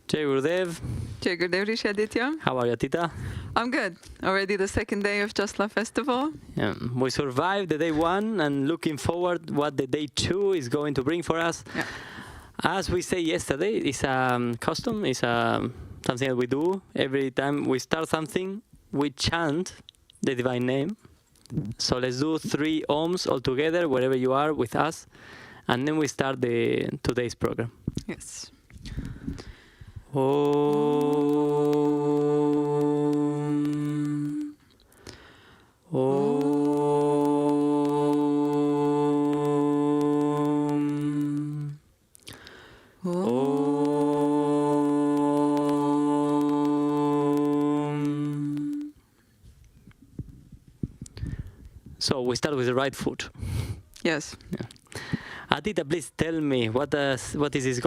Jai Gurudev. Jai Gurudev, Rishi Aditya. How are you, Atita? I'm good. Already the second day of Just Love Festival. Yeah, we survived the day one and looking forward what the day two is going to bring for us. Yeah. As we say yesterday, it's a custom, it's something that we do. Every time we start something, we chant the divine name. So let's do 3 ohms all together, wherever you are with us. And then we start today's program. Yes. Om. Om. Om. So we start with the right foot. Yes. Yeah. Aditya, please tell me what is this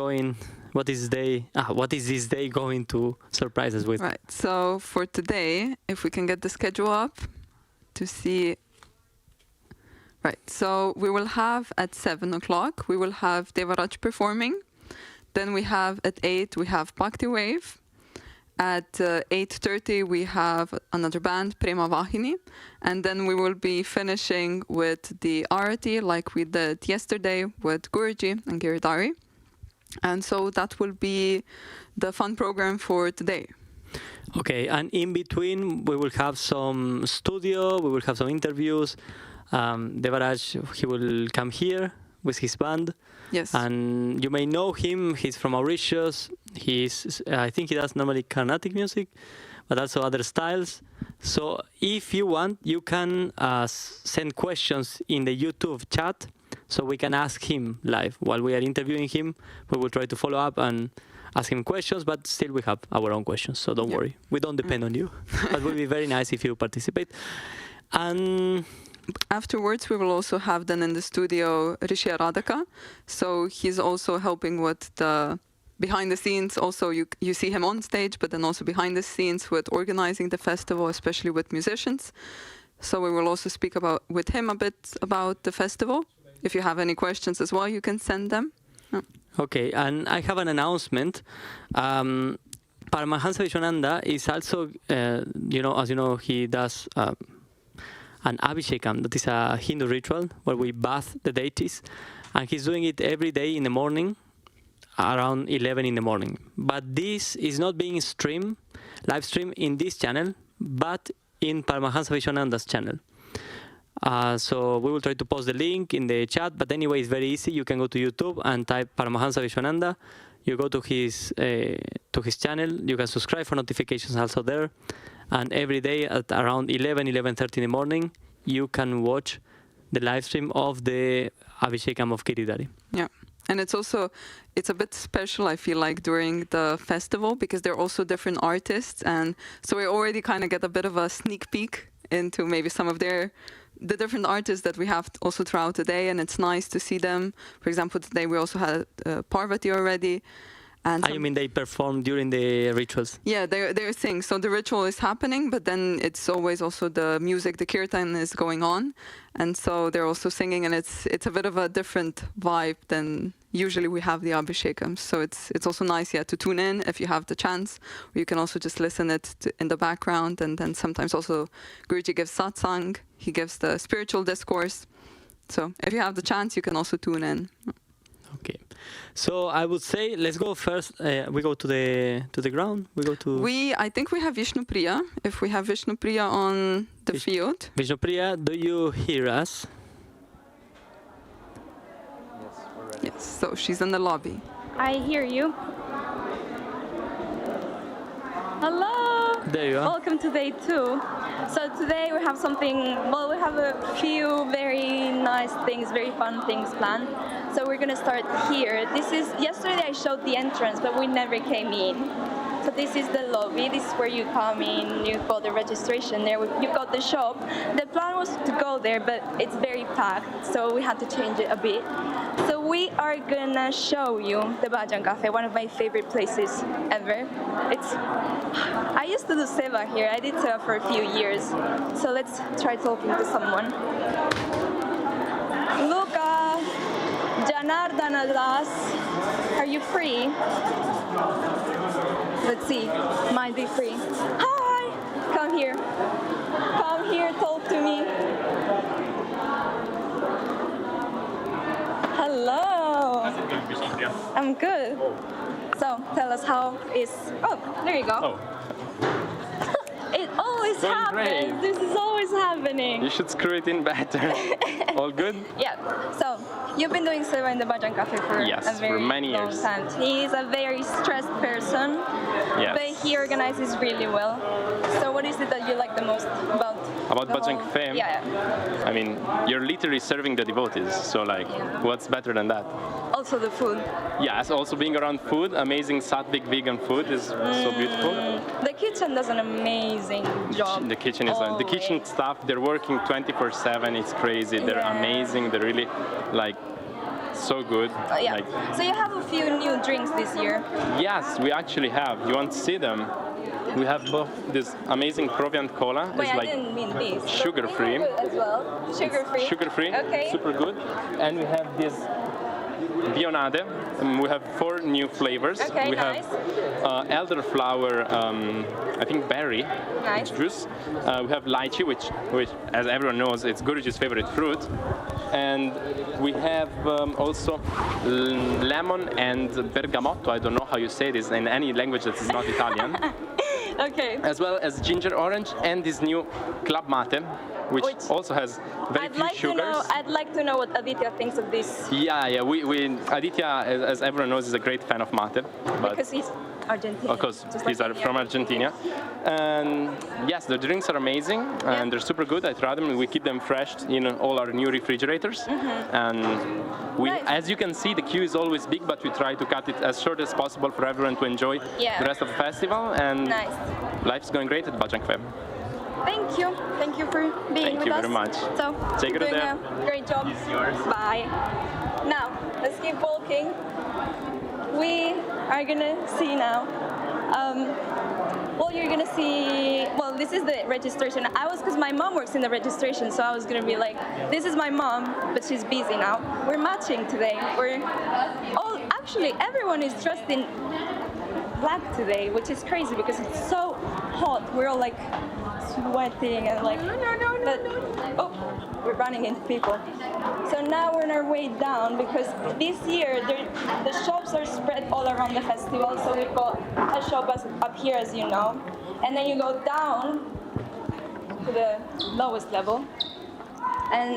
day going to surprise us with? Right. So for today, if we can get the schedule up to see. Right. So we will have at 7 o'clock, we will have Devaraj performing. Then we have at 8, we have Bhakti Wave. At 8:30, we have another band, Prema-Vahini. And then we will be finishing with the Arati, like we did yesterday with Guruji and Giridhari. And so that will be the fun program for today. Okay, and in between, we will have some studio, we will have some interviews. Devaraj, he will come here with his band. Yes. And you may know him, he's from Mauritius. I think he does normally Carnatic music, but also other styles. So if you want, you can send questions in the YouTube chat so we can ask him live. While we are interviewing him, we will try to follow up and ask him questions, but still we have our own questions, so don't worry. We don't depend on you, but it will be very nice if you participate. And afterwards, we will also have then in the studio Rishi Aaradhaka. So he's also helping with the behind the scenes. Also, you see him on stage, but then also behind the scenes with organizing the festival, especially with musicians. So we will also speak with him a bit about the festival. If you have any questions as well, you can send them. Yeah. Okay, and I have an announcement. Paramahamsa Vishwananda is also, as you know, he does an Abhishekam, that is a Hindu ritual where we bath the deities. And he's doing it every day in the morning, around 11 in the morning. But this is not being live streamed in this channel, but in Paramahamsa Vishwananda's channel. So we will try to post the link in the chat, but anyway, it's very easy. You can go to YouTube and type Paramahamsa Vishwananda. You go to his channel. You can subscribe for notifications also there. And every day at around 11:30 in the morning, you can watch the live stream of the Abhishekam of Giridhari. Yeah. And it's a bit special, I feel like, during the festival, because there are also different artists. And so we already kind of get a bit of a sneak peek into maybe some of the different artists that we have also throughout the day. And it's nice to see them. For example, today we also had Parvati already. And you mean they perform during the rituals? Yeah, they're singing. So the ritual is happening, but then it's always also the music, the kirtan is going on. And so they're also singing, and it's a bit of a different vibe than usually we have the Abhishekams. So it's also nice, to tune in if you have the chance. Or you can also just listen in the background. And then sometimes also Guruji gives Satsang. He gives the spiritual discourse. So if you have the chance, you can also tune in. Okay, so I would say let's go first. We go to the ground. I think we have Vishnupriya. If we have Vishnupriya on the field. Vishnupriya, do you hear us? Yes, we're ready. Yes. So she's in the lobby. I hear you. Hello. There you are. Welcome to day 2. So today we have we have a few very nice things, very fun things planned. So we're gonna start here. Yesterday I showed the entrance, but we never came in. So this is the lobby. This is where you come in. You've got the registration there. You've got the shop. The plan was to go there, but it's very packed, so we had to change it a bit. So we are gonna show you the Bhajan Cafe, one of my favorite places ever. I used to do seva here. I did seva for a few years. So let's try talking to someone. Luca, Janardan. Gamana Dasi. Are you free? Let's see. Might be free. Hi! Come here. Come here, talk to me. Hello. I'm good. So, tell us how is... Oh, there you go. Oh. It always Going happens. great. This is always happening. You should screw it in better. All good? Yeah. So you've been doing Seva in the Bhajan Cafe for Yes, a very for many long years. time. He's a very stressed person, Yes. but he organizes really well. So what is it that you like the most about the Bhajan whole- Cafe? Yeah. I mean, you're literally serving the devotees, so like, what's better than that? Also the food. Yes, also being around food, amazing Sattvic vegan food is so beautiful. The kitchen does an amazing job. The kitchen is the kitchen always. staff. They're working 24/7. It's crazy. They're Yeah. amazing. They're really like so good. Yeah. Like, So you have a few new drinks this year. yes, we actually have. You want to see them? We have both this amazing Proviant Cola. Wait, It's I like didn't mean these. but sugar-free. these are good as well. Sugar-free. Sugar-free, Okay. super good. And we have this Bionade. We have 4 new flavors. Okay, we nice. have elderflower, I think berry Nice. juice. We have lychee, which, as everyone knows, it's Guruji's favorite fruit. And we have also lemon and bergamotto. I don't know how you say this in any language that is not Italian. Okay. As well as ginger orange and this new club mate, which also has very I'd few like sugars. to know. I'd like to know what Aditya thinks of this Yeah. We Aditya, as everyone knows, is a great fan of mate. But because he's Argentinian. of course, just these like are me. from Argentina. And yes, the drinks are amazing and they're super good. I try them. We keep them fresh in all our new refrigerators. And we, Nice. as you can see, the queue is always big, but we try to cut it as short as possible for everyone to enjoy Yeah. the rest of the festival. And Nice. life's going great at Bhajan Cafe. Thank you. Thank you for being Thank with you us. very much. So, Take keep it doing there. a great job. It's yours. Bye. Now, let's keep walking. We are gonna see now. Well, you're gonna see. Well, this is the registration. Because my mom works in the registration, so I was gonna be like, this is my mom, but she's busy now. We're matching today. Actually, everyone is dressed in black today, which is crazy because it's so hot. We're all like sweating and like. Oh, we're running into people. So now we're on our way down because this year the shops are spread all around the festival. So we've got a shop up here, as you know, and then you go down to the lowest level, and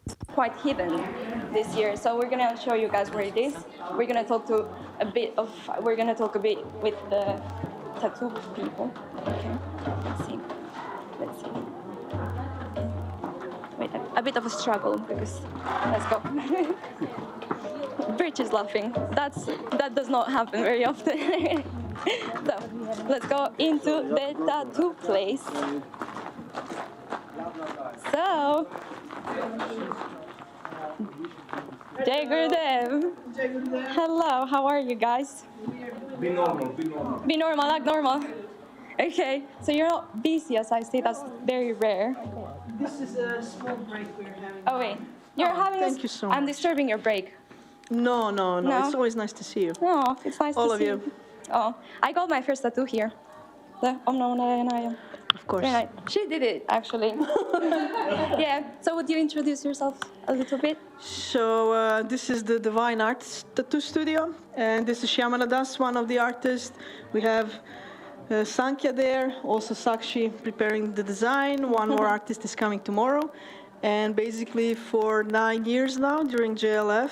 it's quite hidden this year. So we're gonna show you guys where it is. We're gonna talk a bit with the tattoo people. Okay, let's see. Wait, a bit of a struggle because let's go. Bridge is laughing. That does not happen very often. So let's go into the tattoo place. So Jai Gurudev. Hello, how are you guys? Be normal. Be normal, like normal. Okay, so you're not busy as I see, that's very rare. This is a small break we're having. Oh wait, you're having thank you so I'm much. disturbing your break. No. No? It's always nice to see you. No, it's nice All to of see you. Oh, I got my first tattoo here. The Om Namo Narayana. Of course. Very nice. She did it, actually. Yeah, so would you introduce yourself a little bit? So this is the Divine Arts Tattoo Studio, and this is Shyamala Das, one of the artists. We have Sankhya there, also Sakshi preparing the design. One more artist is coming tomorrow. And basically for 9 years now, during JLF,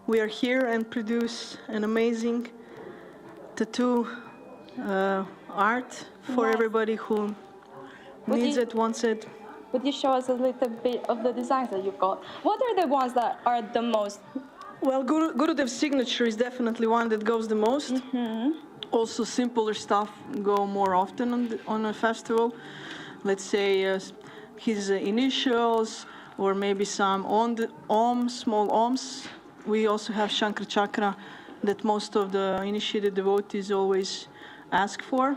we are here and produce an amazing tattoo art for Nice. everybody who Would needs you- it, wants it. Would you show us a little bit of the designs that you've got? What are the ones that are the most? Well, Gurudev's signature is definitely one that goes the most. Also, simpler stuff go more often on a festival. Let's say his initials, or maybe some small ohms. We also have Shankar Chakra that most of the initiated devotees always ask for.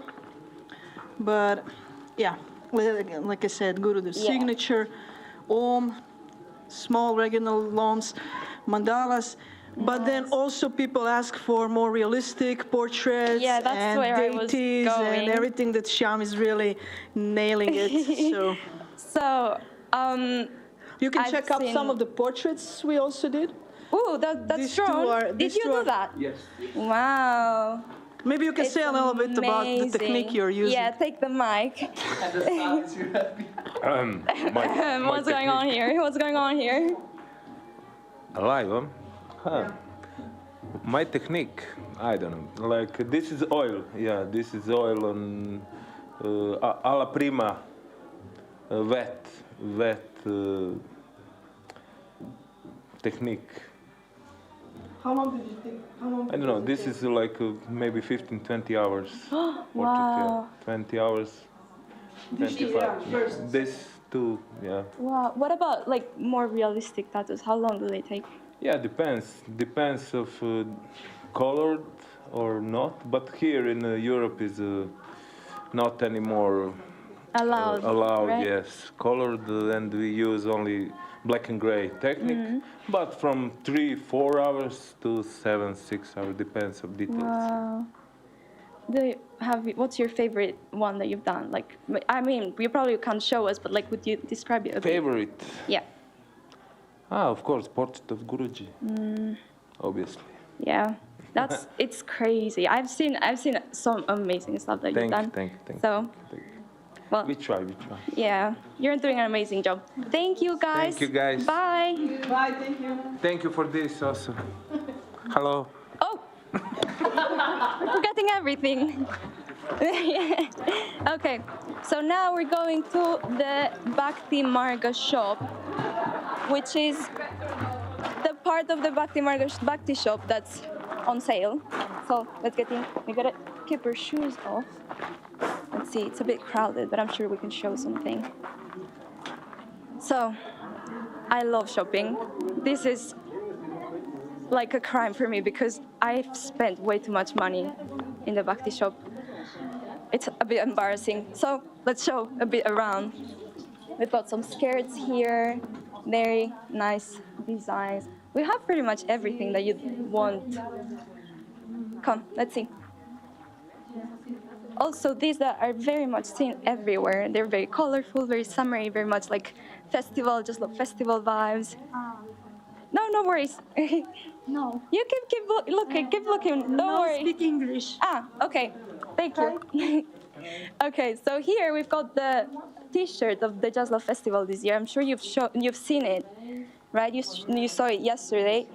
But yeah, like I said, Gurudev's signature, Om, small regional lawns, mandalas. But then also people ask for more realistic portraits Yeah, that's and where I was deities and going. everything that Shyam is really nailing it. So So, you can I've check out seen- some of the portraits we also did. ooh, that's These two strong. are- Did these you two do are- that? Yes. Wow. Maybe you can It's say a little bit about the amazing. technique you're using. Yeah, take the mic. What's going on here? What's going on here? Alive, huh? My technique, I don't know. Like this is oil. Yeah, this is oil on alla prima, wet technique. How long did you think? I don't know. This is like maybe 15, 20 hours. Wow. 20 hours. 25. This too. Yeah. Wow. What about like more realistic tattoos? How long do they take? Yeah, depends of colored or not. But here in Europe is not anymore Allowed. right? yes. Colored, and we use only black and gray technique. But from 3-4 hours to 7-6 hours, depends of details. Wow. What's your favorite one that you've done? Like, I mean, you probably can't show us, but like, would you describe it a bit? Favorite? Yeah. Of course, portrait of Guruji. Obviously. Yeah. It's crazy. I've seen some amazing stuff that you've done. Thank you. So, well, We try. yeah, you're doing an amazing job. Thank you, guys. Thank you, guys. Bye. Bye, thank you. Thank you for this also. Hello. Oh, we're forgetting everything. Okay, so now we're going to the Bhakti Marga shop, which is the part of the Bhakti shop that's on sale. So let's get in. We gotta keep our shoes off. Let's see, it's a bit crowded, but I'm sure we can show something. So, I love shopping. This is like a crime for me because I've spent way too much money in the Bhakti shop. It's a bit embarrassing. So let's show a bit around. We've got some skirts here, very nice designs. We have pretty much everything that you'd want. Come, let's see. Also, these that are very much seen everywhere. They're very colorful, very summery, very much like festival, Just Love Festival vibes. No worries. No. You keep looking, keep looking. Don't worry. Speak English. Okay. Thank you. Okay, so here we've got the T-shirt of the Just Love Festival this year. I'm sure you've seen it, right? You saw it yesterday.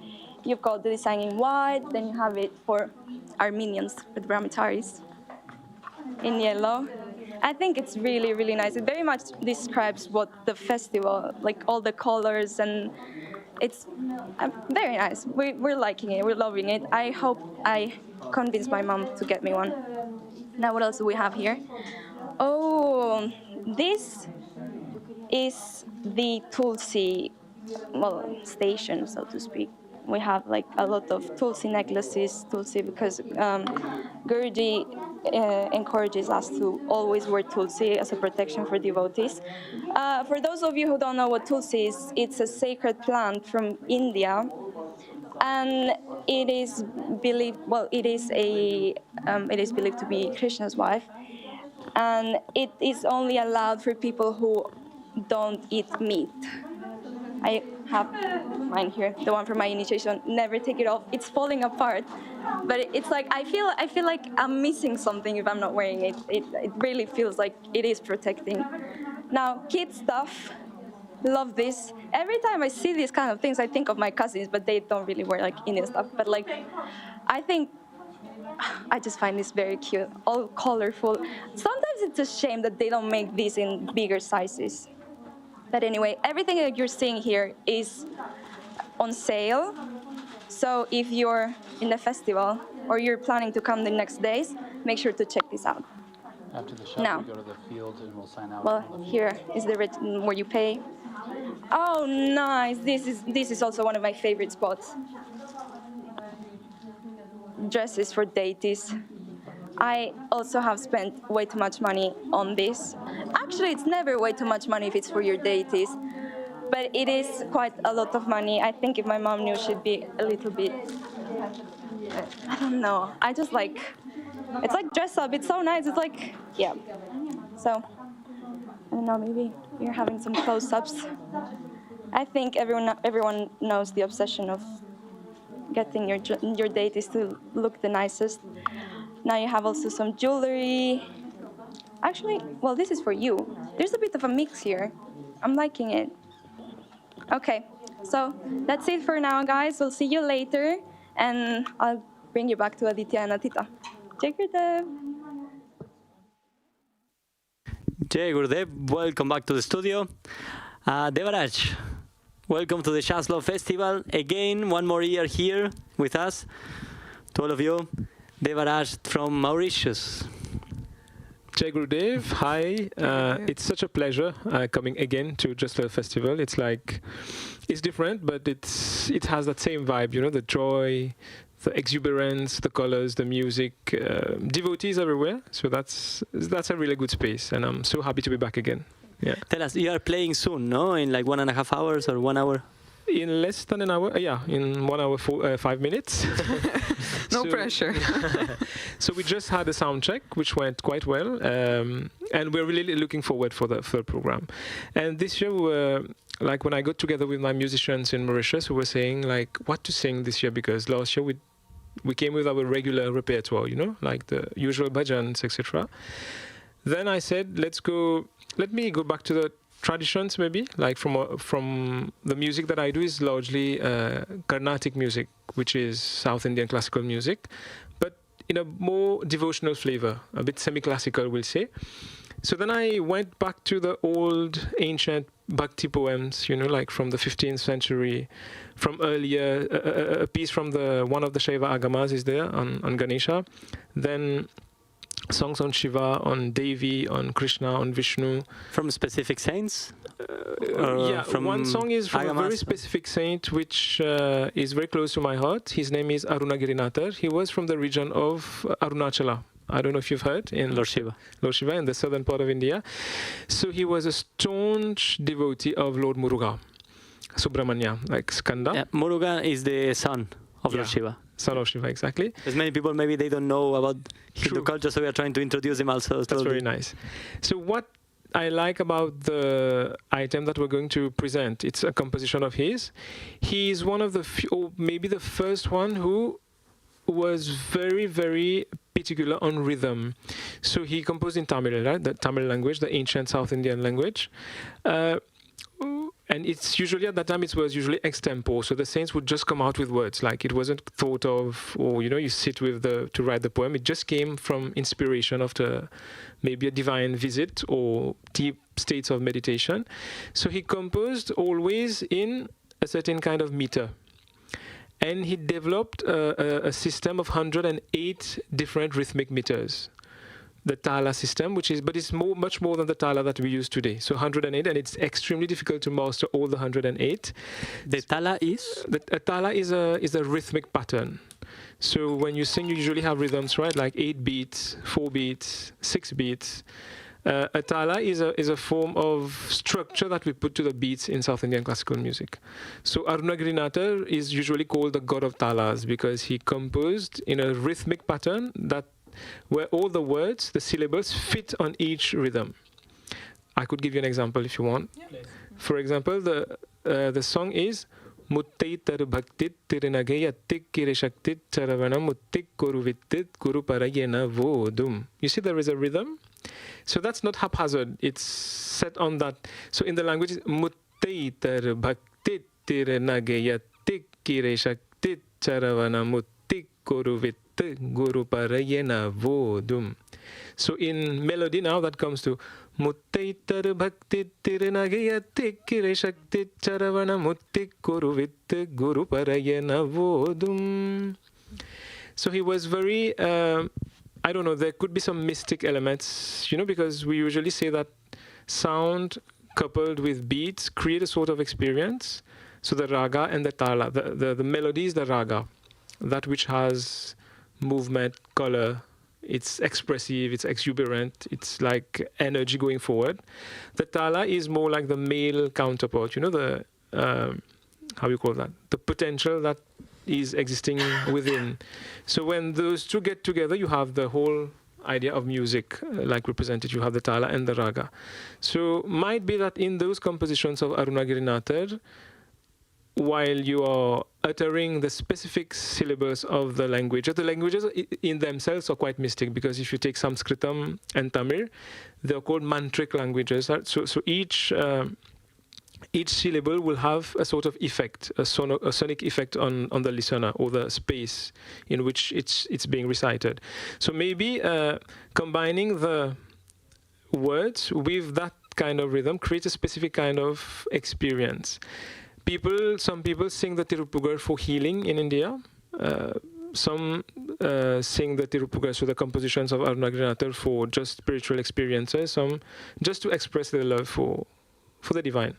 You've got the design in white, then you have it for Armenians, for the Brahmacharis, in yellow. I think it's really, really nice. It very much describes what the festival, like all the colors, and it's very nice. We're liking it, we're loving it. I hope I convince my mom to get me one. Now what else do we have here? Oh, this is the Tulsi, station, so to speak. We have like a lot of Tulsi necklaces, Tulsi, because Guruji encourages us to always wear Tulsi as a protection for devotees. For those of you who don't know what Tulsi is, it's a sacred plant from India, and it is believed, it is believed to be Krishna's wife, and it is only allowed for people who don't eat meat. I have mine here, the one from my initiation. Never take it off. It's falling apart, but it's like I feel like I'm missing something if I'm not wearing it. It really feels like it is protecting. Now, kid stuff. Love this. Every time I see these kind of things, I think of my cousins, but they don't really wear like Indian stuff. But like, I just find this very cute, all colorful. Sometimes it's a shame that they don't make these in bigger sizes. But anyway, everything that you're seeing here is on sale. So if you're in the festival or you're planning to come the next days, make sure to check this out. After the shop, Now. we go to the field and we'll sign out. Well, here is the where you pay. Oh, nice. This is also one of my favorite spots. Dresses for deities. I also have spent way too much money on this. Actually, it's never way too much money if it's for your deities. but it is quite a lot of money. I think if my mom knew, she'd be a little bit, I don't know. I just like, it's like dress up. It's so nice. It's like, yeah. So, I don't know, maybe we're having some close-ups. I think everyone knows the obsession of getting your deities to look the nicest. Now you have also some jewelry. Actually, well, this is for you. There's a bit of a mix here. I'm liking it. Okay, so that's it for now, guys. We'll see you later, and I'll bring you back to Aditya and Atita. Jai Gurudev. Jai Gurudev, welcome back to the studio. Devaraj, welcome to the Just Love Festival. Again, one more year here with us. To all of you, Devaraj from Mauritius. Jai Gurudev, hi. It's such a pleasure coming again to Just Love Festival. It's like, it's different, but it has that same vibe, you know, the joy, the exuberance, the colors, the music, devotees everywhere. So that's a really good space, and I'm so happy to be back again. Yeah. Tell us, you are playing soon, no? In like 1.5 hours or 1 hour? In less than an hour, yeah, in 1 hour, 5 minutes. No pressure. So we just had a sound check, which went quite well, and we're really looking forward for the program. And this year, we were, like when I got together with my musicians in Mauritius, we were saying like what to sing this year, because last year we came with our regular repertoire, you know, like the usual bhajans, etc. Then I said, let me go back to the traditions, maybe, like from the music that I do is largely Carnatic music, which is South Indian classical music, but in a more devotional flavor, a bit semi-classical, we'll say. So then I went back to the old ancient bhakti poems, you know, like from the 15th century, from earlier, a piece from one of the Shaiva Agamas is there on Ganesha, then songs on Shiva, on Devi, on Krishna, on Vishnu. From specific saints? Yeah, one song is from a very specific saint, which is very close to my heart. His name is Arunagirinathar. He was from the region of Arunachala. I don't know if you've heard, in Lord Shiva, in the southern part of India. So he was a staunch devotee of Lord Muruga, Subramanya, like Skanda. Yeah, Muruga is the son of Lord Shiva. Son of Shiva, exactly. As many people, maybe they don't know about Hindu culture, so we are trying to introduce them also. That's very nice. So what I like about the item that we're going to present, it's a composition of his. He is one of the few, or maybe the first one who was very, very particular on rhythm. So he composed in Tamil, right? The Tamil language, the ancient South Indian language. And it's usually, at that time, it was usually extempo. So the saints would just come out with words. Like, it wasn't thought of, or, you know, you sit with to write the poem. It just came from inspiration after maybe a divine visit or deep states of meditation. So he composed always in a certain kind of meter. And he developed a system of 108 different rhythmic meters. The tala system, but it's much more than the tala that we use today. So 108, and it's extremely difficult to master all the 108. The tala is? A tala is a rhythmic pattern. So when you sing, you usually have rhythms, right? Like 8 beats, 4 beats, 6 beats. A tala is a form of structure that we put to the beats in South Indian classical music. So Arunagirinathar is usually called the god of talas because he composed in a rhythmic pattern where all the words, the syllables, fit on each rhythm. I could give you an example if you want. Yeah. For example, the song is Muttaitar Bhaktit Tirinagaya Tikkire Shaktit Charavana Muttik Kuruvittit Guru Parayena Vodum. You see there is a rhythm? So that's not haphazard. It's set on that. So in the language, Muttaitar Bhaktit Tirinagaya Tikkire Shaktit Charavana Muttik Kuruvittit Guru Parayena Vodum. So in melody now that comes to Muttaitar Bhakti Tirinagaya Tikkire Shakti Charavana Muttik Kuruvit Guru Parayena Vodum. So he was very, I don't know, there could be some mystic elements, you know, because we usually say that sound coupled with beats create a sort of experience. So the raga and the tala, the melody is the raga, that which has movement, color, It's expressive, it's exuberant, it's like energy going forward. The tala is more like the male counterpart, you know, the, how you call that? The potential that is existing within. So when those two get together, you have the whole idea of music, like represented. You have the tala and the raga. So might be that in those compositions of Arunagirinathar, while you are uttering the specific syllables of the languages in themselves are quite mystic, because if you take Sanskritam and Tamil, they're called mantric languages. So each syllable will have a sort of effect, a sonic effect on the listener, or the space in which it's being recited. So maybe combining the words with that kind of rhythm creates a specific kind of experience. Some people sing the Tirupugar for healing in India. Some sing the Tirupugar, so the compositions of Arunagirinathar, for just spiritual experiences. Some just to express their love for the divine.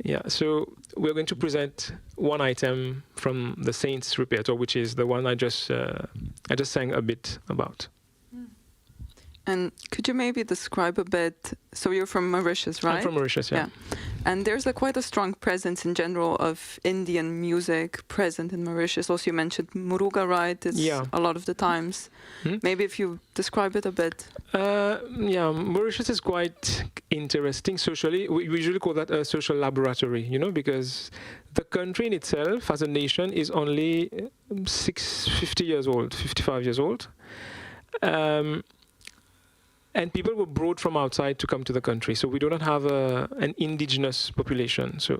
Yeah, so we're going to present one item from the Saints' repertoire, which is the one I just sang a bit about. And could you maybe describe a bit, so you're from Mauritius, right? I'm from Mauritius, yeah. And there's quite a strong presence in general of Indian music present in Mauritius. Also, you mentioned Muruga, right? It's a lot of the times. Maybe if you describe it a bit. Mauritius is quite interesting socially. We usually call that a social laboratory, you know, because the country in itself, as a nation, is only 55 years old. And people were brought from outside to come to the country. So we do not have an indigenous population. So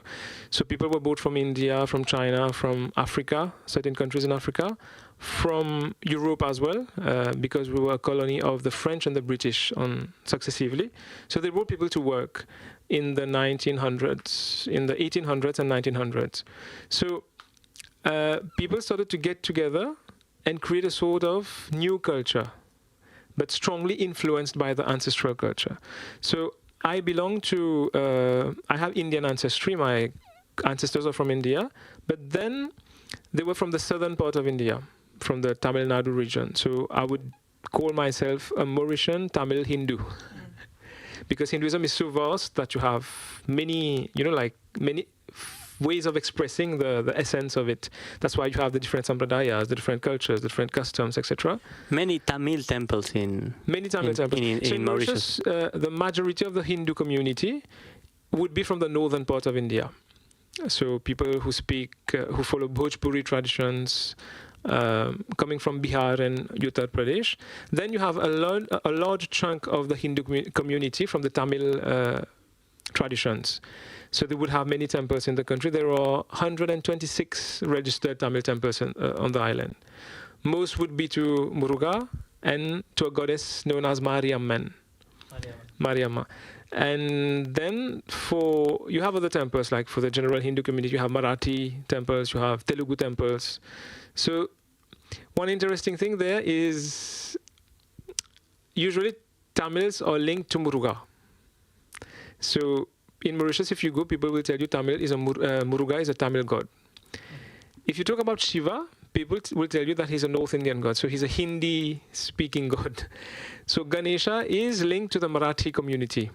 people were brought from India, from China, from Africa, certain countries in Africa, from Europe as well, because we were a colony of the French and the British successively. So they brought people to work in the 1800s and 1900s. So people started to get together and create a sort of new culture, but strongly influenced by the ancestral culture. So I belong to, I have Indian ancestry. My ancestors are from India, but then they were from the southern part of India, from the Tamil Nadu region. So I would call myself a Mauritian Tamil Hindu. Because Hinduism is so vast that you have many, many ways of expressing the essence of it. That's why you have the different sampradayas, the different cultures, different customs, etc. Many Tamil temples in Mauritius. The majority of the Hindu community would be from the northern part of India. So people who follow Bhojpuri traditions, coming from Bihar and Uttar Pradesh. Then you have a large chunk of the Hindu community from the Tamil traditions. So they would have many temples in the country. There are 126 registered Tamil temples on the island. Most would be to Muruga and to a goddess known as Mariamman. Mariamma. And then you have other temples, like for the general Hindu community, you have Marathi temples, you have Telugu temples. So one interesting thing there is usually Tamils are linked to Muruga. So in Mauritius, if you go, people will tell you Muruga is a Tamil god. If you talk about Shiva, people will tell you that he's a North Indian god. So he's a Hindi-speaking god. So Ganesha is linked to the Marathi community.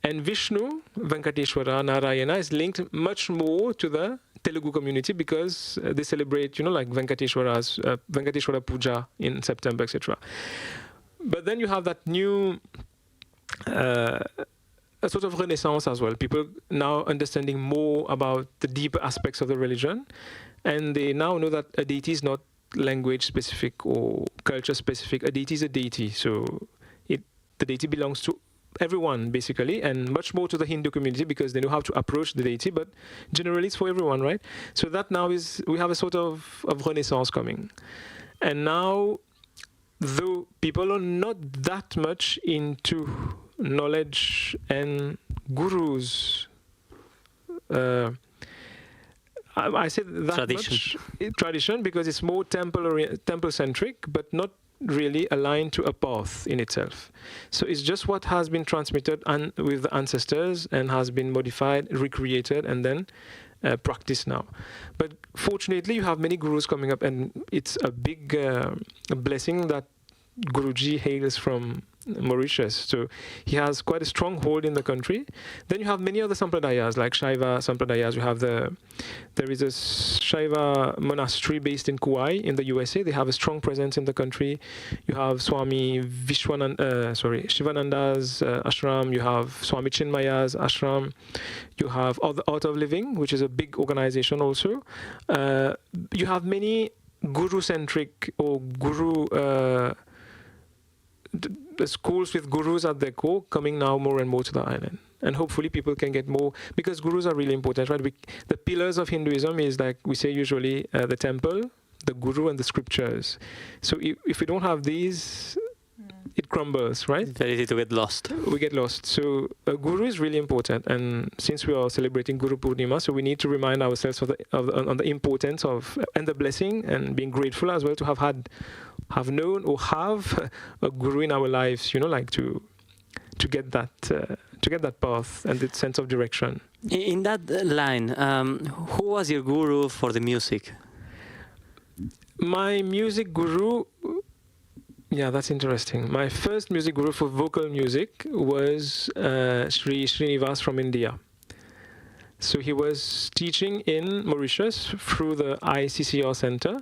And Vishnu, Venkateshwara, Narayana is linked much more to the Telugu community because they celebrate, like Venkateshwara Puja in September, etc. But then you have that new a sort of renaissance as well. People now understanding more about the deeper aspects of the religion, and they now know that a deity is not language specific or culture specific. A deity is a deity, so the deity belongs to everyone basically, and much more to the Hindu community because they know how to approach the deity. But generally, it's for everyone, right? So that now we have a sort of renaissance coming, and now though people are not that much into knowledge and gurus, I say that tradition because it's more temple centric, but not really aligned to a path in itself. So it's just what has been transmitted with the ancestors and has been modified, recreated, and then practice now. But fortunately, you have many gurus coming up, and it's a big blessing that Guruji hails from Mauritius. So he has quite a strong hold in the country. Then you have many other sampradayas, like Shaiva sampradayas. You have there is a Shaiva monastery based in Kauai in the USA. They have a strong presence in the country. You have Swami Shivananda's ashram. You have Swami Chinmaya's ashram. You have the Art of Living, which is a big organization also. You have many guru-centric or guru the schools with gurus at their core coming now more and more to the island. And hopefully people can get more, because gurus are really important, right? The pillars of Hinduism is, like we say usually, the temple, the guru, and the scriptures. So if we don't have these, it crumbles, right? It's very easy to get lost. We get lost. So a guru is really important. And since we are celebrating Guru Purnima, so we need to remind ourselves on the importance of, and the blessing, and being grateful as well to have known or have a guru in our lives, like to get that path and the sense of direction. In that line, who was your guru for the music? My music guru, yeah, that's interesting. My first music guru for vocal music was Sri Srinivas from India. So he was teaching in Mauritius through the ICCR Center,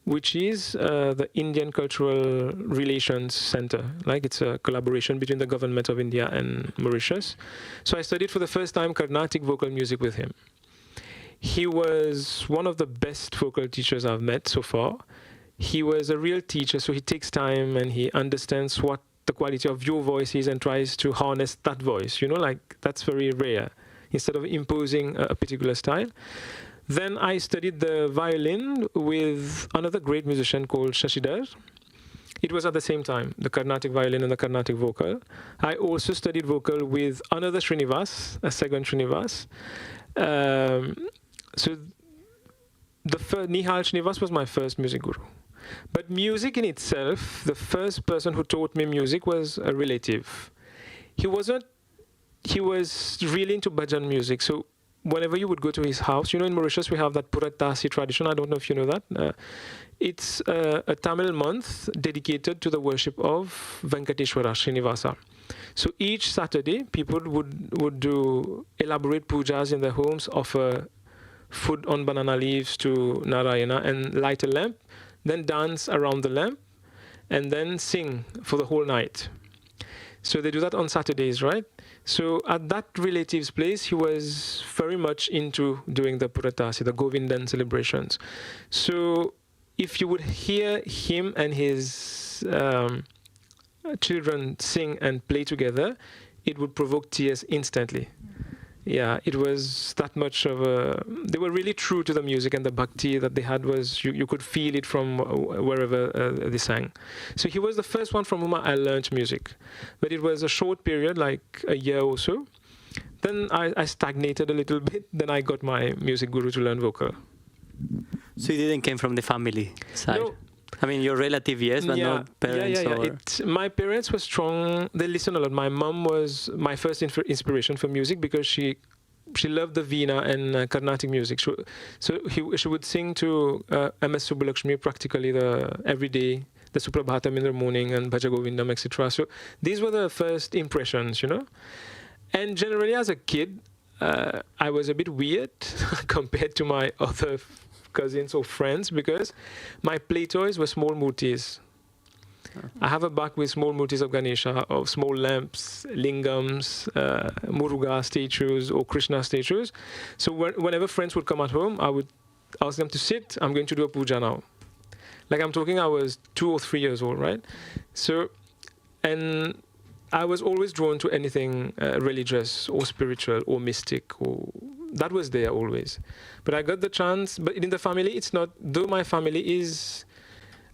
which is the Indian Cultural Relations Center. Like, it's a collaboration between the government of India and Mauritius. So I studied for the first time Carnatic vocal music with him. He was one of the best vocal teachers I've met so far. He was a real teacher, so he takes time and he understands what the quality of your voice is and tries to harness that voice. That's very rare, instead of imposing a particular style. Then I studied the violin with another great musician called Shashidhar. It was at the same time, the Carnatic violin and the Carnatic vocal. I also studied vocal with another Srinivas, a second Srinivas. So Nihal Srinivas was my first music guru. But music in itself, the first person who taught me music was a relative. He was really into bhajan music. So whenever you would go to his house, in Mauritius we have that Puratasi tradition. I don't know if you know that. It's a Tamil month dedicated to the worship of Venkateshwara, Srinivasa. So each Saturday, people would do elaborate pujas in their homes, offer food on banana leaves to Narayana, and light a lamp, then dance around the lamp, and then sing for the whole night. So they do that on Saturdays, right? So at that relative's place, he was very much into doing the Puratasi, the Govindan celebrations. So if you would hear him and his children sing and play together, it would provoke tears instantly. Yeah, it was that much of they were really true to the music, and the bhakti that they had was, you could feel it from wherever they sang. So he was the first one from whom I learned music. But it was a short period, like a year or so. Then I stagnated a little bit. Then I got my music guru to learn vocal. So you didn't came from the family side? No. I mean, your relative, yes, but not parents? My parents were strong. They listened a lot. My mom was my first inspiration for music, because she loved the Veena and Carnatic music. So she would sing to M.S. Subbulakshmi practically every day, the Suprabhatam in the morning and Bhaja Govindam, etc. So these were the first impressions, And generally as a kid, I was a bit weird compared to my other cousins or friends, because my play toys were small murtis. I have a bag with small murtis of Ganesha, of small lamps, lingams, Muruga statues or Krishna statues. So whenever friends would come at home, I would ask them to sit. I'm going to do a puja now. Like, I'm talking, I was 2 or 3 years old, right? So, and I was always drawn to anything religious or spiritual or mystic, or that was there always. But I got the chance. But in the family, it's not. Though my family is,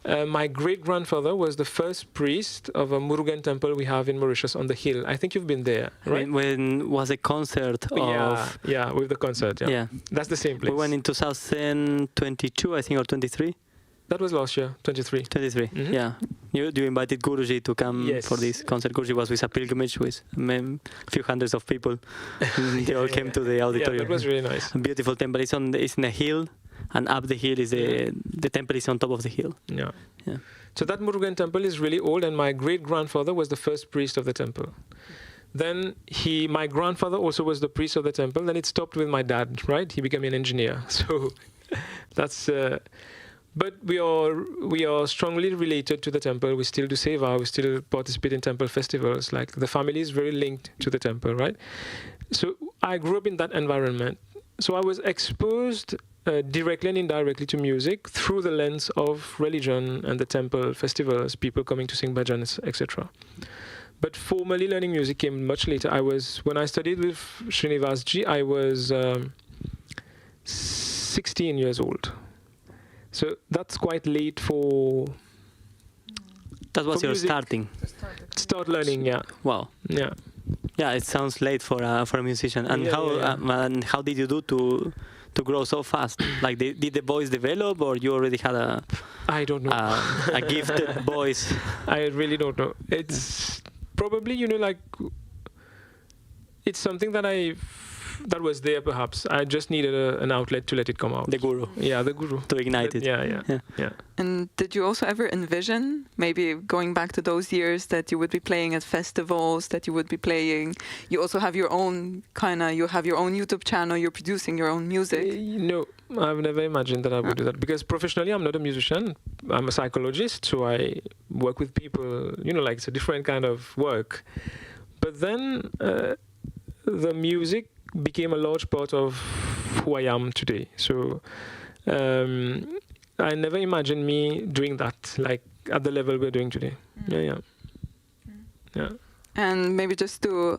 my great-grandfather was the first priest of a Murugan temple we have in Mauritius on the hill. I think you've been there, right? I mean, when was a concert of? Yeah, with the concert. Yeah, that's the same place. We went in 2022, I think, or 23. That was last year, 23. 23. Yeah. You invited Guruji to come for this concert. Guruji was with a pilgrimage with a few hundreds of people. They all came to the auditorium. Yeah, that was really nice. A beautiful temple. It's in a hill, and up the hill is the temple is on top of the hill. Yeah. So that Murugan temple is really old, and my great-grandfather was the first priest of the temple. Then my grandfather also was the priest of the temple. Then it stopped with my dad, right? He became an engineer. So that's... But we are strongly related to the temple. We still do seva. We still participate in temple festivals. Like the family is very linked to the temple, right? So I grew up in that environment. So I was exposed directly and indirectly to music through the lens of religion and the temple festivals, people coming to sing bhajans, etc. But formally learning music came much later. When I studied with Srinivasji, I was 16 years old. So that's quite late for... That was your starting? Start learning, yeah. Wow. Yeah. Yeah, it sounds late for a musician. And how did you do to grow so fast? Like, did the voice develop, or you already had I don't know. A gifted voice? I really don't know. It's probably, it's something that was there, perhaps. I just needed an outlet to let it come out. The guru. Yeah, the guru. To ignite it. Yeah. And did you also ever envision, maybe going back to those years, that you would be playing at festivals, that you would be playing? You also have your own you have your own YouTube channel, you're producing your own music. No, I've never imagined that I would do that. Because professionally, I'm not a musician. I'm a psychologist, so I work with people, it's a different kind of work. But then the music became a large part of who I am today. So I never imagined me doing that, like at the level we're doing today. Yeah. And maybe just to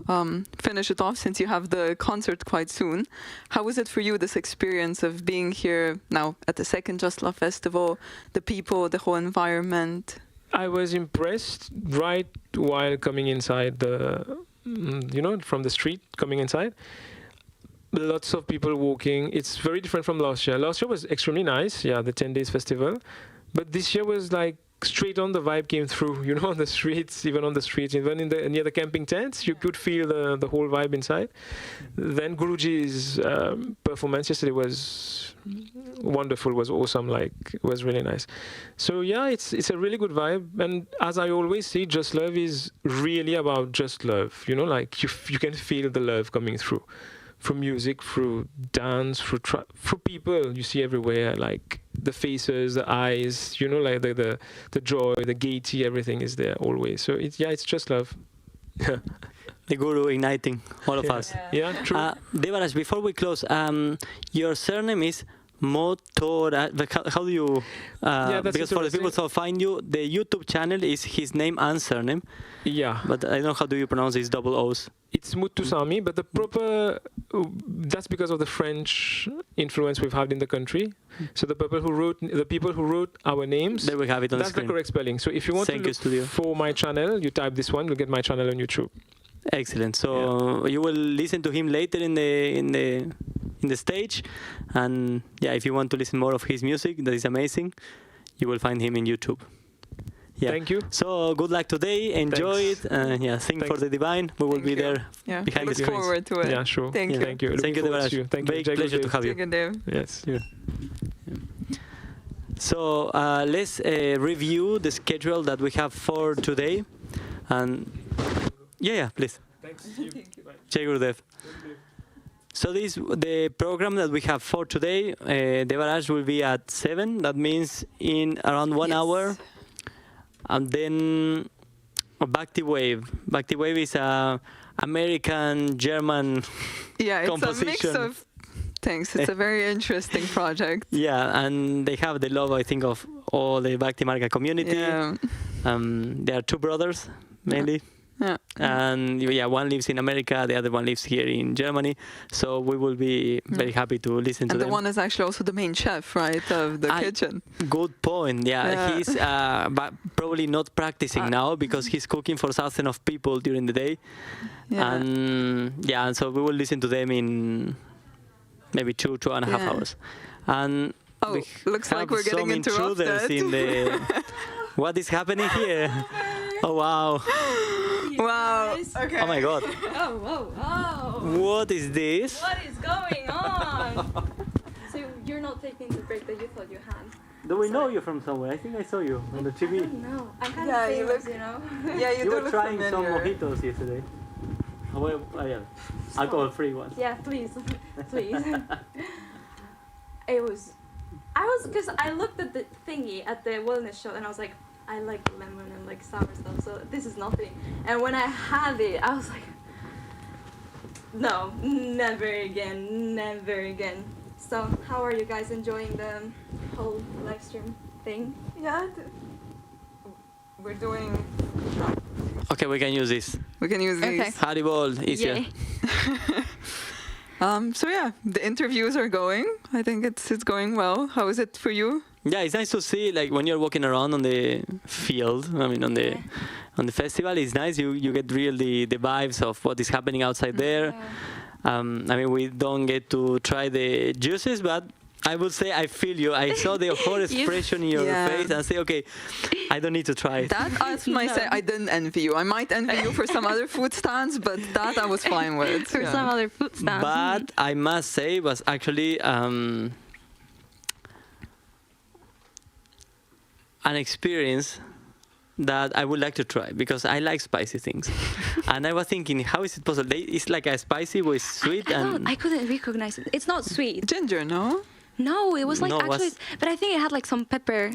finish it off, since you have the concert quite soon, how was it for you, this experience of being here now at the second Just Love Festival, the people, the whole environment? I was impressed right while coming inside from the street, coming inside. Lots of people walking. It's very different from last year. Last year was extremely nice, the 10 days festival. But this year was like straight on, the vibe came through, on the streets, even near the camping tents, you could feel the whole vibe inside. Then Guruji's performance yesterday was wonderful, was awesome, was really nice. So it's a really good vibe. And as I always say, Just Love is really about just love, you can feel the love coming through. Through music, through dance, through people you see everywhere, like the faces, the eyes, the joy, the gaiety, everything is there always. So it's just love. The guru igniting all of us. Yeah, true. Devaraj, before we close, your surname is Moothosamy. How do you? Because for the people who find you, the YouTube channel is his name and surname. Yeah. But I don't know how do you pronounce these double O's. It's Moothosamy, but the proper, that's because of the French influence we've had in the country. So the people who wrote our names, there we have it on the screen. That's the correct spelling. So if you want to look for my channel, you type this one, you'll get my channel on YouTube. Excellent. So you will listen to him later in the stage, and if you want to listen more of his music, that is amazing, you will find him in YouTube. Yeah. Thank you. So good luck today. Enjoy it. Sing for the divine. We will be there behind the screens. Look forward to it. Yeah, sure. Thank you. Thank you. Thank you, Devaraj. Thank you. Very pleasure to have you. Yes. Yeah. So let's review the schedule that we have for today. And please. Thanks. Jai Gurudev. So the program that we have for today. Devaraj will be at 7. That means in around 1 hour. And then a Bhakti Wave. Bhakti Wave is a American-German composition. It's a mix of things. It's a very interesting project. Yeah, and they have the love, I think, of all the Bhakti Marga community. Yeah. There are 2 brothers, mainly. Yeah. And one lives in America, the other one lives here in Germany. So we will be very happy to listen to them. And the one is actually also the main chef, right, of the kitchen. Good point. Yeah. He's probably not practicing now because he's cooking for thousands of people during the day. Yeah. And so we will listen to them in maybe 2.5 hours. And Oh, we looks like have we're getting some intruders interrupted. in the. What is happening here? Oh wow! Wow. Okay. Oh my God! Oh, whoa, oh. What is this? What is going on? So you're not taking the break that you thought you had? Do we know you from somewhere? I think I saw you on the TV. No, I'm kind Yeah, of you famous, look- you know. Yeah, you You do were look trying some familiar. mojitos yesterday. Oh, well, yeah. Alcohol-free ones. Yeah, please, please. Because I looked at the thingy at the wellness show and I was like, I like lemon and like sour stuff, so this is nothing. And when I had it, I was like, no, never again, never again. So how are you guys enjoying the whole live stream thing? Yeah. We're doing. Okay, we can use this. We can use these. Okay. Haribol, easier. Yay. So yeah, the interviews are going. I think it's going well. How is it for you? Yeah, it's nice to see, like, when you're walking around on the field, I mean, on the festival, it's nice. You get really the vibes of what is happening outside there. I mean, we don't get to try the juices, but I would say I feel you. I saw the whole expression in your face, and I say, okay, I don't need to try it. That I might say I didn't envy you. I might envy you for some other food stands, but that I was fine with. For some other food stands. But I must say, it was actually an experience that I would like to try because I like spicy things. And I was thinking, how is it possible? It's like a spicy with sweet I couldn't recognize it. It's not sweet. Ginger, no? No, it was like No, actually, but I think it had like some pepper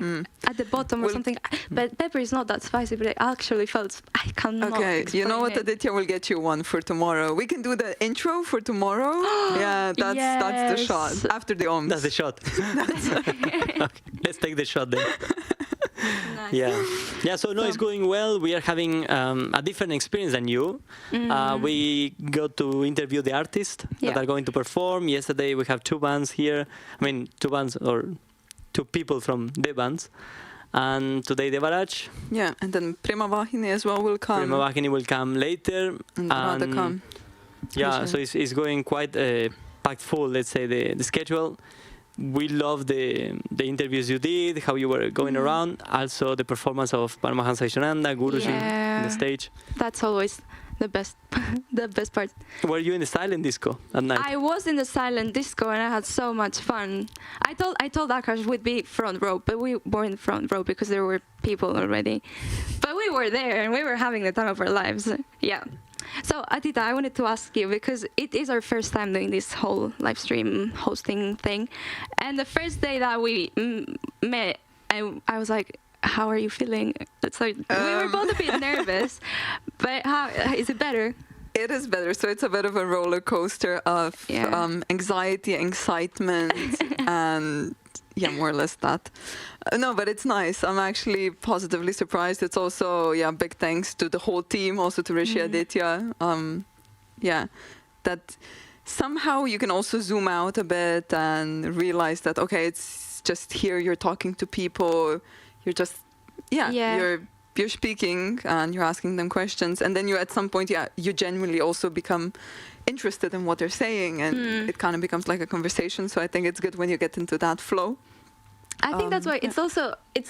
at the bottom or Well- something. But pepper is not that spicy, but it actually felt. I cannot. Okay, you know what, explain it. Aditya will get you one for tomorrow. We can do the intro for tomorrow. Yeah, that's the Yes. shot after the OMS. That's the shot. Okay, let's take the shot then. Nice. Yeah. So no, it's going well. We are having a different experience than you. We got to interview the artists that Yeah. are going to perform. Yesterday we have two bands here. I mean, two bands or two people from the bands. And today Devaraj, Yeah, and then Prema-Vahini as well will come. Prema-Vahini will come later. And Aaradhaka. Yeah, Rishi. so it's going quite packed full. Let's say the schedule. We love the interviews you did, how you were going around. Also the performance of Paramahamsa Vishwananda, Guruji on the stage. That's always the best, the best part. Were you in the silent disco at night? I was in the silent disco and I had so much fun. I told Akash we'd be front row, but we weren't front row because there were people already. But we were there and we were having the time of our lives. Yeah. So Atita, I wanted to ask you because it is our first time doing this whole live stream hosting thing, and the first day that we met, I was like, "How are you feeling?" So we were both a bit nervous, but how is it better? It is better. So it's a bit of a roller coaster of anxiety, excitement, and yeah, more or less that. No, but it's nice. I'm actually positively surprised. It's also, big thanks to the whole team, also to Rishi Aditya. That somehow you can also zoom out a bit and realize that, okay, it's just here, you're talking to people, you're just, you're speaking and you're asking them questions. And then you, at some point, you genuinely also become interested in what they're saying, and it kind of becomes like a conversation. So I think it's good when you get into that flow. I think that's why it's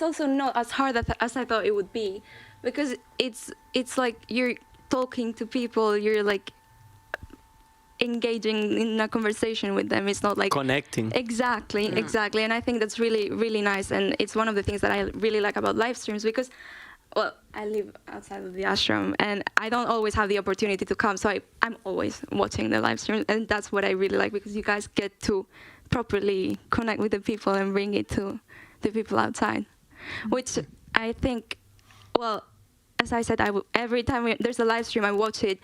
also not as hard as I thought it would be, because it's like you're talking to people, you're like engaging in a conversation with them. It's not like connecting. Exactly, and I think that's really, really nice, and it's one of the things that I really like about live streams because, well, I live outside of the ashram and I don't always have the opportunity to come, so I'm always watching the live stream, and that's what I really like because you guys get to properly connect with the people and bring it to the people outside, which I think, well, as I said, every time there's a live stream, I watch it.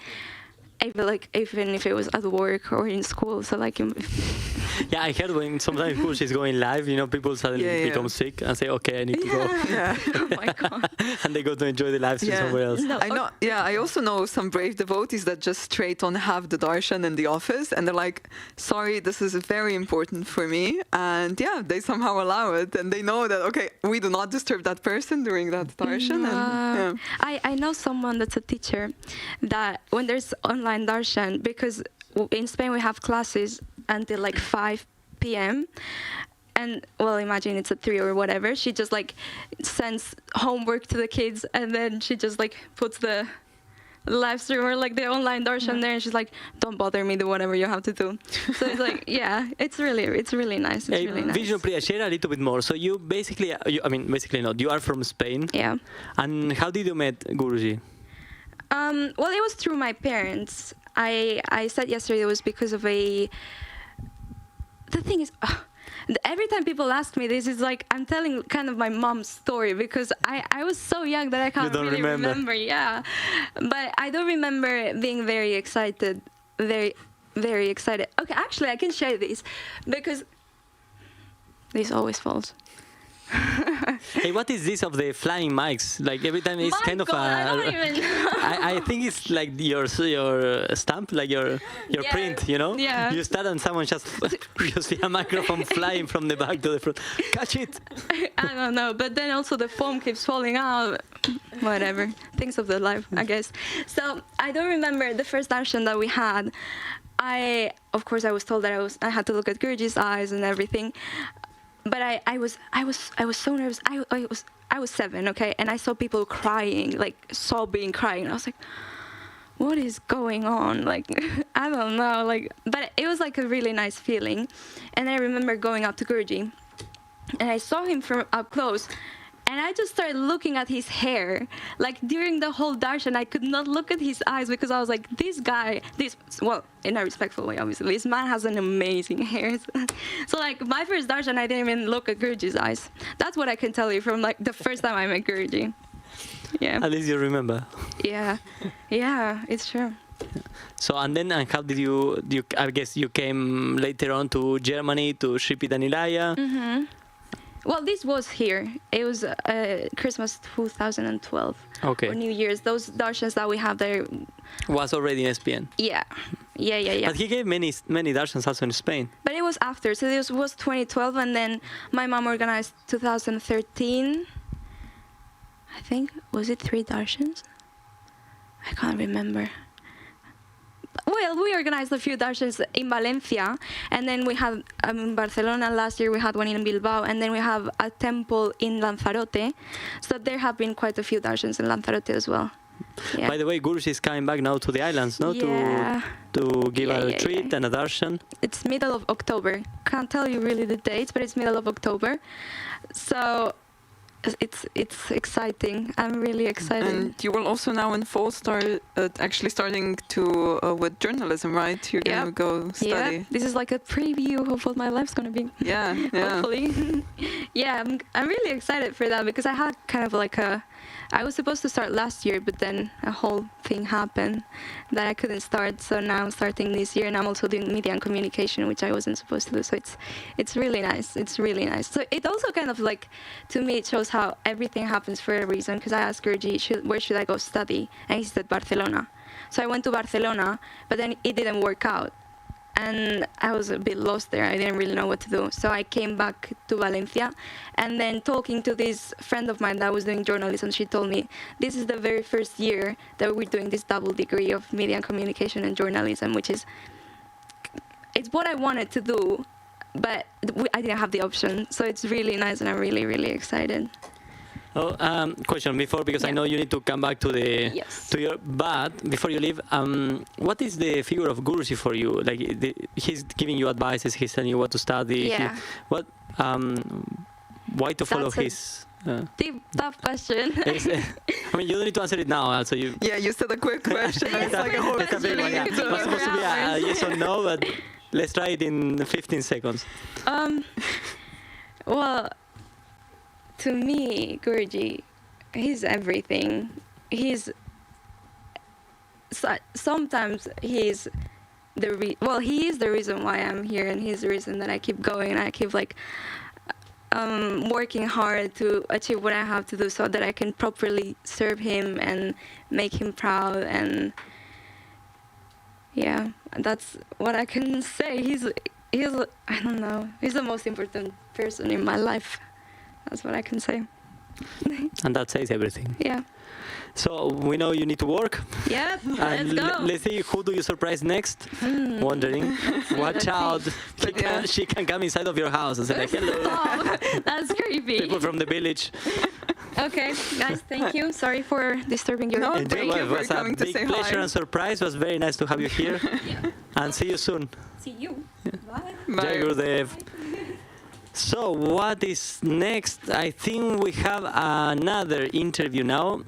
I feel like even if it was at work or in school, so like. Yeah, I heard when sometimes Push is going live, people suddenly become sick and say, okay, I need to go. Yeah. Oh my God. And they go to enjoy the live stream somewhere else. No. I know. Yeah, I also know some brave devotees that just straight on have the darshan in the office, and they're like, "Sorry, this is very important for me," and they somehow allow it, and they know that we do not disturb that person during that darshan. And, I know someone that's a teacher that when there's online darshan, because in Spain we have classes until like 5 p.m. And well, imagine it's a 3 or whatever. She just like sends homework to the kids, and then she just like puts the live stream or like the online darshan there, and she's like, "Don't bother me, do whatever you have to do." So it's like, yeah, it's really nice. It's really nice. Vishnupriya, share a little bit more. So you basically, basically not. You are from Spain. Yeah. And how did you meet Guruji? Well, it was through my parents. I said yesterday it was because of the thing is, every time people ask me this, it's like I'm telling kind of my mom's story, because I was so young that I can't really remember. Yeah, but I don't remember being very excited, very, very excited. Okay, actually, I can share this because this always falls. Hey, what is this of the flying mics? Like every time it's kind of I don't even know. I think it's like your stamp, like your print, you know? Yeah. You start and someone just you see a microphone flying from the back to the front. Catch it! I don't know, but then also the foam keeps falling out. Whatever. Things of the life, I guess. So I don't remember the first darshan that we had. Of course, I was told that I had to look at Guruji's eyes and everything. But I was so nervous. I was 7, okay, and I saw people crying, like sobbing, crying. I was like, what is going on? Like, I don't know. Like, but it was like a really nice feeling. And I remember going up to Guruji, and I saw him from up close. And I just started looking at his hair. Like, during the whole darshan, I could not look at his eyes because I was like, this guy, well, in a respectful way, obviously, this man has an amazing hair. So, like, my first darshan, I didn't even look at Guruji's eyes. That's what I can tell you from, like, the first time I met Guruji. Yeah. At least you remember. Yeah. Yeah, it's true. So, and how did you, I guess you came later on to Germany, to Sri Pitanilaya. Mm-hmm. Well, this was here. It was Christmas 2012 or New Year's. Those darshans that we have there was already in Spain. Yeah. But he gave many darshans also in Spain. But it was after. So this was 2012, and then my mom organized 2013. I think, was it 3 darshans? I can't remember. Well, we organized a few darshans in Valencia, and then we had in Barcelona last year, we had one in Bilbao, and then we have a temple in Lanzarote. So there have been quite a few darshans in Lanzarote as well. Yeah. By the way, Guruji is coming back now to the islands, no? Yeah. To give a retreat and a darshan. It's middle of October. Can't tell you really the dates, but it's middle of October. So it's exciting. I'm really excited. And you will also now in fall start actually starting to with journalism, right? You're gonna go study. Yeah, this is like a preview of what my life's gonna be. Yeah. Hopefully. Yeah, I'm really excited for that because I had kind of like I was supposed to start last year, but then a whole thing happened that I couldn't start. So now I'm starting this year, and I'm also doing media and communication, which I wasn't supposed to do. So it's really nice. It's really nice. So it also kind of like, to me, it shows how everything happens for a reason. Because I asked Guruji, where should I go study? And he said Barcelona. So I went to Barcelona, but then it didn't work out. And I was a bit lost there. I didn't really know what to do. So I came back to Valencia, and then talking to this friend of mine that was doing journalism, she told me, this is the very first year that we're doing this double degree of media and communication and journalism, which is, it's what I wanted to do, but I didn't have the option. So it's really nice, and I'm really, really excited. Oh, question before, because I know you need to come back to the to your. But before you leave, what is the figure of Guruji for you? Like he's giving you advices, he's telling you what to study. Yeah. Why to follow his? Deep, tough question. I mean, you don't need to answer it now. Also, you. Yeah, you said a quick question. It's like a whole. It's a big one. Yeah. It's supposed to be a yes or no, but let's try it in 15 seconds. Well. To me, Guruji, he's everything. Sometimes he is the reason why I'm here, and he's the reason that I keep going, and I keep like working hard to achieve what I have to do so that I can properly serve him and make him proud. And yeah, that's what I can say. He's I don't know. He's the most important person in my life. That's what I can say. And that says everything. Yeah. So we know you need to work. Yeah. And Let's go. let's see who do you surprise next. Wondering. Watch out. She can come inside of your house and say like, hello. Oh, that's creepy. People from the village. Okay, guys, thank you. Sorry for disturbing your No, break. thank you It for was a coming to big say pleasure hi. and surprise. It was very nice to have you here. And see you soon. See you. Bye. Jai Gurudev. So what is next? I think we have another interview now.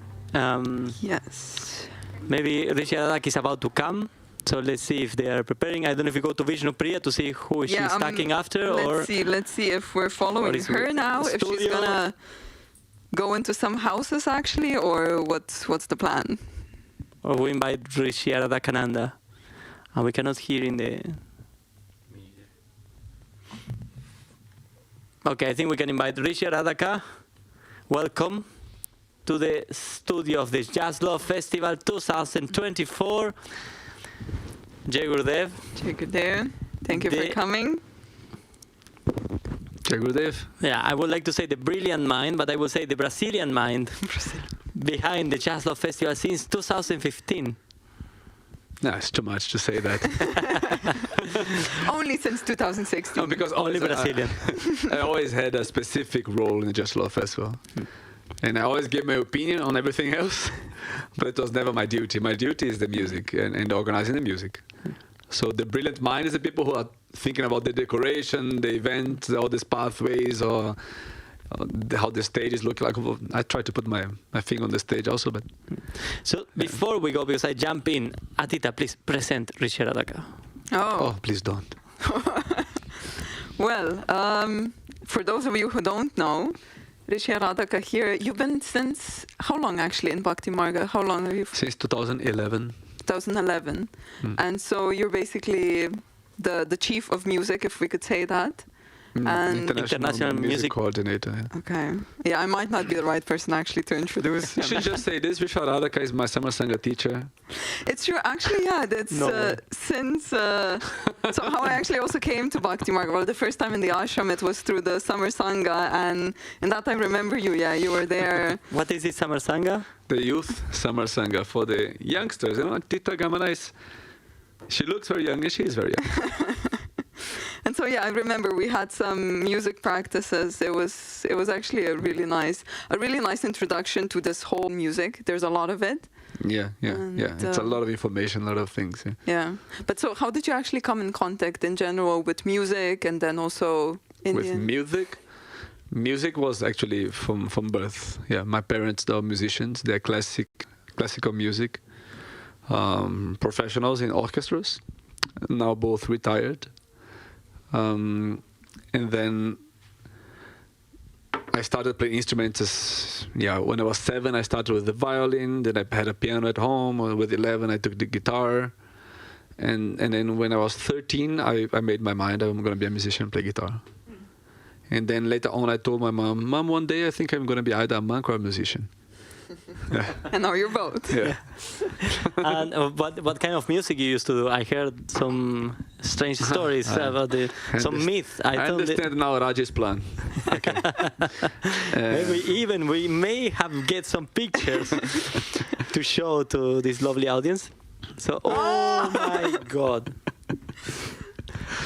Yes. Maybe Rishi Aaradhaka is about to come. So let's see if they are preparing. I don't know if we go to Vishnupriya to see who she's stacking after, or Let's see if we're following is her it now. If she's studio? gonna go into some houses actually, or what's the plan? or we invite Rishi Aaradhaka, and we cannot hear in the. Okay, I think we can invite Rishi Aaradhaka. Welcome to the studio of the Just Love Festival 2024. Jai Gurudev. Jai Gurudev. Thank you for coming. Jai Gurudev. Yeah, I would like to say the brilliant mind, but I will say the Brazilian mind behind the Just Love Festival since 2015. No, it's too much to say that. Only since 2016. No, because Only always, Brazilian. I always had a specific role in the Just Love Festival. And I always gave my opinion on everything else, but it was never my duty. My duty is the music and organizing the music. So the brilliant mind is the people who are thinking about the decoration, the event, all these pathways, or how the stages look like. I try to put my finger on the stage also, but... So before we go, because I jump in, Atita, please present Rishi Aaradhaka. Oh, please don't. Well, for those of you who don't know, Rishi Aaradhaka here, you've been since, how long actually in Bhakti Marga? How long have you? Since 2011. 2011. And so you're basically the chief of music, if we could say that. And International music coordinator. Yeah. Okay. Yeah, I might not be the right person actually to introduce. You should just say this. Rishi Aaradhaka is my summer sangha teacher. It's true. Actually, yeah, that's since... so how I actually also came to Bhakti Marga. Well, the first time in the ashram, it was through the summer sangha. And in that I remember you, you were there. What is this summer sangha? The youth summer sangha for the youngsters. You know, Atita Gamana is... She looks very young and she is very young. And so I remember we had some music practices. It was actually a really nice introduction to this whole music. There's a lot of it. Yeah. It's a lot of information, a lot of things. Yeah. But so how did you actually come in contact in general with music and then also Indian? With music? Music was actually from birth. Yeah, my parents are musicians. They're classical music professionals in orchestras. Now both retired. And then I started playing instruments when I was 7 I started with the violin, then I had a piano at home, with 11 I took the guitar, and then when I was 13 I made my mind I'm going to be a musician and play guitar. And then later on I told my mom, one day I think I'm going to be either a monk or a musician. And now you're both. Yeah. And what kind of music you used to do? I heard some strange stories about some myth. I understand now Raj's plan. Okay. Maybe we may have get some pictures to show to this lovely audience. So, oh my God.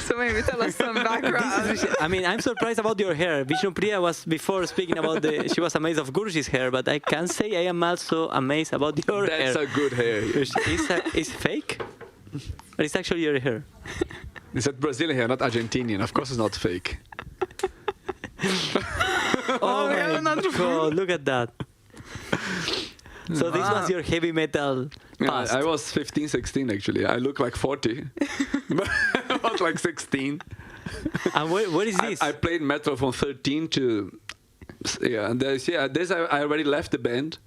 So maybe tell us some background. I mean, I'm surprised about your hair. Vishnupriya was before speaking about she was amazed of Guruji's hair, but I can say I am also amazed about your hair. That's a good hair. Is fake? Or it's actually your hair? It's a Brazilian hair, not Argentinian. Of course it's not fake. Oh my God, look at that. So this was your heavy metal past. I was 15, 16 actually. I look like 40. But I was like 16. And where is this? I played metal from 13 to... and there's I already left the band.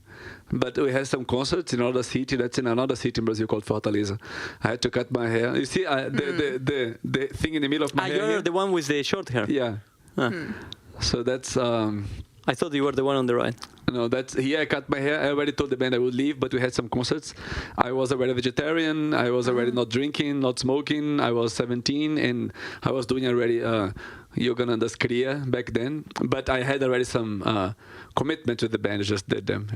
But we had some concerts in another city. That's in another city in Brazil called Fortaleza. I had to cut my hair. You see the thing in the middle of my hair? You're here? the one with the short hair. Yeah. So that's... I thought you were the one on the right. No, that's here. I cut my hair. I already told the band I would leave, but we had some concerts. I was already vegetarian. I was already not drinking, not smoking. I was 17, and I was doing already Yogananda's Kriya back then, but I had already some commitment to the band. I just did them,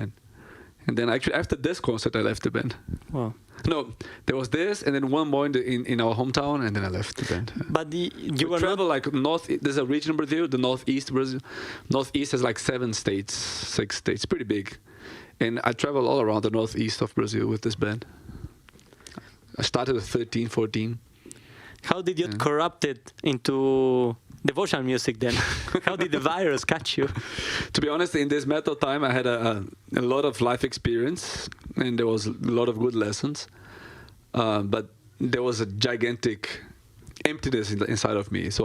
and then actually after this concert, I left the band. Wow. No, there was this, and then one more in our hometown, and then I left the band. But you were travel like north. There's a region in Brazil, the northeast Brazil. Northeast has like 6 states, pretty big. And I travel all around the northeast of Brazil with this band. I started at 13, 14. How did you corrupt it into devotional music then? How did the virus catch you? To be honest, in this metal time, I had a lot of life experience, and there was a lot of good lessons. But there was a gigantic emptiness inside of me. So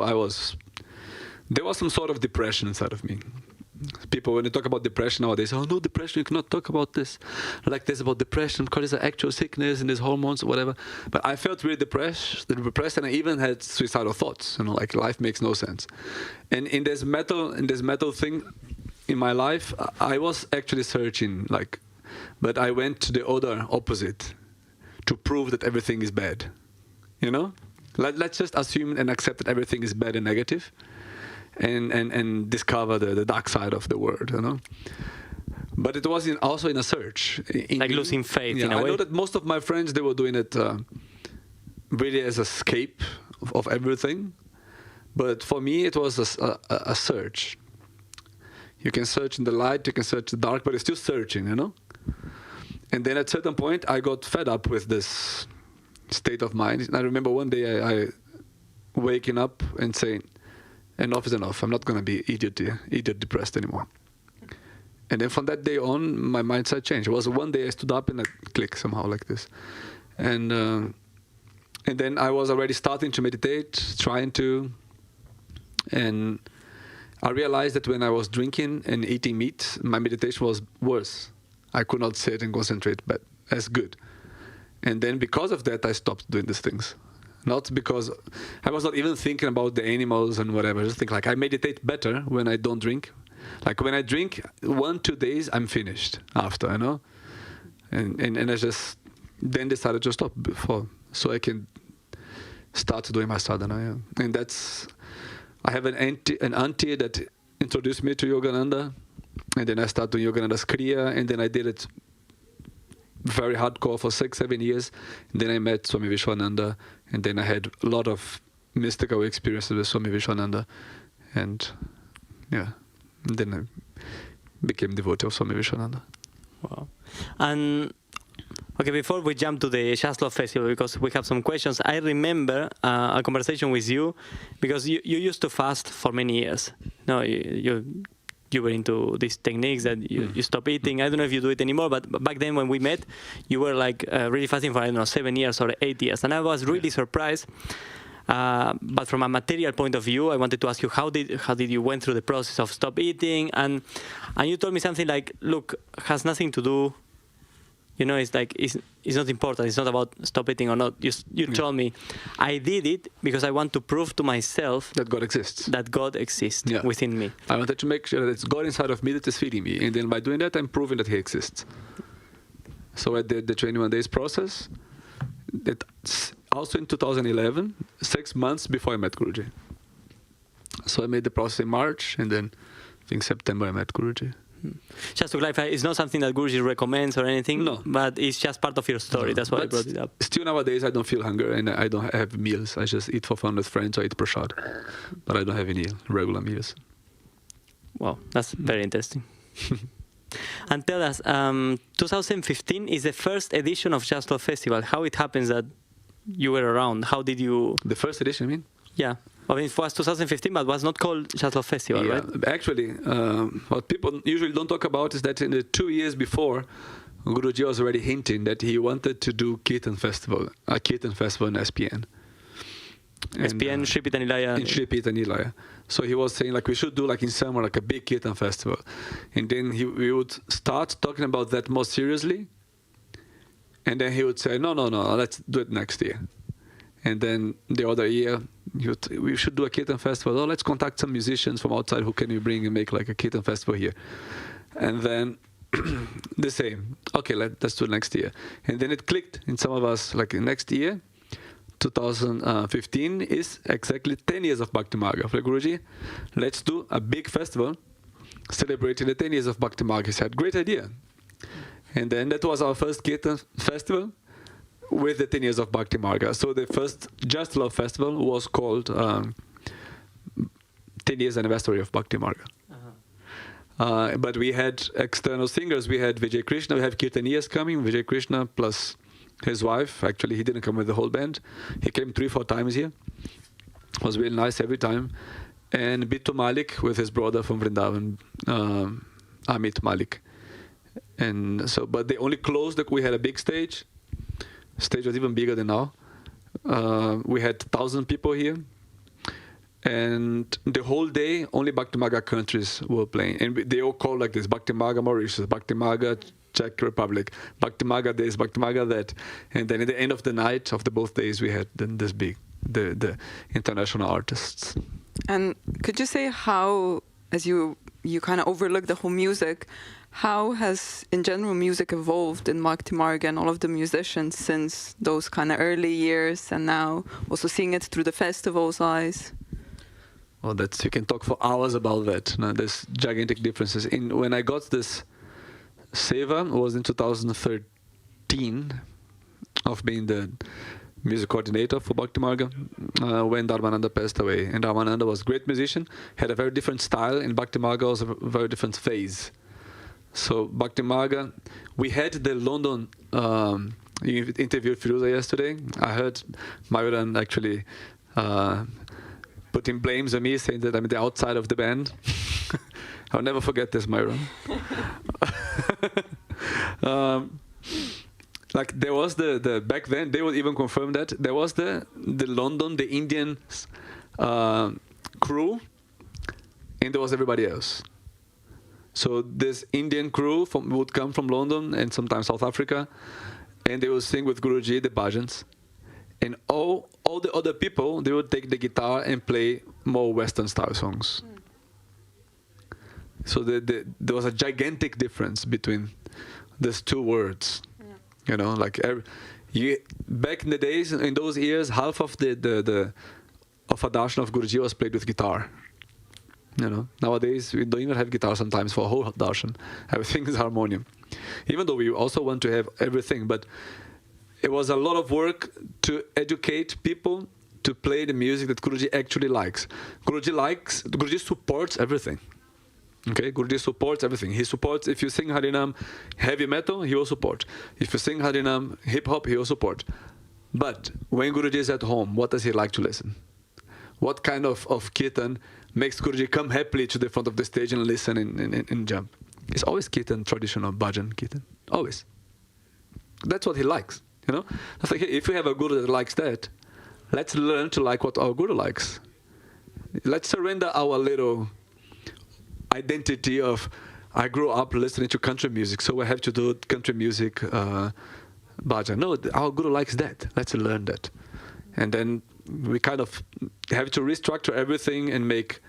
there was some sort of depression inside of me. People, when they talk about depression nowadays, oh no, depression, you cannot talk about this like this about depression because it's an actual sickness and there's hormones or whatever. But I felt really depressed, and I even had suicidal thoughts. Like life makes no sense. And in this metal thing in my life, I was actually searching, but I went to the other opposite to prove that everything is bad. Let's just assume and accept that everything is bad and negative. And discover the dark side of the world, But it was also in a search. Like losing faith in a way. I know that most of my friends, they were doing it really as escape of everything. But for me, it was a search. You can search in the light, you can search in the dark, but you're still searching, And then at a certain point, I got fed up with this state of mind. And I remember one day I waking up and saying, enough is enough. I'm not going to be idiot depressed anymore. And then from that day on, my mindset changed. It was one day I stood up and I clicked somehow like this. And then I was already starting to meditate, trying to. And I realized that when I was drinking and eating meat, my meditation was worse. I could not sit and concentrate, but as good. And then because of that, I stopped doing these things. Not because I was not even thinking about the animals and whatever. I just think I meditate better when I don't drink. Like when I drink 1-2 days, I'm finished after, And I just then decided to stop so I can start doing my sadhana. And I have an auntie that introduced me to Yogananda, and then I started doing Yogananda's Kriya, and then I did it very hardcore for 6-7 years. And then I met Swami Vishwananda, and then I had a lot of mystical experiences with Swami Vishwananda, and then I became devotee of Swami Vishwananda. Wow. And okay, before we jump to the Just Love Festival, because we have some questions, I remember a conversation with you, because you used to fast for many years. No, you were into these techniques that you stop eating. I don't know if you do it anymore, but back then when we met, you were really fasting for, 7 years or 8 years. And I was really surprised. But from a material point of view, I wanted to ask you, how did you went through the process of stop eating? And you told me something like, look, has nothing to do, it's not important. It's not about stop eating or not. You told me, I did it because I want to prove to myself that God exists. Within me. I wanted to make sure that it's God inside of me that is feeding me. And then by doing that, I'm proving that He exists. So I did the 21 days process. That's also in 2011, 6 months before I met Guruji. So I made the process in March, and then I think September I met Guruji. Just to clarify, it's not something that Guruji recommends or anything, no, but it's just part of your story. That's why I brought it up. Still nowadays, I don't feel hunger and I don't have meals. I just eat for fun with friends or eat prasad, but I don't have any regular meals. Wow, that's very interesting. And tell us, 2015 is the first edition of Just Love Festival. How it happens that you were around? How did you... The first edition, I mean? Yeah. I mean, it was 2015, but it was not called Just Love Festival, right? Actually, what people usually don't talk about is that in the 2 years before, Guruji was already hinting that he wanted to do Kirtan Festival, a Kirtan Festival in SPN. SPN, Sri Pita Nilaya. In Sri Pita Nilaya. So he was saying, we should do, in summer, a big Kirtan Festival. And then we would start talking about that more seriously. And then he would say, no, let's do it next year. And then the other year, we should do a Kirtan Festival. Oh, let's contact some musicians from outside who can we bring and make a Kirtan Festival here. And then the same. Okay, let's do it next year. And then it clicked in some of us, next year, 2015 is exactly 10 years of Bhakti Marga. For Guruji, let's do a big festival celebrating the 10 years of Bhakti Marga. He said, great idea. And then that was our first Kirtan festival with the 10 years of Bhakti Marga. So the first Just Love Festival was called 10 years anniversary of Bhakti Marga. But we had external singers. We had Vijay Krishna. We have Kirtaniyas coming. Vijay Krishna plus his wife. Actually, he didn't come with the whole band. He came 3-4 times here. It was really nice every time. And Bittu Malik with his brother from Vrindavan, Amit Malik. And so, but they only closed. We had a big stage. Stage was even bigger than now. We had 1,000 people here. And the whole day, only Bhakti Marga countries were playing. And they all called like this: Bhakti Marga Mauritius, Bhakti Marga Czech Republic, Bhakti Marga this, Bhakti Marga that. And then at the end of the night, of the both days, we had then this big, the international artists. And could you say how, as you kind of overlook the whole music, how has, in general, music evolved in Bhakti Marga and all of the musicians since those kind of early years, and now also seeing it through the festival's eyes? Well, that's, you can talk for hours about that. No, there's gigantic differences. When I got this seva, it was in 2013, of being the music coordinator for Bhakti Marga, when Dharmananda passed away. And Dharmananda was a great musician, had a very different style, and Bhakti Marga was a very different phase. So Bhakti Marga, we had the London interviewed Firuza yesterday. I heard Myron actually putting blames on me, saying that I'm the outside of the band. I'll never forget this, Myron. Like there was the back then, they would even confirm that there was the London, the Indian crew, and there was everybody else. So this Indian crew would come from London and sometimes South Africa, and they would sing with Guruji the bhajans. And all the other people, they would take the guitar and play more Western style songs. So there was a gigantic difference between these two words. You know, like back in the days, in those years, half of the of a darshan of Guruji was played with guitar. You know, nowadays we don't even have guitar sometimes for a whole darshan. Everything is harmonium. Even though we also want to have everything, but it was a lot of work to educate people to play the music that Guruji actually likes. Guruji supports everything. Okay, Guruji supports everything. He supports, if you sing Harinam heavy metal, he will support. If you sing Harinam hip hop, he will support. But when Guruji is at home, what does he like to listen? What kind of kirtan makes Guruji come happily to the front of the stage and listen and jump? It's always kirtan, traditional bhajan kirtan, always. That's what he likes. You know, it's like if we have a guru that likes that, let's learn to like what our guru likes. Let's surrender our little identity of I grew up listening to country music, so I have to do country music bhajan. No, our guru likes that. Let's learn that, and then we kind of have to restructure everything and make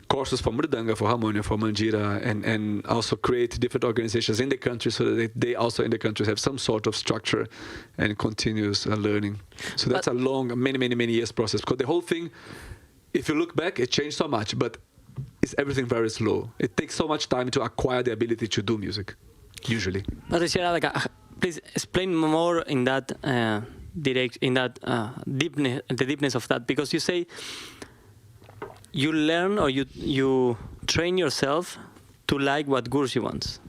courses for mridanga, for harmonium, for manjira, and also create different organizations in the country so that they also in the country have some sort of structure and continuous learning. So that's a long, many years process, because the whole thing, if you look back, it changed so much, but it's everything very slow. It takes so much time to acquire the ability to do music, usually. But Rishi Aaradhaka, please explain more in that deepness, the deepness of that, because you say you learn or you train yourself to like what Guruji wants.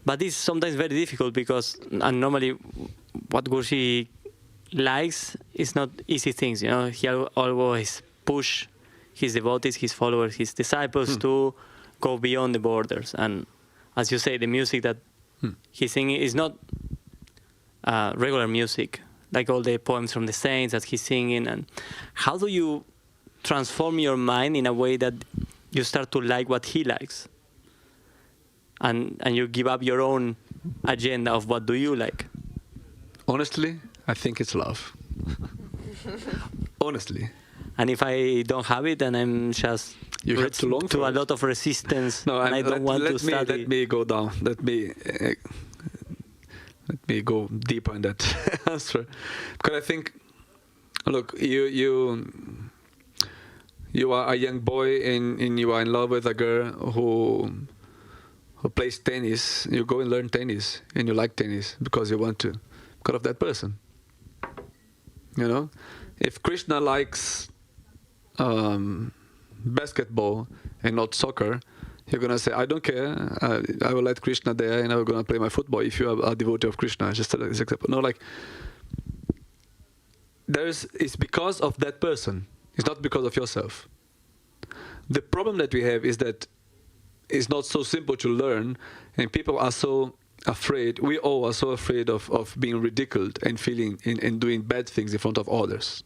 But it's sometimes very difficult because, and normally what Guruji likes is not easy things. You know, he always push his devotees, his followers, his disciples to go beyond the borders. And as you say, the music that he's singing is not regular music, like all the poems from the saints that he's singing. And how do you transform your mind in a way that you start to like what he likes, and you give up your own agenda of what do you like? Honestly, I think it's love. Honestly. And if I don't have it, then I'm just to a lot of resistance, and I don't want to study. Let me go down. Let me go deeper in that answer, because I think, look, you are a young boy and you are in love with a girl who plays tennis. You go and learn tennis, and you like tennis because you want to, because of that person. You know, if Krishna likes basketball and not soccer, you're gonna say, I don't care. I will let Krishna there, and I'm gonna play my football. If you are a devotee of Krishna, just as an example. No, like it's because of that person. It's not because of yourself. The problem that we have is that it's not so simple to learn, and people are so afraid. We all are so afraid of being ridiculed and feeling and doing bad things in front of others.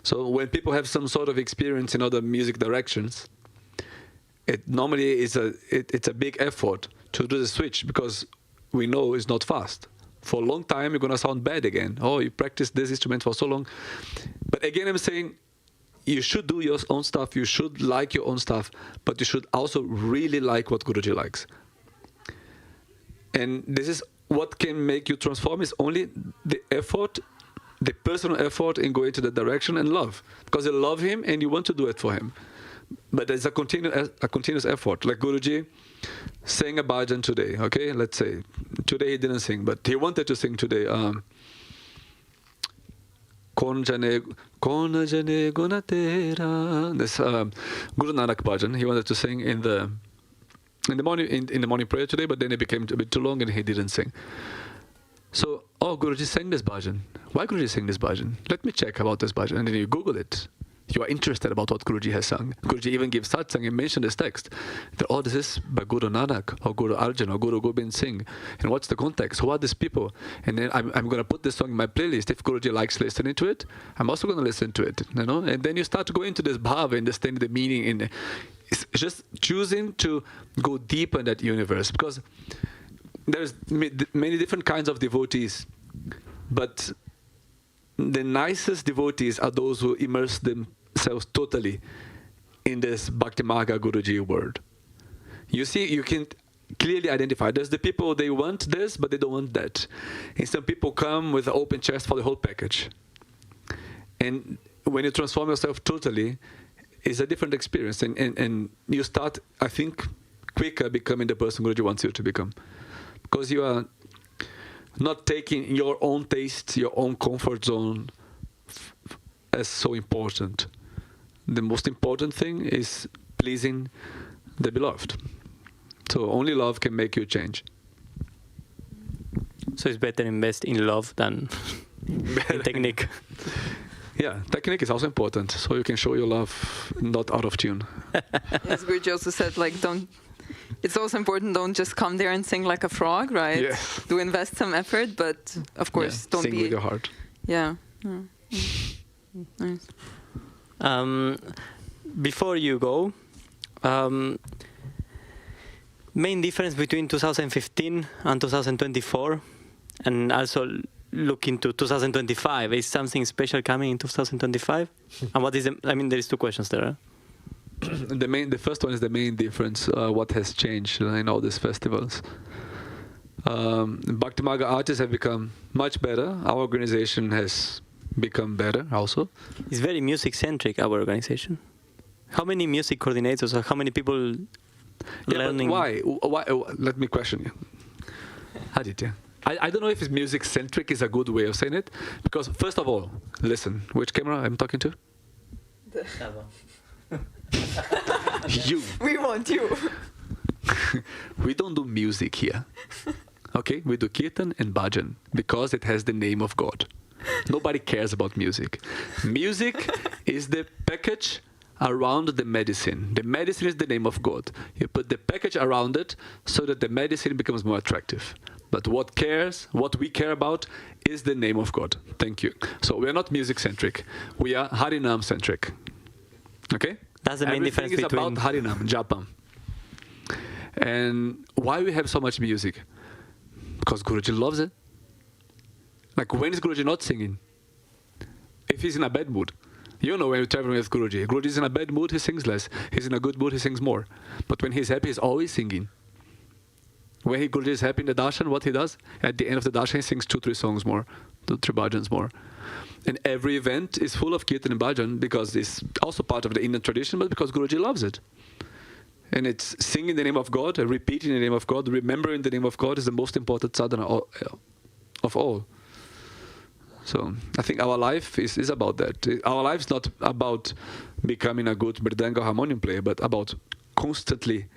So when people have some sort of experience in other music directions, it normally is it's a big effort to do the switch, because we know it's not fast. For a long time, you're going to sound bad again. Oh, you practiced this instrument for so long. But again, I'm saying you should do your own stuff. You should like your own stuff. But you should also really like what Guruji likes. And this is what can make you transform, is only the effort, the personal effort in going to that direction, and love. Because you love him and you want to do it for him. But there's a continuous effort. Like Guruji sang a bhajan today, okay? Let's say, today he didn't sing, but he wanted to sing today. Kon jane guna tera. This Guru Nanak bhajan, he wanted to sing in the morning prayer today, but then it became a bit too long and he didn't sing. So, Guruji sang this bhajan. Why Guruji sang this bhajan? Let me check about this bhajan. And then you Google it. You are interested about what Guruji has sung. Guruji even gives satsang and mention this text. That, this is by Guru Nanak or Guru Arjan or Guru Gobind Singh. And what's the context? Who are these people? And then I'm going to put this song in my playlist. If Guruji likes listening to it, I'm also going to listen to it. You know? And then you start to go into this bhava, understanding the meaning. It's just choosing to go deeper in that universe. Because there's many different kinds of devotees. But the nicest devotees are those who immerse themselves totally in this Bhakti Marga Guruji world. You see, you can clearly identify. There's the people, they want this, but they don't want that. And some people come with an open chest for the whole package. And when you transform yourself totally, it's a different experience. And you start, I think, quicker becoming the person Guruji wants you to become. Because you are not taking your own taste, your own comfort zone as so important. The most important thing is pleasing the beloved. So only love can make you change. So it's better invest in love than in technique. Yeah, technique is also important, so you can show your love not out of tune. As Guruji also said, it's also important, don't just come there and sing like a frog, right? Yeah. Do invest some effort, but of course, don't sing with your heart. Yeah. Nice. Before you go, main difference between 2015 and 2024, and also look into 2025. Is something special coming in 2025? And what is there is two questions there. The first one is the main difference, what has changed in all these festivals. Bhakti Marga artists have become much better. Our organization has become better also. It's very music-centric, our organization. How many music coordinators or how many people learning? But why? Let me question you. Aditya, I don't know if it's music-centric is a good way of saying it. Because first of all, listen, which camera I'm talking to? You. We want you. We don't do music here. Okay? We do kirtan and bhajan because it has the name of God. Nobody cares about music. Music is the package around the medicine. The medicine is the name of God. You put the package around it so that the medicine becomes more attractive. But what we care about is the name of God. Thank you. So we are not music-centric. We are Harinam-centric. Okay? That's the main difference between... between... Everything is about Harinam, Japam. And why we have so much music? Because Guruji loves it. Like, when is Guruji not singing? If he's in a bad mood. You know when you're traveling with Guruji. Guruji's in a bad mood, he sings less. He's in a good mood, he sings more. But when he's happy, he's always singing. when Guruji is happy in the darshan, what he does, at the end of the darshan, he sings 2-3 songs more, 2-3 bhajans more. And every event is full of kirtan and bhajan because it's also part of the Indian tradition, but because Guruji loves it. And it's singing the name of God, repeating the name of God, remembering the name of God is the most important sadhana of all. So I think our life is about that. Our life is not about becoming a good mridanga harmonium player, but about constantly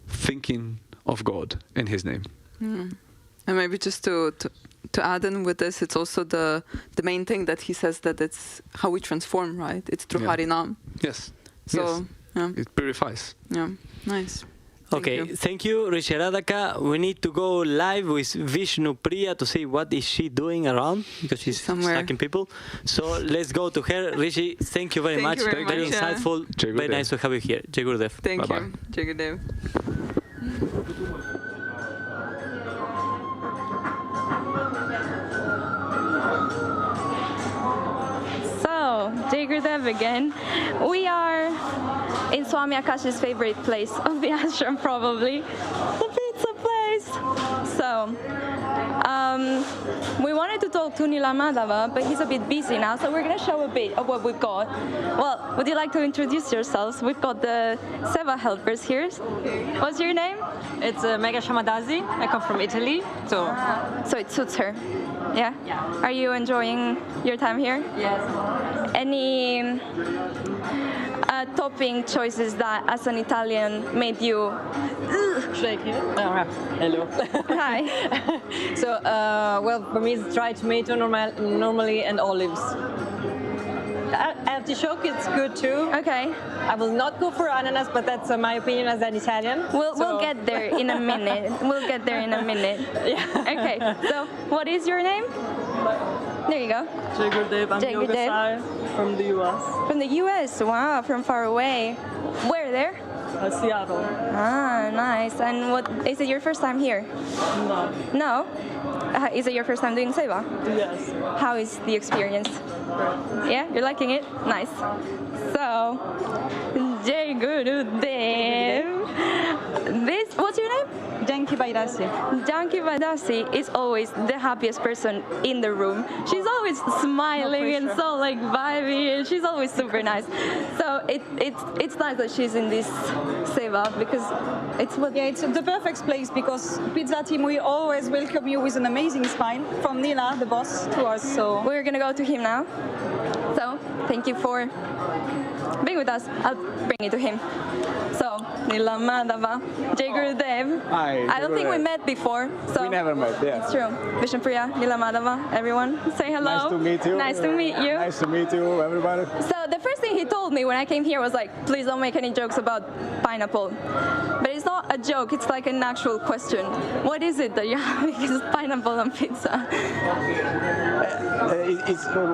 thinking of God and His name. And maybe just to add in with this, it's also the main thing that he says that it's how we transform, right? It's through Harinam. Yes. So yes. yeah. It purifies. Yeah, nice. Thank you, Rishi Aaradhaka. We need to go live with Vishnupriya to see what is she doing around, because she's stacking people. So let's go to her. Rishi, thank you very much. Very insightful. Very nice to have you here. Jai Gurudev. Thank you. Jai Gurudev. So, Jai Gurudev again. We are in Swami Akash's favorite place of the ashram, probably, the pizza place. So, we wanted to talk to Nila Madhava, but he's a bit busy now, so we're going to show a bit of what we've got. Well, would you like to introduce yourselves? We've got the Seva helpers here. What's your name? It's Mega Shamadasi. I come from Italy, so it suits her. Yeah? Are you enjoying your time here? Yes. Any topping choices that, as an Italian, made you... Shake it. Hello. Hi. So, well, for me it's dried tomato normally and olives. Artichoke, it's good too. Okay. I will not go for ananas, but that's my opinion as an Italian. We'll get there in a minute. We'll get there in a minute. Yeah. Okay. So, what is your name? There you go. Jai Gurudev. I'm Yoga Sai from the U.S. From the U.S. Wow, from far away. Where there? Seattle. Ah, nice. And what is it? Your first time here? No. No. Is it your first time doing seva? Yes. How is the experience? Great. Yeah, you're liking it? Nice. So, Jai Gurudev. What's your name? Janki Vaidasi. Janki Vaidasi is always the happiest person in the room. She's always smiling and so like vibey, and she's always super nice. So it's nice that she's in this seva, because it's what... Yeah, it's the perfect place, because Pizza Team, we always welcome you with an amazing smile from Nila, the boss, to us. So we're gonna go to him now. So thank you for being with us. I'll bring it to him. So, Nila Madhava, Jai Gurudev. Hi. I don't think we met before. So we never met, yeah. It's true. Vishnupriya, Nila Madhava, everyone. Say hello. Nice to meet you. Nice to meet you. Nice to meet you, everybody. So the first thing he told me when I came here was like, please don't make any jokes about pineapple. But it's not a joke, it's like an actual question. What is it that you have against pineapple on pizza?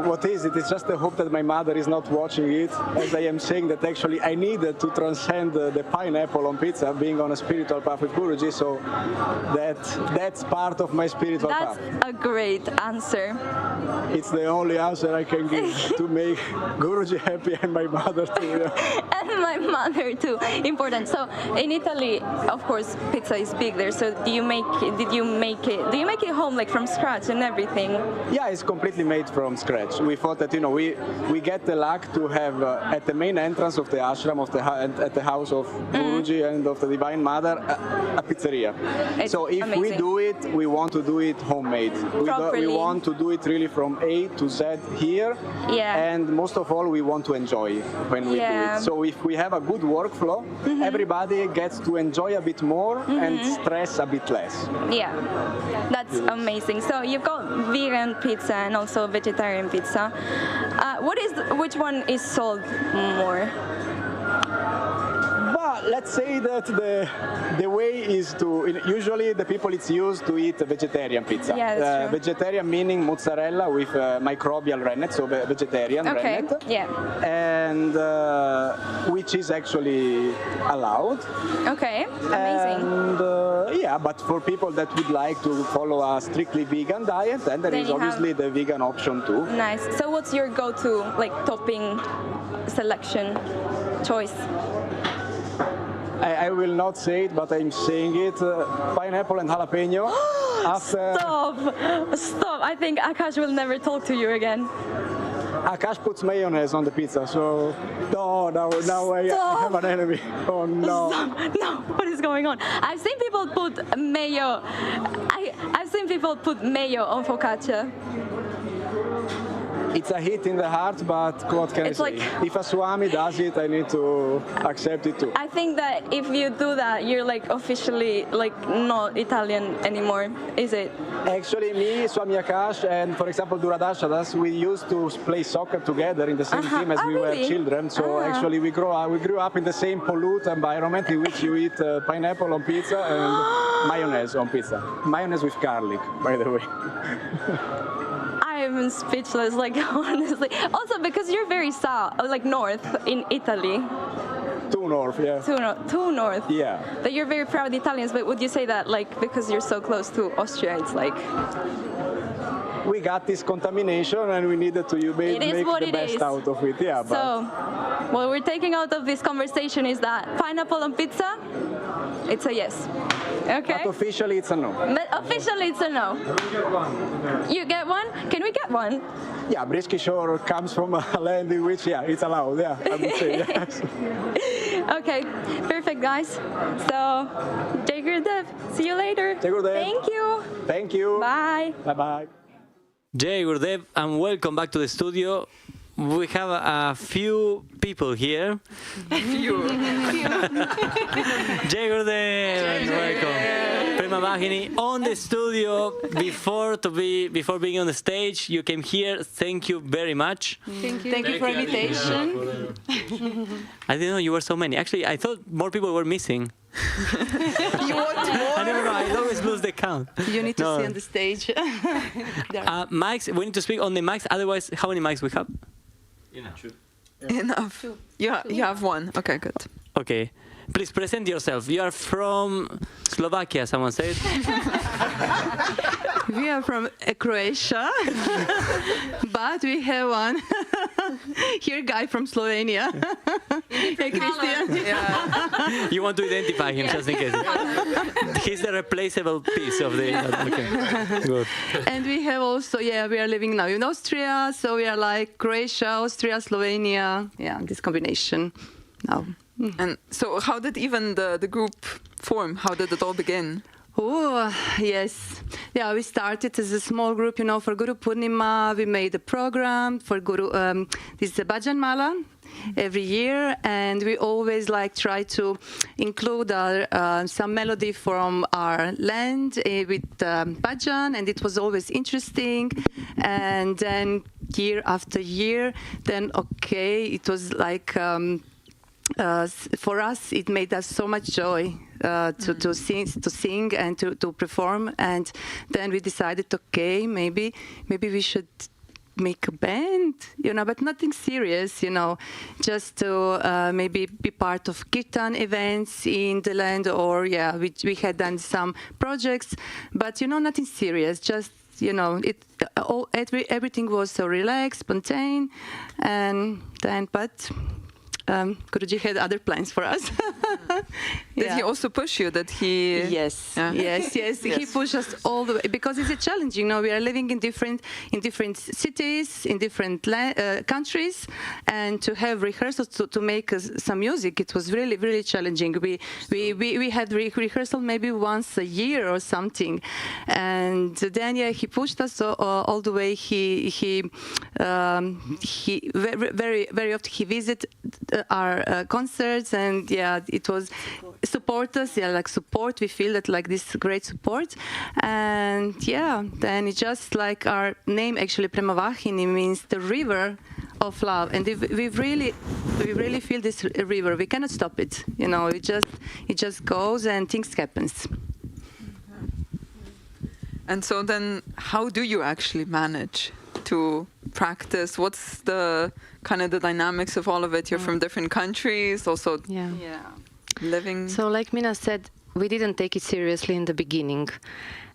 What is it? It's just the hope that my mother is not watching it, as I am saying that actually I needed to transcend the pineapple on pizza, being on a spiritual path with Guruji, so that's part of my spiritual path. That's a great answer. It's the only answer I can give to make Guruji happy and my mother too. Yeah. And my mother too. Important. So in Italy, of course, pizza is big there. So do you make it home, like from scratch and everything? Yeah, it's completely made from scratch. We thought that we get the luck to have at the main entrance of the ashram at the house of Guruji and of the Divine Mother a pizzeria. It's so if amazing. we do it, we want to do it homemade. We want to do it really from A to Z here. Yeah. And most of all, we want to enjoy when we do it. So if we have a good workflow, everybody gets to enjoy a bit more and stress a bit less. Yeah, that's amazing. So you've got vegan pizza and also vegetarian pizza. Which one is sold more? Let's say that the way is to, usually the people it's used to eat vegetarian pizza. Yeah, that's true. Vegetarian meaning mozzarella with microbial rennet, so vegetarian rennet. Yeah. And which is actually allowed. Okay, amazing. And yeah, but for people that would like to follow a strictly vegan diet, then there is obviously the vegan option too. Nice. So what's your go-to topping selection choice? I will not say it, but I'm saying it. Pineapple and jalapeno. Stop! I think Akash will never talk to you again. Akash puts mayonnaise on the pizza, so now I have an enemy. Oh no! Stop. No, what is going on? I've seen people put mayo. I've seen people put mayo on focaccia. It's a hit in the heart, but what can I say? If a Swami does it, I need to accept it too. I think that if you do that, you're like officially like not Italian anymore, is it? Actually, me, Swami Akash, and for example Duradashadas, we used to play soccer together in the same team as we were children. So actually, we grew up in the same polluted environment in which you eat pineapple on pizza and mayonnaise on pizza. Mayonnaise with garlic, by the way. I'm speechless, like honestly. Also because you're very south, like north in Italy. Too north, yeah. Too north. Yeah. That you're very proud Italians, but would you say that like because you're so close to Austria, it's like we got this contamination and we needed to make the best out of it. Yeah. So what we're taking out of this conversation is that pineapple on pizza, it's a yes. Okay. But officially it's a no. But officially it's a no. You get one? Can we get one? Yeah, Brisky Shore comes from a land in which, it's allowed. Yeah, I would say yes. Okay, perfect, guys. So, Jai Gurudev, see you later. Jai Gurudev. Thank you. Thank you. Bye. Bye-bye. Jai Gurudev, and welcome back to the studio. We have a few people here. Jai Gurudev, and welcome. Prema-Vahini on the studio before being on the stage. You came here. Thank you very much. Thank you for invitation. I didn't know you were so many. Actually, I thought more people were missing. You want more? I never know. I always lose the count. You need to see on the stage. Mics. We need to speak on the mics. Otherwise, how many mics we have? Enough. You have one. Okay, good. Okay. Please present yourself. You are from Slovakia, someone said. We are from Croatia, but we have one here guy from Slovenia. Hey, Christian. Yeah. You want to identify him just in case. He's the replaceable piece of the... Okay. Good. And we have also, we are living now in Austria, so we are like Croatia, Austria, Slovenia. Yeah, this combination now. And so how did even the group form? How did it all begin? Oh, yes. Yeah, we started as a small group, for Guru Purnima. We made a program for Guru, this is a Bhajan Mala every year, and we always try to include some melody from our land with Bhajan, and it was always interesting. And then year after year, it was for us, it made us so much joy to sing and to perform. And then we decided, maybe we should make a band, but nothing serious, just to maybe be part of kirtan events in the land, or we had done some projects, but nothing serious, just everything was so relaxed, spontaneous, and then Guruji had other plans for us. Did he also push you? That he? Yes, yes. He pushed us all the way because it's challenging. We are living in different cities, in different countries, and to have rehearsals to make some music, it was really, really challenging. We had rehearsal maybe once a year or something, and then he pushed us all the way. He very, very often he visited our concerts, and it was support us, support. We feel that this great support, and then it's just our name actually Prema-Vahini means the river of love, and we really feel this river. We cannot stop it. It just goes and things happens. And so then, how do you actually manage to practice? What's the kind of the dynamics of all of it? You're from different countries, also living. So like Mina said, we didn't take it seriously in the beginning.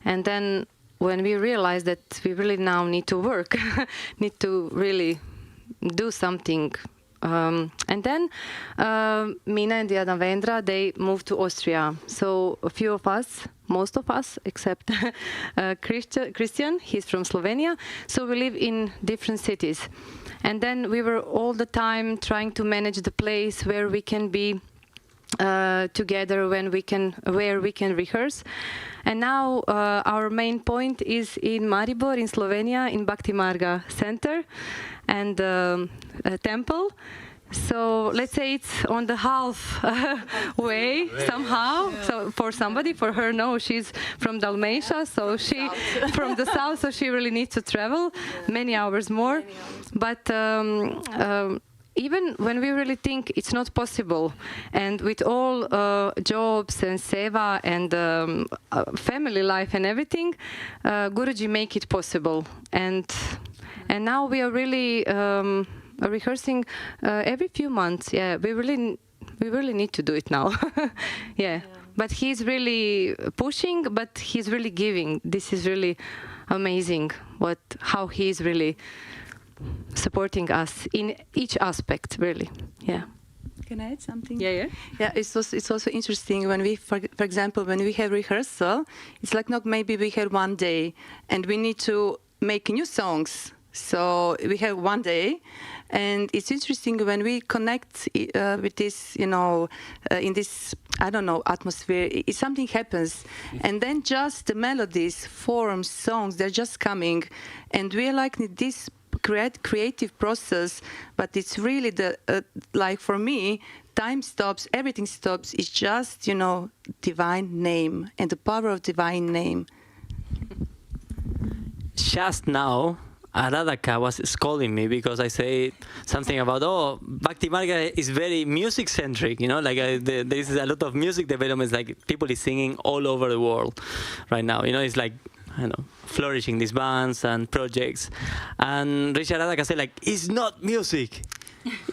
And then when we realized that we really now need to work, need to really do something And then Mina and the other Vendra, they moved to Austria. So a few of us, most of us, except Christian, he's from Slovenia. So we live in different cities. And then we were all the time trying to manage the place where we can be together, where we can rehearse. And now our main point is in Maribor, in Slovenia, in Bhakti Marga Center and a temple. So let's say it's on the half way somehow. So for somebody, for her, no, she's from Dalmatia, so she from the south, so she really needs to travel many hours more. But even when we really think it's not possible, and with all jobs and seva and family life and everything, Guruji make it possible. And now we are really rehearsing every few months. Yeah, we really need to do it now. Yeah, but he's really pushing, but he's really giving. This is really amazing. How he's really supporting us in each aspect, really. Yeah. Can I add something? Yeah. It's also interesting when we, for example, when we have rehearsal, it's like not maybe we have one day and we need to make new songs. So we have one day, and it's interesting when we connect with this, in this, atmosphere, something happens. And then just the melodies, forms, songs, they're just coming. And we're like this creative process, but it's really like for me, time stops, everything stops. It's just, divine name and the power of divine name. Just now, Aaradhaka was scolding me because I say something about, Bhakti Marga is very music-centric, there is a lot of music developments, like people is singing all over the world right now, it's like, flourishing these bands and projects. And Rishi Aaradhaka said, like, it's not music.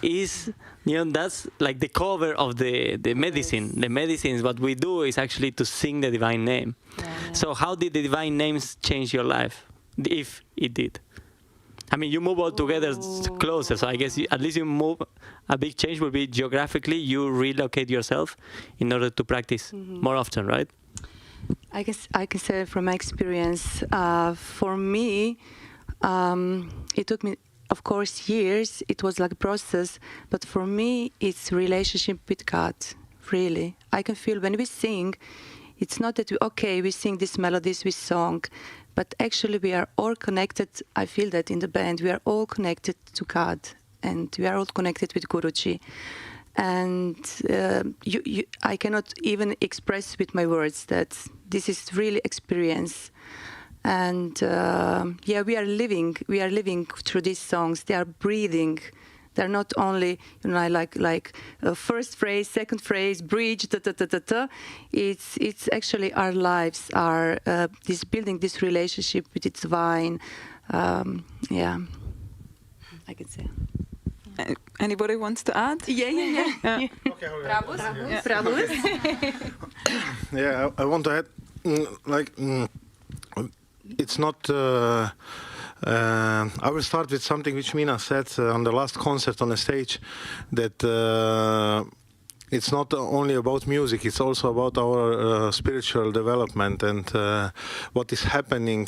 It's, that's like the cover of the medicine. The medicine, what we do is actually to sing the divine name. Yeah. So how did the divine names change your life, if it did? I mean, you move all together closer, so I guess at least you move. A big change would be geographically, you relocate yourself in order to practice more often, right? I guess I can say from my experience, for me, it took me, of course, years. It was like a process, but for me, it's relationship with God, really. I can feel when we sing, it's not that we sing these melodies, we song, but actually we are all connected. I feel that in the band, we are all connected to God, and we are all connected with Guruji. And I cannot even express with my words that this is really experience. And we are living through these songs. They are breathing. They're not only, like first phrase, second phrase, bridge, It's actually our lives are this building this relationship with its divine. I can say. Anybody wants to add? Yeah. Okay. Prabhus. Yeah, I want to add, it's not. I will start with something which Mina said on the last concert on the stage, that it's not only about music, it's also about our spiritual development and what is happening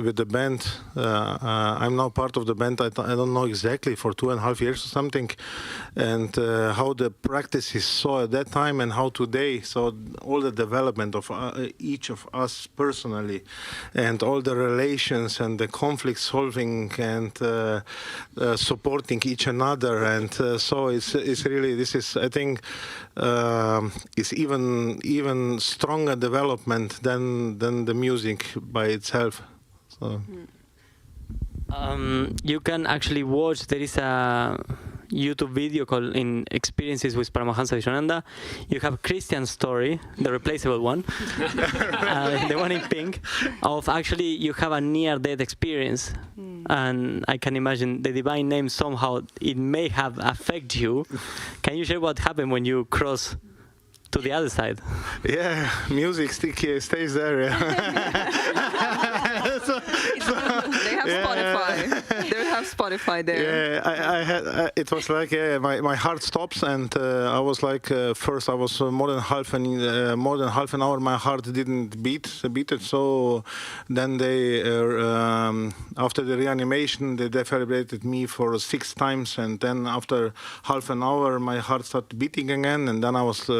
with the band. I'm now part of the band, I don't know exactly, for 2.5 years or something, and how the practice is so at that time and how today, so all the development of each of us personally, and all the relations and the conflict solving and supporting each another, and so it's really, this is, I think, is even stronger development than the music by itself. So. You can actually watch, there is a YouTube video called in Experiences with Paramahamsa Vishwananda. You have Christian's story, the replaceable one, the one in pink, of actually you have a near-death experience. And I can imagine the divine name somehow, it may have affected you. Can you share what happened when you cross to the other side? Yeah, music stays there. Yeah. have Spotify. They have Spotify there. Yeah, I had. It was like my heart stops, and I was like first I was more than half an hour. My heart didn't beat it. So then they after the reanimation they defibrillated me for 6 times, and then after half an hour my heart started beating again, and then I was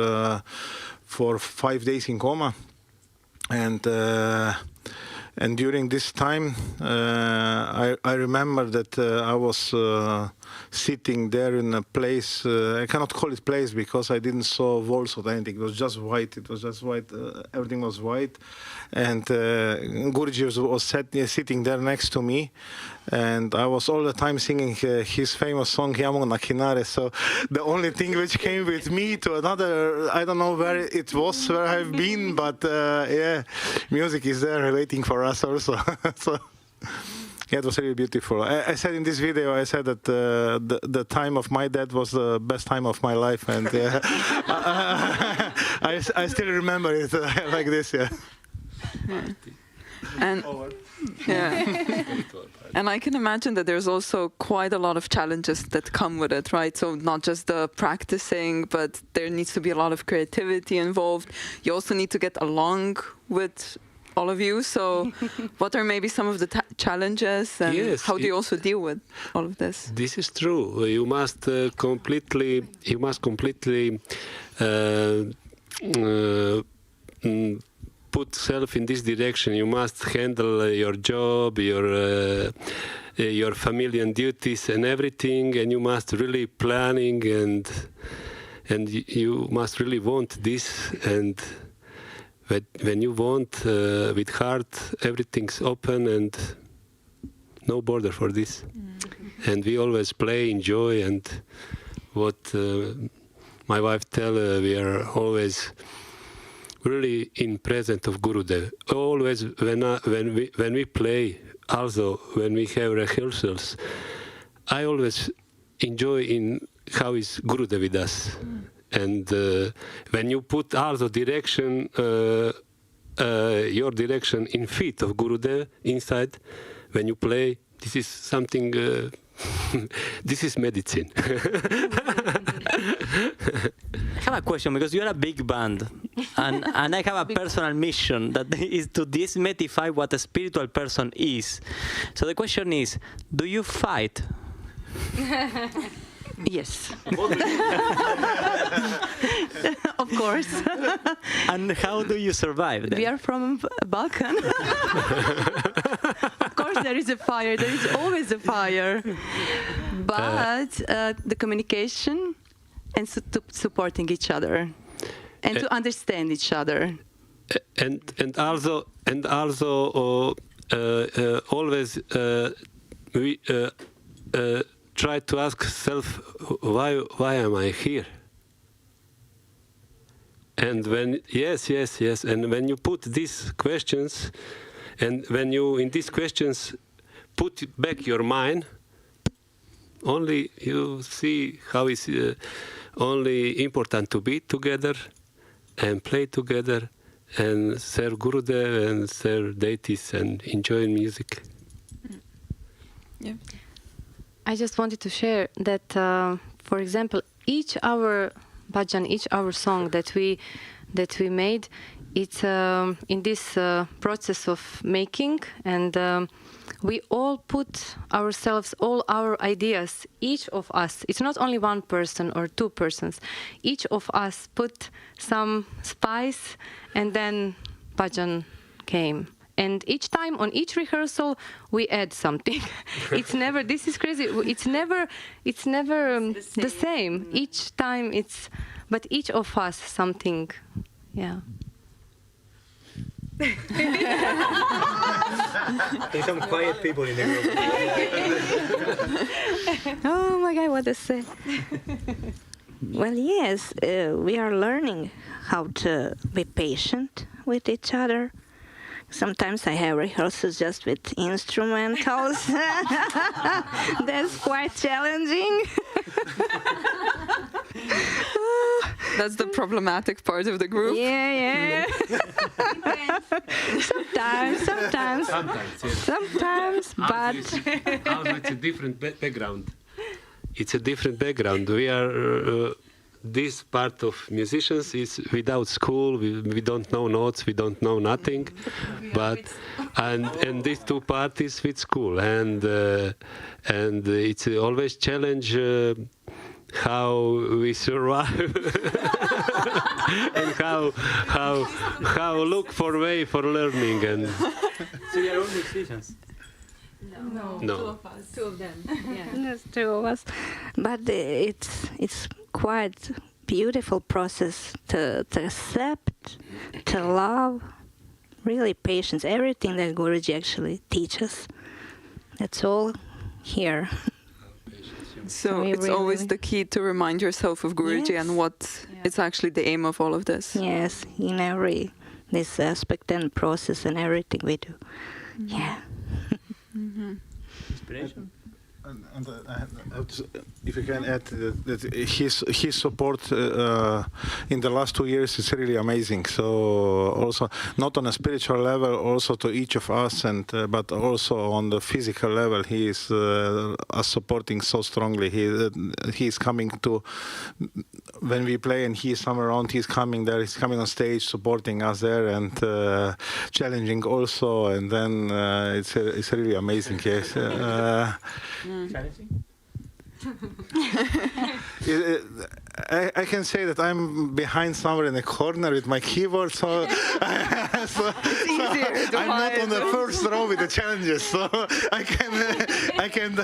for 5 days in coma, and during this time, I remember that I was sitting there in a place. I cannot call it place because I didn't saw walls or anything. It was just white. It was just white. Everything was white. And Guruji was sitting there next to me. And I was all the time singing his famous song, Yamo na Kinare. So the only thing which came with me to another, I don't know where it was, where I've been, but yeah, music is there waiting for us also. So yeah, it was really beautiful. I said in this video, I said that the time of my dad was the best time of my life, and I still remember it like this, yeah. And and I can imagine that there's also quite a lot of challenges that come with it, right? So not just the practicing, but there needs to be a lot of creativity involved. You also need to get along with all of you. So what are maybe some of the challenges, and how do you also deal with all of this? This is true. You must completely put self in this direction. You must handle your job, your family and duties and everything, and you must really planning, and you must really want this. And when you want with heart, everything's open and no border for this. And we always play, enjoy, and what my wife tell, we are always really in presence of Gurudev. Always when we play, also when we have rehearsals, I always enjoy in how is Gurudev with us. And when you put also direction, your direction in feet of Gurudev inside, when you play, this is something. This is medicine. I have a question, because you're a big band, and I have a personal mission that is to demystify what a spiritual person is. So the question is, do you fight? Yes. Of course. And how do you survive then? We are from Balkan. Of course there is a fire. There is always a fire. But the communication and supporting each other and to understand each other. And also always we try to ask self, why am I here? And when yes, and when you put these questions, and when you in these questions put back your mind, only you see how it's only important to be together and play together and serve Gurudev and serve deities and enjoy music. Yeah. I just wanted to share that, for example, each our bhajan, each our song that we made, it's in this process of making, and we all put ourselves, all our ideas, each of us. It's not only one person or two persons. Each of us put some spice, and then bhajan came. And each time, on each rehearsal, we add something. It's never, this is crazy, it's never the same. Each time it's, but each of us something, yeah. There's some quiet people in the room. Oh my God, what to say? Well, yes, we are learning how to be patient with each other. Sometimes I have rehearsals just with instrumentals. That's quite challenging. That's the problematic part of the group. Yeah. Sometimes, but It's a different background. It's a different background. We are this part of musicians is without school. We don't know notes. We don't know nothing. But and these two parties with school, and it's always challenge. How we survive and how look for way for learning and. So you're all musicians. No. Two of us. Two of them. Yeah. Yes, two of us. But it's quite beautiful process to accept, to love, really patience. Everything that Guruji actually teaches. That's all here. So it's always the key to remind yourself of Guruji and what it's actually the aim of all of this. Yes, in every this aspect and process and everything we do. Yeah. Inspiration. And if you can add that his support in the last 2 years is really amazing. So also not on a spiritual level, also to each of us, and but also on the physical level, he is us supporting so strongly. He is coming to when we play and he is somewhere around. He's coming there. He's coming on stage, supporting us there and challenging also. And then it's really amazing. Yes. Challenging? I can say that I'm behind somewhere in the corner with my keyboard, so, I'm not on the first row with the challenges, so I can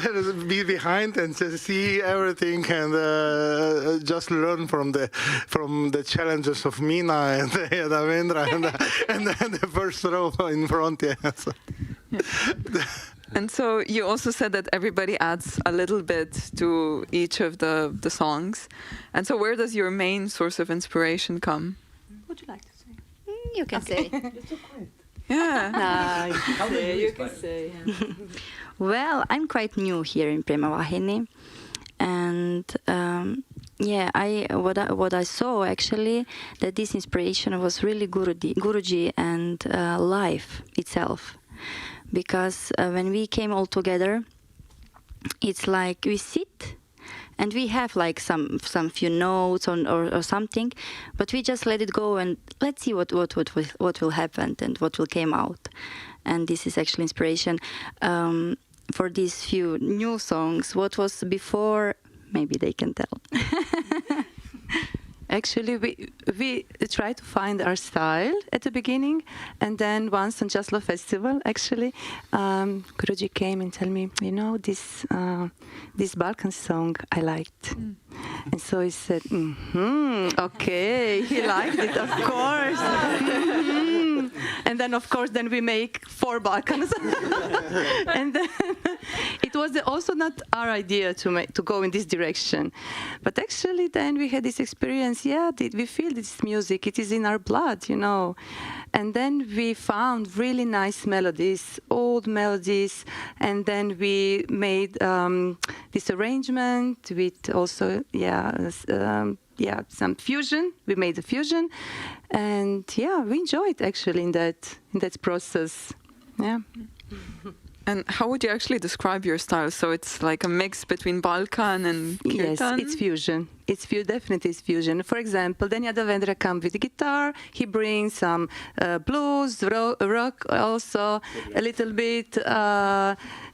be behind and just see everything and just learn from the challenges of Mina and Davendra and the first row in front. Yes. And so you also said that everybody adds a little bit to each of the songs. And so where does your main source of inspiration come? Would you like to say? You can say. Yeah. You can say. Well, I'm quite new here in Prema-Vahini. And what I saw actually, that this inspiration was really Guruji and life itself. Because when we came all together, it's like we sit and we have like some few notes or something, but we just let it go and let's see what will happen and what will come out. And this is actually inspiration for these few new songs. What was before, maybe they can tell. Actually, we try to find our style at the beginning, and then once on Just Love Festival, actually, Guruji came and told me, this Balkan song I liked. And so he said, okay, he liked it, of course. And then, of course, then we make 4 Balkans. And then it was also not our idea to go in this direction. But actually, then we had this experience, we feel this music, it is in our blood, And then we found really nice melodies, old melodies, and then we made this arrangement with also, some fusion. We made a fusion, and we enjoyed actually in that process. Yeah. And how would you actually describe your style? So it's like a mix between Balkan and Kirtan? Yes, it's fusion. Definitely it's fusion. For example, then Davendra comes with the guitar. He brings some blues, rock also, a little bit.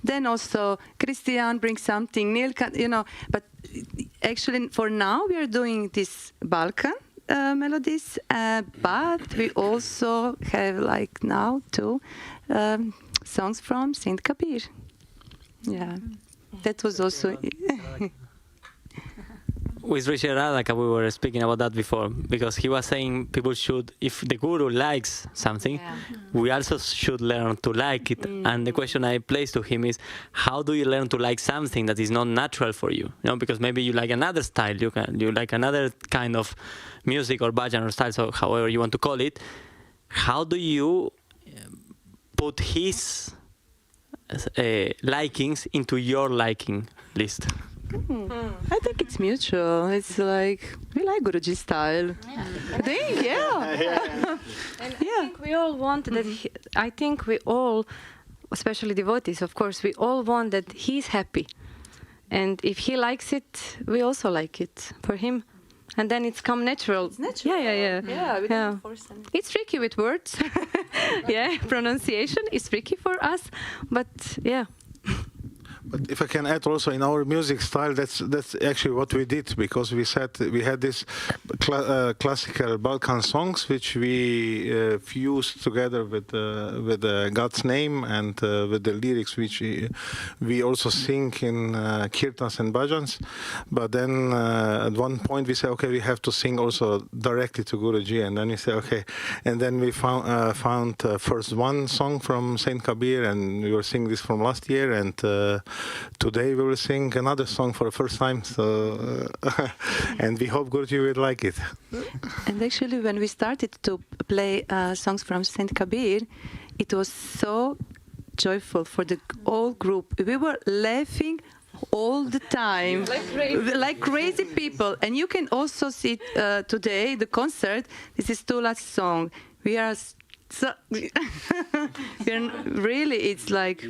Then also Christian brings something, Nilka, But actually for now we are doing this Balkan melodies, but we also have like now 2 songs from Saint Kabir. Yeah, that was also. With Rishi Aaradhaka, we were speaking about that before, because he was saying people should, if the guru likes something, we also should learn to like it. And the question I placed to him is, how do you learn to like something that is not natural for you? Because maybe you like another style, you like another kind of music or bhajan or style, so however you want to call it. How do you put his likings into your liking list? I think it's mutual. It's like we like Guruji style. I think, yeah. And I think we all want that. I think we all, especially devotees, of course, we all want that he's happy, and if he likes it, we also like it for him, and then it's come natural. It's natural. Yeah. We don't force anything. It's tricky with words. Yeah, pronunciation is tricky for us, but yeah. But if I can add also in our music style, that's actually what we did, because we said we had this classical Balkan songs which we fused together with God's name and with the lyrics which we also sing in kirtans and bhajans. But then at one point we said, okay, we have to sing also directly to Guruji, and then we said, okay, and then we found first one song from Saint Kabir, and we were singing this from last year, and today we will sing another song for the first time, so and we hope Guruji will like it. And actually, when we started to play songs from Saint Kabir, it was so joyful for the whole group. We were laughing all the time, like crazy people. And you can also see today the concert. This is Tula's song. We are so we're really, it's like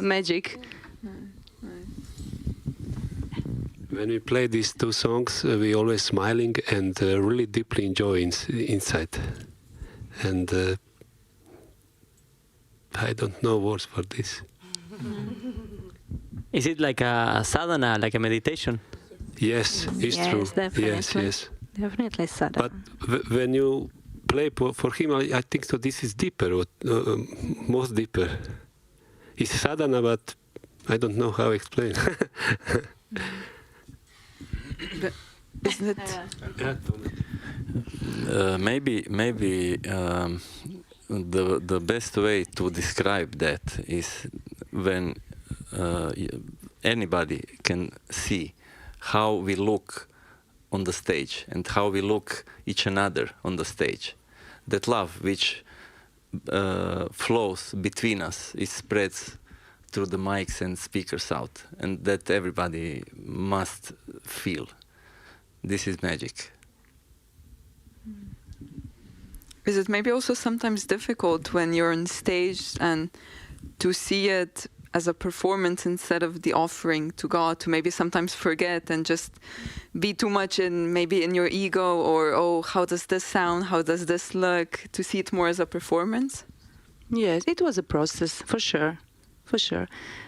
magic. When we play these two songs, we always smiling and really deeply enjoy inside. And I don't know words for this. Is it like a sadhana, like a meditation? Yes, it's true. Definitely. Yes. Definitely sadhana. But when you play for him, I think so. This is deeper, most deeper. It's sadhana, but I don't know how to explain. Isn't it? Maybe the best way to describe that is when anybody can see how we look on the stage and how we look each another on the stage. That love which flows between us, it spreads through the mics and speakers out, and that everybody must feel. This is magic. Is it maybe also sometimes difficult when you're on stage and to see it as a performance instead of the offering to God, to maybe sometimes forget and just be too much in maybe in your ego, or, oh, how does this sound, how does this look, to see it more as a performance? Yes, it was a process, for sure.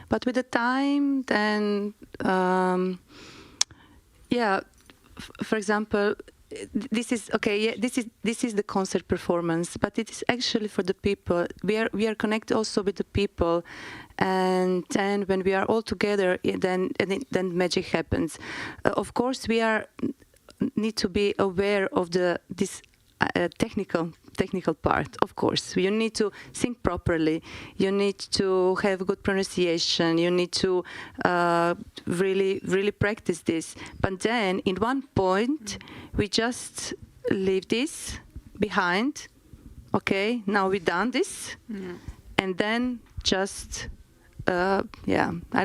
But with the time, then, for example, this is okay. Yeah, this is the concert performance, but it is actually for the people. We are connected also with the people, and then when we are all together, then magic happens. Of course, we need to be aware of this technical part. Of course, you need to sing properly. You need to have good pronunciation. You need to really practice this. But then, in one point, we just leave this behind. Okay, now we've done this, and then just I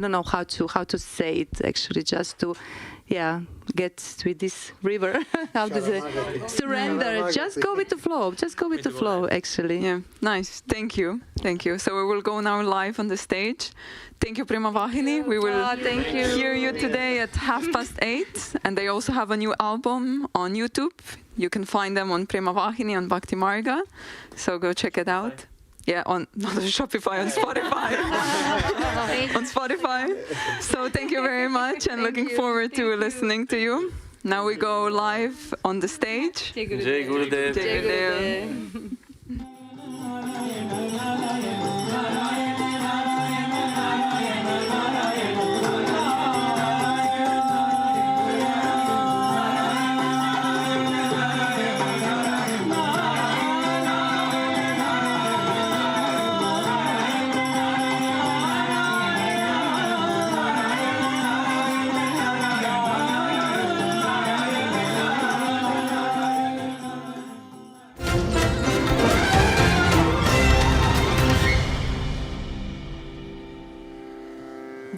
don't know how to say it actually. Just to get with this river. How does it surrender? Just go with the flow. Just go with the flow, actually. Yeah, nice. Thank you. So we will go now live on the stage. Thank you, Prema-Vahini. We will hear you today at 8:30. And they also have a new album on YouTube. You can find them on Prema-Vahini on Bhakti Marga. So go check it out. Yeah, on not on Shopify, on Spotify. On Spotify. So thank you very much, and looking forward to listening to you. Now we go live on the stage. Jai Gurudev. Jai Gurudev.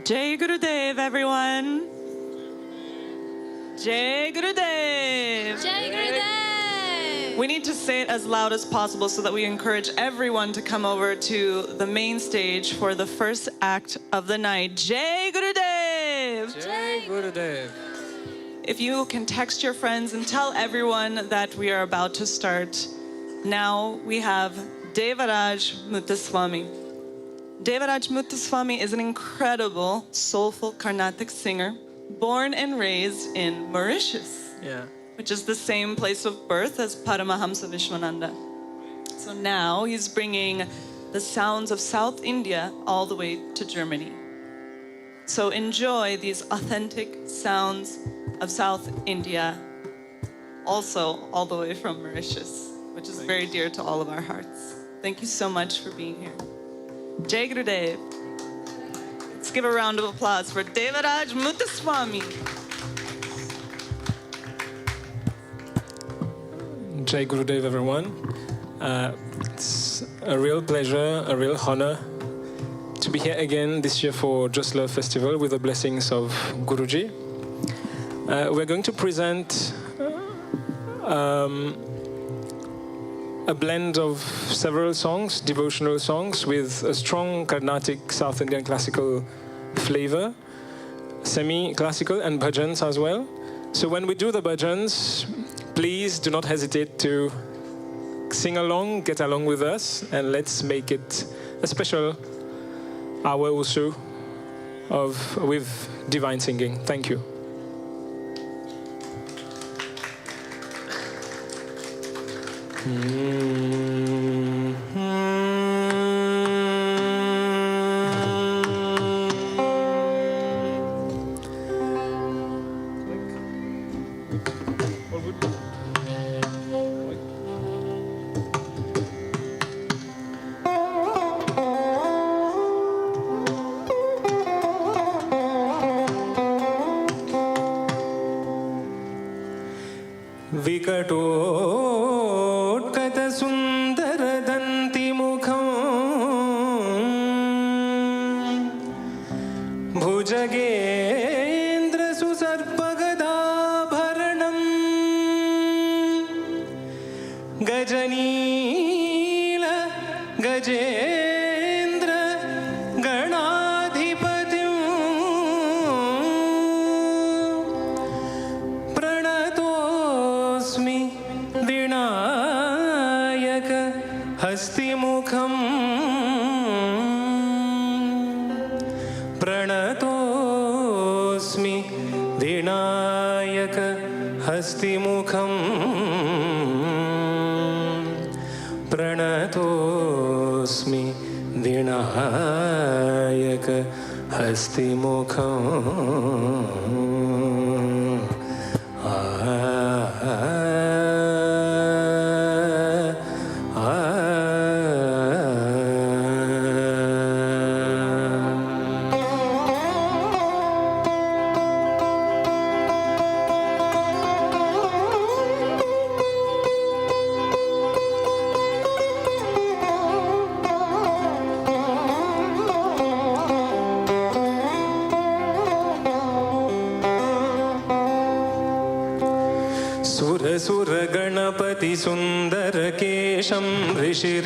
Jai Gurudev, everyone. Jai Gurudev! Jai Gurudev! We need to say it as loud as possible so that we encourage everyone to come over to the main stage for the first act of the night. Jai Gurudev! Jai Gurudev! If you can text your friends and tell everyone that we are about to start. Now we have Devaraj Moothosamy. Devaraj Moothosamy is an incredible, soulful Carnatic singer, born and raised in Mauritius, which is the same place of birth as Paramahamsa Vishwananda. So now he's bringing the sounds of South India all the way to Germany. So enjoy these authentic sounds of South India, also all the way from Mauritius, which is very dear to all of our hearts. Thank you so much for being here. Jai Gurudev. Let's give a round of applause for Devaraj Moothosamy. Jai Gurudev, everyone. It's a real pleasure, a real honor to be here again this year for Just Love Festival with the blessings of Guruji. We're going to present a blend of several songs, devotional songs, with a strong Carnatic South Indian classical flavor, semi-classical and bhajans as well. So when we do the bhajans, please do not hesitate to sing along, get along with us, and let's make it a special hour or so with divine singing. Thank you.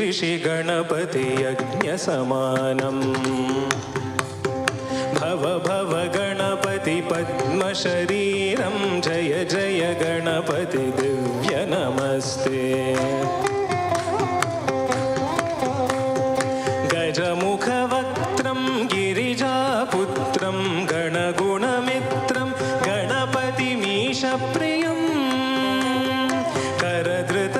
ऋषि गणपति यज्ञ समानम् भव भव गणपति पद्म शरीरं जय जय गणपति दिव्य नमस्ते गजमुख वक्त्रं गिरिजापुत्रं गणगुणमित्रं गणपति मीश प्रियं करधृत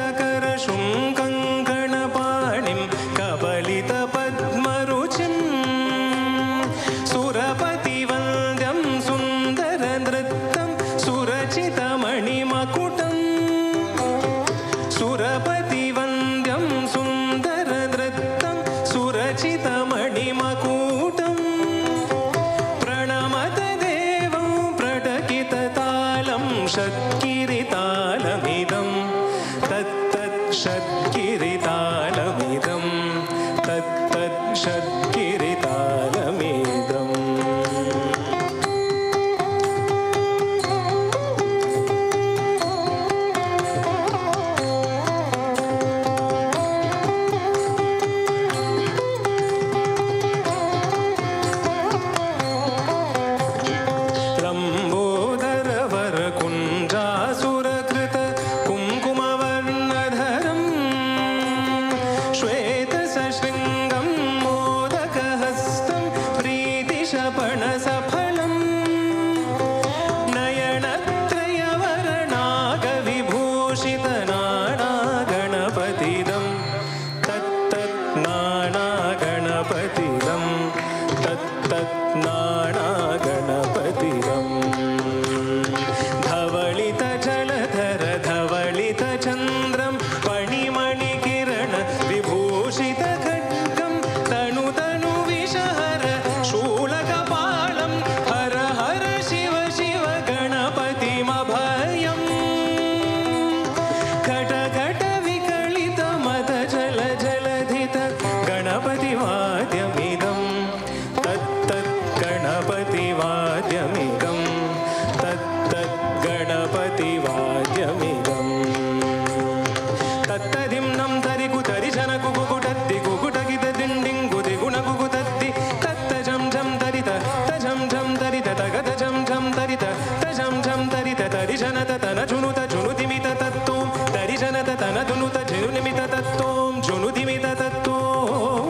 धनधुनुत झिरुनिमित तत्तोम जुनुधिमित तत्तोम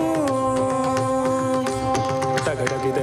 तगडगित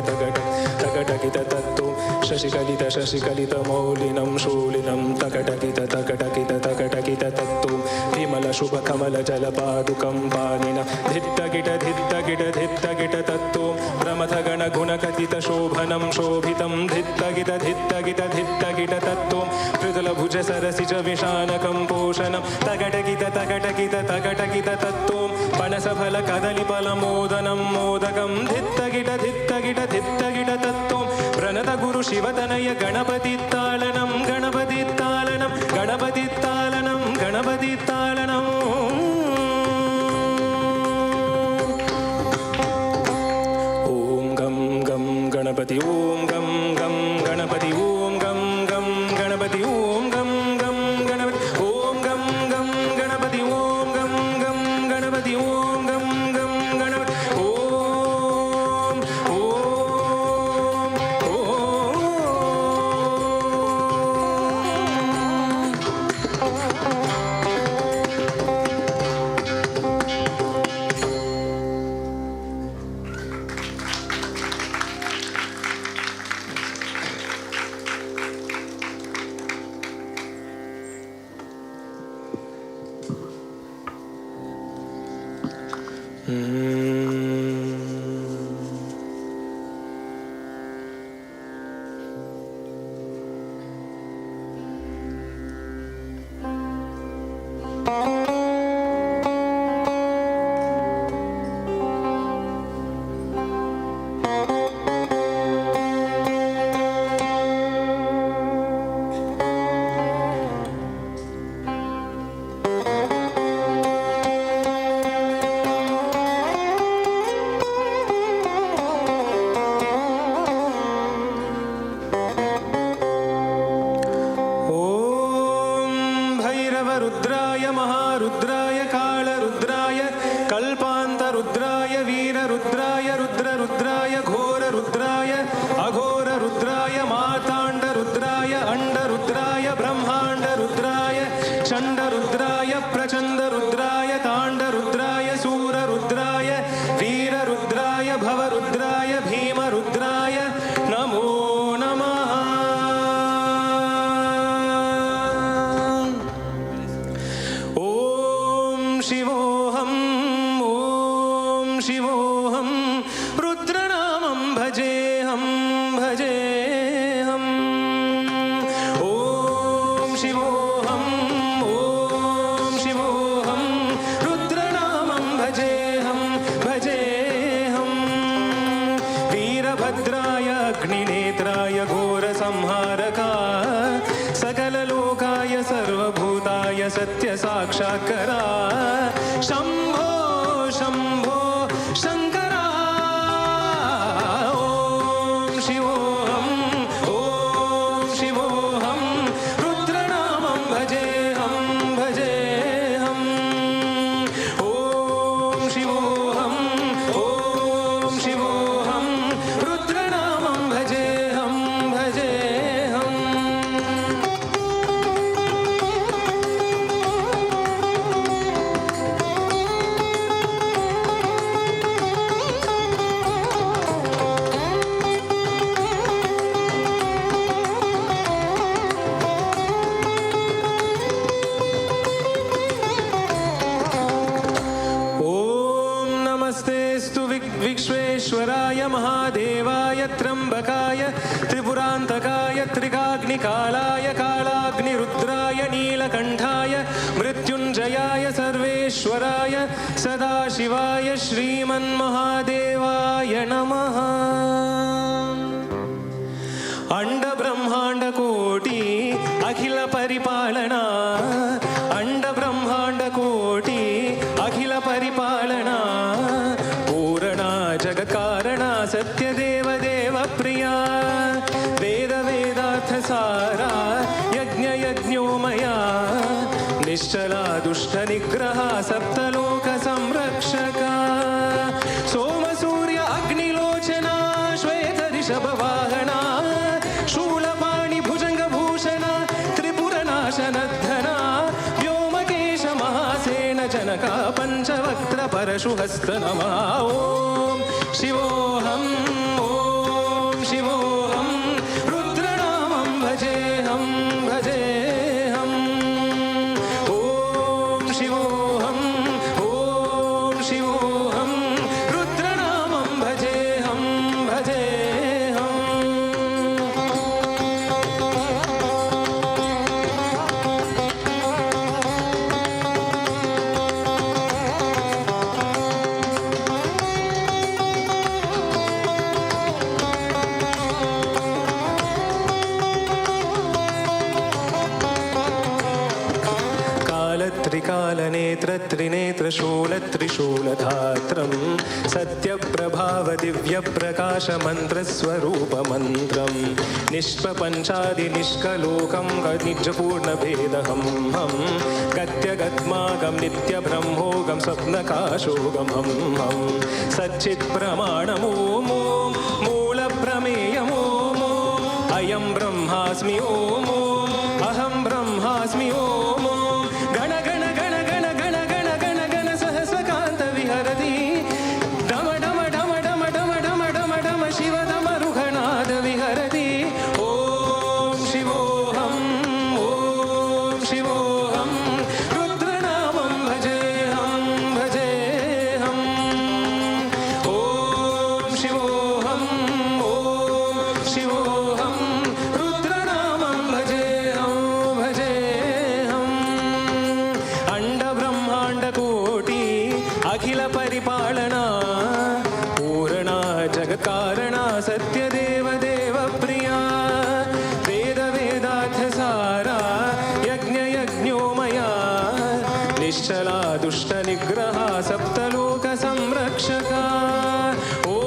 तगडगित तत्तोम शशिकलित शशिकलित मौलिनं शूलिनं तगडगित तगडगित तगडगित तत्तोम विमल शुभ कमल जलपादुकं पानिना धित्तगिट धित्तगिट धित्तगिट तत्तोम प्रमथ गण गुणकथित शोभनं शोभितं धित्तगिट धित्तगिट धित्तगिट तत्तोम मृदुल भुज सरसिज विशानकं पोषणं तगडगित तगडगित तगडगित तत्तोम पनसफल कदलीफल मोदनं मोदकं धित्तगिट धित्तगिट धित्तगिट तत्तोम प्रणत गुरु शिवतनय गणपति तालनं गणपति तालनं गणपति तालनं गणपति तालनं ओम गम गम गणपति ओम गम गम गणपति ओम गम गम गणपति ओम गम गम गणपति ओम गम गम गणपति ओम गम गम गणपति ओम गम गम गणपति सत्य साक्षात्करा शंभो शंभो शंकरा ओम शिवोहम रुद्रनामं भजेहम ओम शिवोहम रुद्रनामं भजेहम विश्वेश्वराय महादेवाय त्र्यंबकाय त्रिपुरांतकाय त्रिकाग्निकालाय कालाग्निरुद्राय नीलकंठाय मृत्युंजयाय सर्वेश्वराय सदाशिवाय श्रीमन्महादेवाय नमः। अंड ब्रह्मांड कोटि अखिल परिपालना अंड ब्रह्मांड कोटि अखिल परिपालना पूर्णा जगत्कारणा सत्यदेव देव प्रिया वेद वेदार्थ सारा यज्ञ यज्ञोमया निश्चला दुष्ट निग्रहा सप्तलोक संरक्षका सोम सूर्य अग्निलोचना श्वेत ऋषभ वाहना शूलपाणि भुजंग भूषण त्रिपुर नाशनद्धना व्योमकेश महा व्यासेन जनका पञ्चवक्त्र परशुहस्त नमः ॐ शिवोऽहम् ॐ शिवोऽहम् रुद्रनामं भजेऽहं भजेऽहम् ॐ शिवोऽहम् ॐ शिवोऽहम् रुद्रनामं भजेऽहं भजेऽहम् त्रिनेत्रशूलत्रिशूलधात्रं सत्यप्रभावदिव्यप्रकाशमन्त्रस्वरूपमन्त्रं निष्पपञ्चादिनिष्कलोकं निजपूर्णभेदहं हं गत्यगत्मागं नित्यब्रह्मोगं स्वप्नकाशोगमं हं सच्चित्प्रमाणमो मूलप्रमेयमो अयं ब्रह्मास्मि ॐ अहं ब्रह्मास्मि ॐ गण गण गण गण गण गण गण गण सहस्रकान्त विहरति डम डम डम डम डम डम डम डम शिव डम रुघनाद विहरति ॐ शिवोऽहम् ॐ शिवोऽहम् रुद्रनामं भजेऽहं भजेऽहम् ॐ शिवोऽहम् ॐ शिवोऽहम् रुद्रनामं भजेऽहं भजेऽहम् अंडब्रह्माण्डकोटि अखिल परिपालना पूर्णा जगत्कारणा सत्यदेव देवप्रिया वेद वेदार्थसारा यज्ञ यज्ञोमया निश्चला दुष्टनिग्रहा सप्तलोक संरक्षका ॐ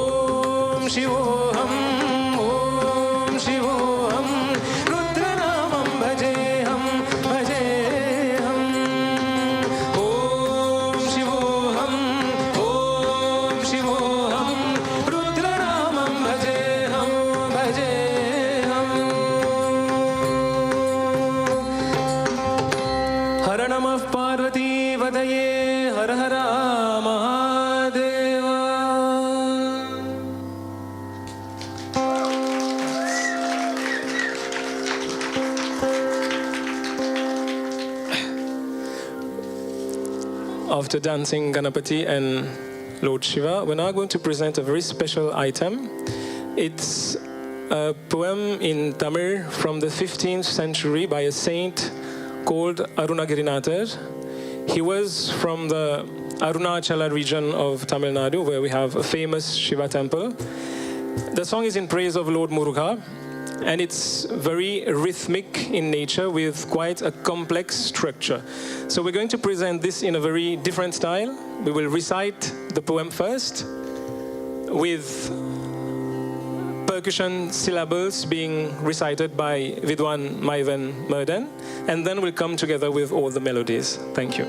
शिवोऽहम् ॐ शिवोऽहम् रुद्रनामं भजेऽहं भजेऽहम् ॐ शिवोऽहम् ॐ शिवोऽहम् रुद्रनामं भजेऽहं भजेऽहम् हर नमः पार्वतीवदये हर हर Mahadev After dancing Ganapati and Lord Shiva, we're now going to present a very special item. It's a poem in Tamil from the 15th century by a saint called Arunagirinathar. He was from the Arunachala region of Tamil Nadu, where we have a famous Shiva temple. The song is in praise of Lord Muruga, and it's very rhythmic in nature with quite a complex structure. So we're going to present this in a very different style. We will recite the poem first with percussion syllables being recited by Vidwan Maivan Merdan, and then we'll come together with all the melodies. Thank you.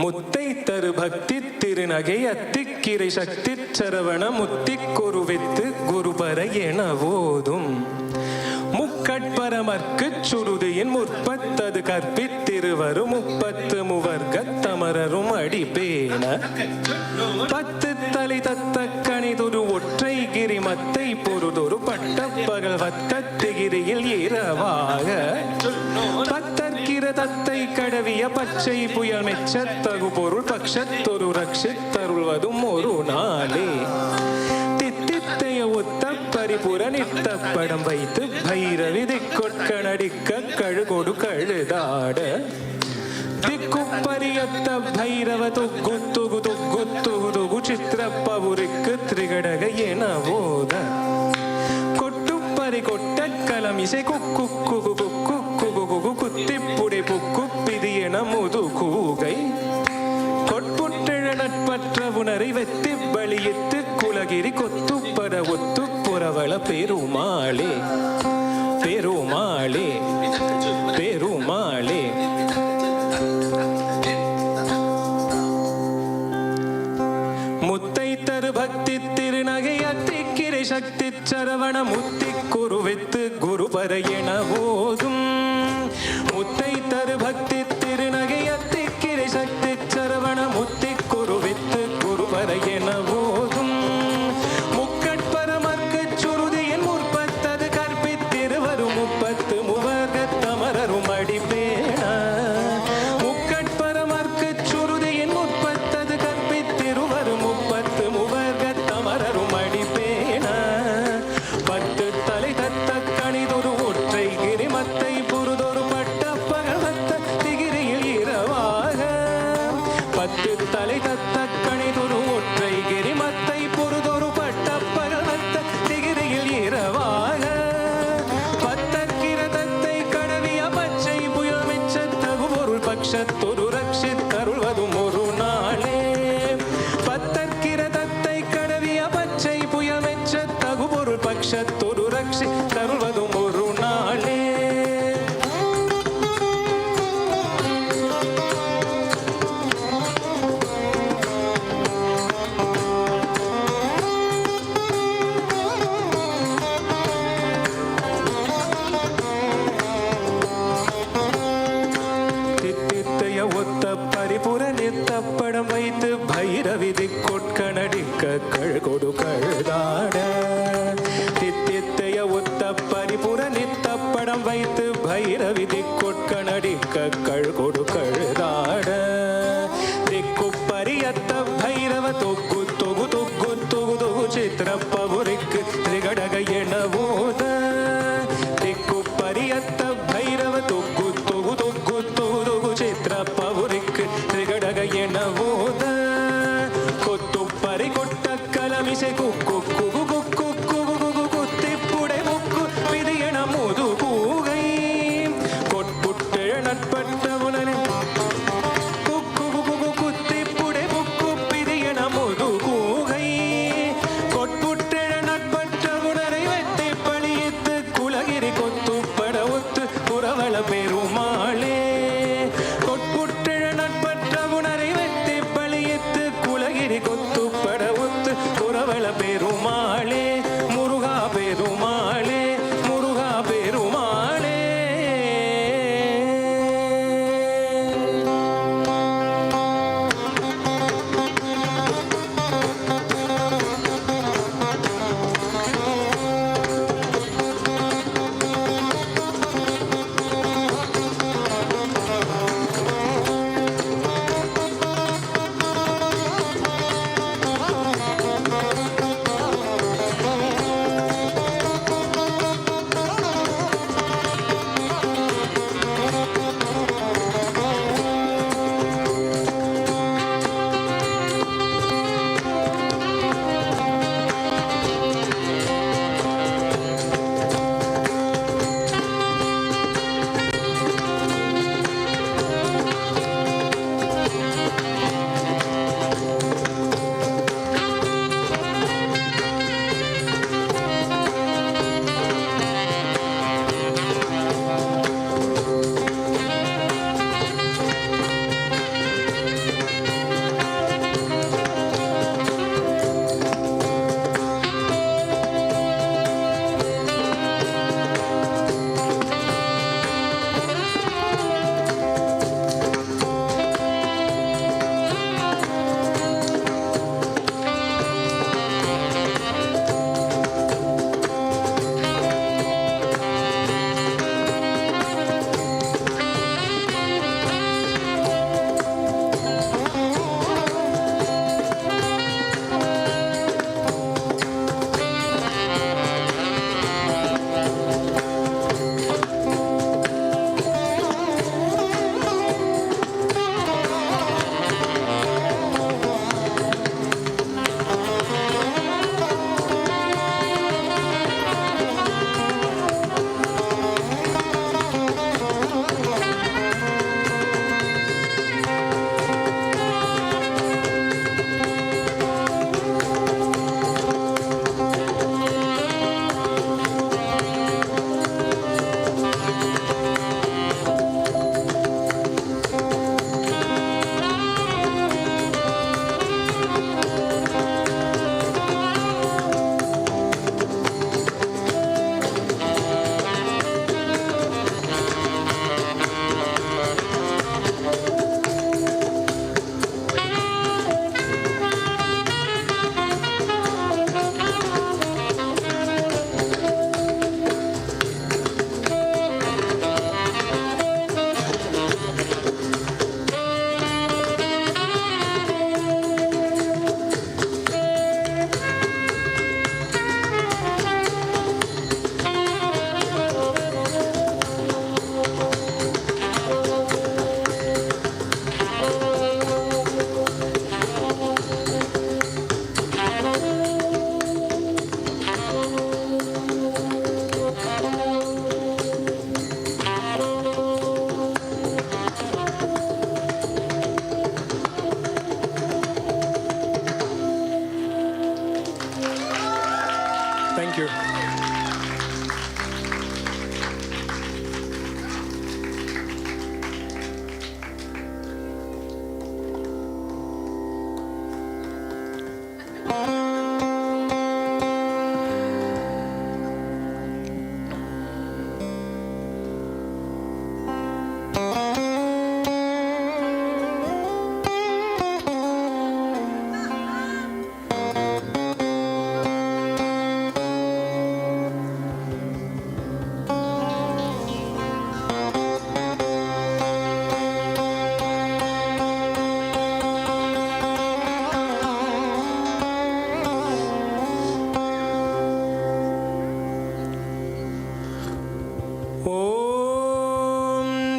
முத்தைத்தரு பக்தி திருநகை அத்திக்கிரை சக்தி சரவண முத்திக்கொருவித்து குருபர என ஓதும் முக்கட்பரமர்க்குச் சுருதியின் முற்பத்தது கற்பித்திருவரு முப்பத்து முவர்க்கத் தமரரும் அடிப்பேன பத்து தலை தத்த கணிதொரு ஒற்றை கிரிமத்தை பொருதொரு பட்டப்பகல் வத்தத்திகிரியில் இரவாக பத்தற்கிற தத்தை கடவிய பச்சை புயல் மெச்சத்தகு பொருள் பக்ஷத்தொரு ரட்சித்தருள்வதும் ஒரு நாளே தித்தித்தைய ஒத்த பரிபுர நித்தப்படம் வைத்து பைரவி திக்கொட்கணடிக்க கழுகொடு கழுதாட திக்குப்பரியத்த பைரவ தொகுத்துகு தொகுத்துகு சித்திரப்பவுருக்கு திரிகடக என போத கொட்டுப்பறி கொட்ட கலமிசை குக்கு குகு குக்கு குகு குகு குத்திப்புடை புக்கு பிதி என முது கூகை கொட்புற்றெழ நட்பற்ற உணரை வெத்தி பலியித்து குலகிரி கொத்துப்பட ஒத்து புறவள பெருமாளே பெருமாளே பெருமாளே முத்தைத்தரு பக்தி திருநகை அத்திக்கிரை சக்தி சரவண முத்தி குருவித்து குருபர என போதும் படம் வைத்து பைரவி திக்கொட்கணடிக்க கழ்கொடு கழுதாட திக்குப்பரியத்த பைரவ தொக்கு தொகு தொகு தொகு தொகு சித்திரப்பவுரிக்கு திரிகடக எனவோத திக்குப்பரியத்த பைரவ தொக்கு தொகு தொகு தொகு தொகு சித்திரப்பவுரிக்கு திரிகடக எனவோத கொத்து பறி கொட்ட கலமிசை குக்கு குகு குக்கு குகு குத்திப்புடை முக்கு விதியன முது பூகை கொட்புட்டெழ நட்பட்ட உலனே குக்கு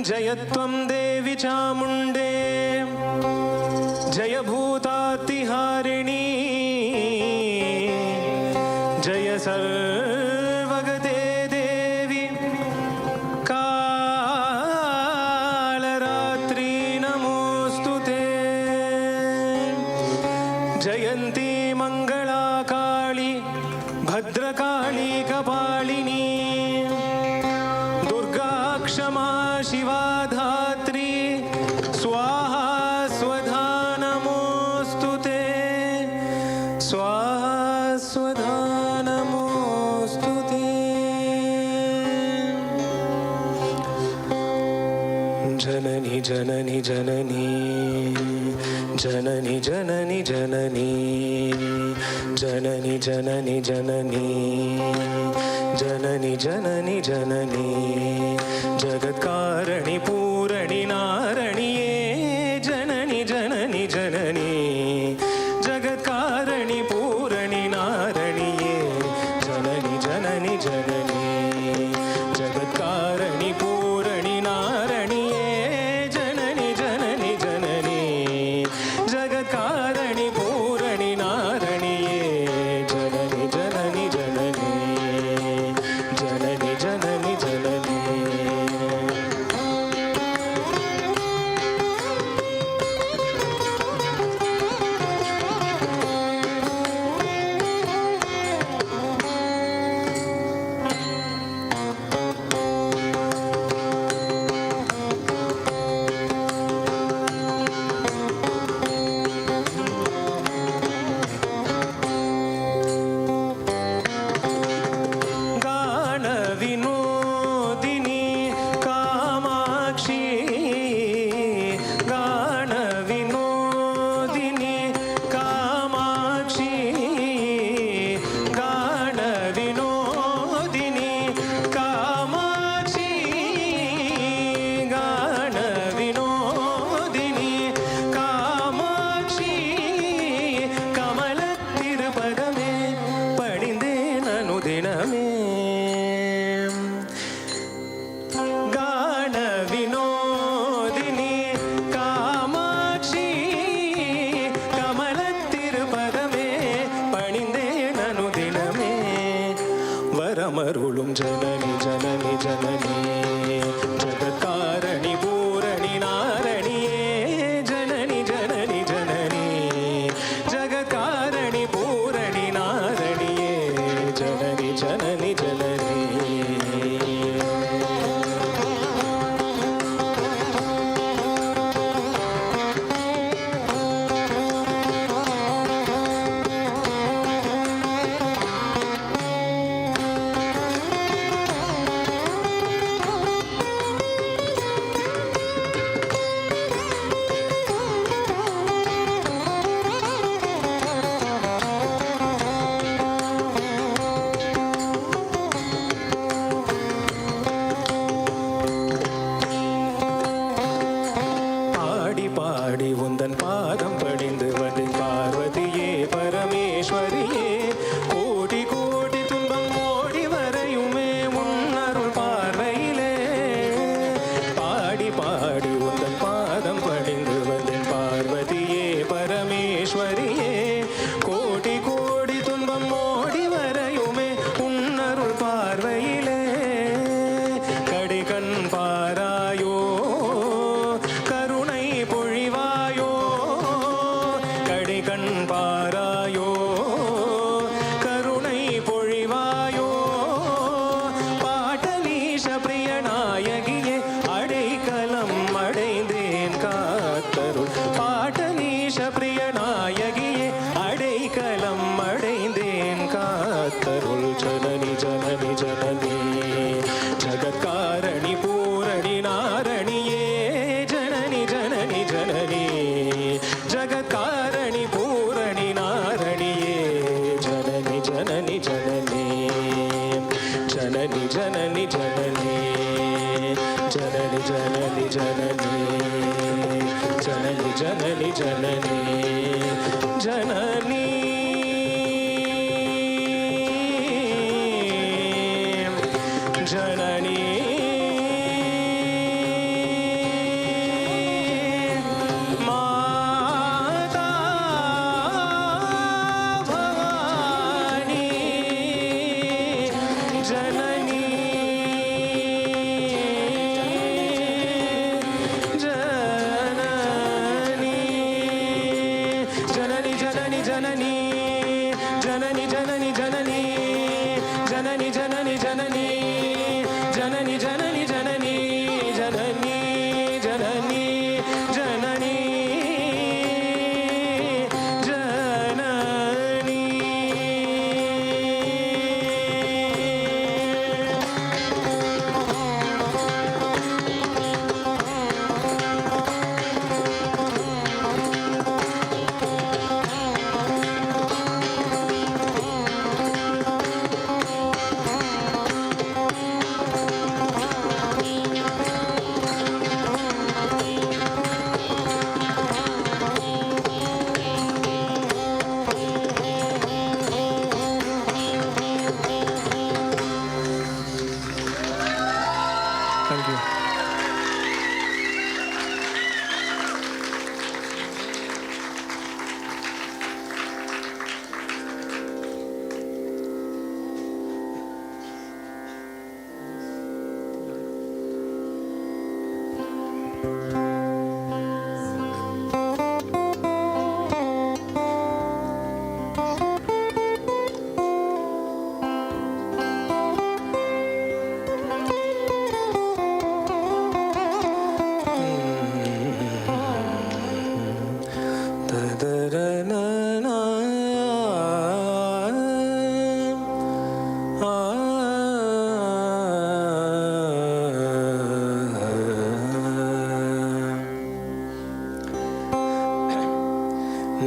जयत्वं देवि चामुण्डे जय भूतातिहारिणी जय सर्वगते देवी कालरात्रि नमोऽस्तु ते जयन्ती मङ्गला काली भद्रकाली कपालिनी दुर्गा क्षमा शिवा धात्री स्वाहा स्वधा नमोऽस्तु ते स्वाहा स्वधा नमोऽस्तु ते जननी जननी जननी जननी जननी जननी जननी जननी जननी जननी जननी जननी जगत्कारणि पूरणि नारणिये जननी जननी जननी जगत्कारणि पूरणि नारणिये जननी जननी जननी जगत्कारणि पूरणि नारणिये जननी जननी जननी जगत्कारणि पूरणि नारणिये जननी जननी जननी जननी जननी जननी गानविनोदिनी कामाक्षी गानविनोदिनी कामाक्षी गानविनोदिनी कामाक्षी गानविनोदिनी कामाक्षी कमलतिरुपदमे पणिंदेन अनुदिनमे गानविनोदिनी कामाक्षी कमलतिरुपदमे पणिंदेन अनुदिनमे वरमरुळुं जननी जननी जननी जगत्कारणि पूरणि नारणिये जननी जननी जननी जगत्कारणि पूरणि नारणिये जननी जननी जननी பாடி பாடி உந்தன் பாதம் படிந்து வந்தேன் பார்வதியே பரமேஸ்வரியே கோடி கோடி துன்பம் ஓடி வரையுமே உன்னருள் பார்வையிலே பாடி பாடி உந்தன் பாதம் படிந்து வந்தேன் பார்வதியே பரமேஸ்வரியே கோடி கோடி துன்பம் ஓடி வரையுமே உன்னருள் பார்வையிலே கடிகண் பாராயோ கருணை பொழிவாயோ கடிகண் பாராயோ கருணை பொழிவாயோ பாட்டலீஷ பிரிய நாயகியே அடைக்கலம் அடைந்தேன் காத்தருள் பாட்டலீஷ பிரிய நாயகியே அடைக்கலம் அடைந்தேன் காத்தருள் Janani Janani Janani ஜகத்காரணி Poorani நாரணியே Janani Janani Janani ஜகத்காரணி Poorani நாரணியே Janani Janani Janani Janani Janani Janani Janani Janani Janani Janani Janani Janani Janani Janani janani janani janani janani janani janani janani janani janani janani janani janani janani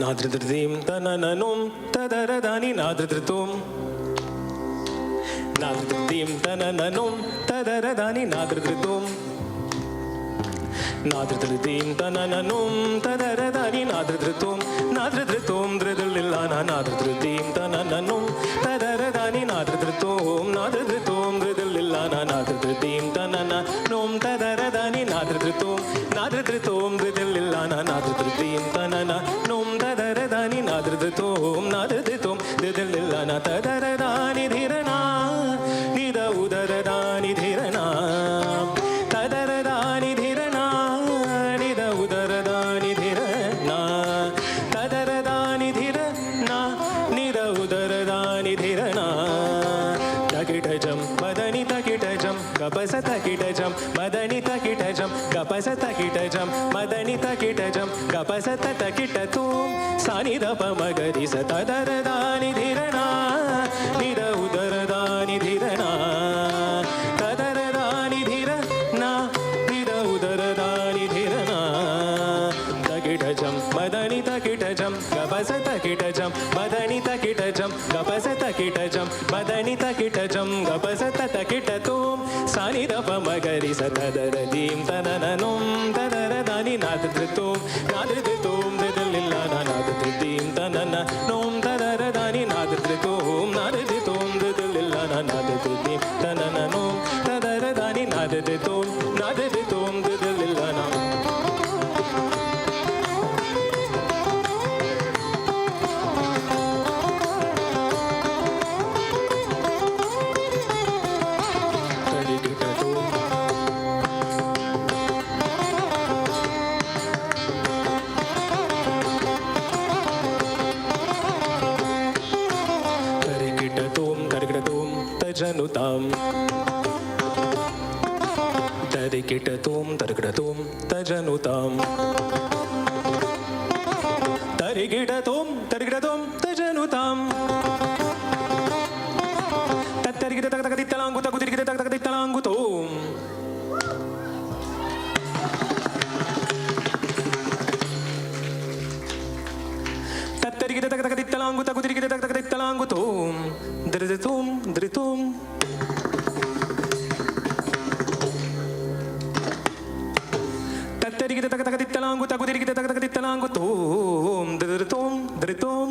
Nadridrim tanananum tadaradani nadridritum Nadridrim tanananum tadaradani nadridritum Nadridrim tanananum tadaradani nadridritum Nadridritum dridillana nadridrim tanananum tadaradani nadridritum Nadridritum dridillana nadridrim tanananum tadaradani nadridritum Nadridritum dridillana nadridrim tanananum tadaradani nadridritum Nadridritum dridillana tadaradani dhirana nida udaradani dhirana tadaradani dhirana nida udaradani dhirana tadaradani dhirana nida udaradani dhirana takitajam madani takitajam kapasa takitajam madani takitajam kapasa takitajam madani takitajam kapasa takitatum sanida pamagari satadaradani dhirana nida udaradani dhirana tadaradani dhirana nida udaradani dhirana takitajam madani takitajam kapasa takitajam madani takitajam kapasa takitajam madani takitajam kapasa takitatum sanida pamagari satadaradim tanananum tadaradani nadritum nadritum didillana nadritim tanananum tadaradani nadritum nadritum didillana nadritim tanananum tadaradani nadritum nadritum didillana janutam tarikitatum tarikitatum tajanutam tarikitatum tarikitatum tajanutam tatarikita takatitalangu takutirikita takatitalangu tum tatarikita takatitalangu takutirikita takatitalangu tum dritum dritum tatarikita takatitalangu takutirikita takatitalangu tum dritum dritum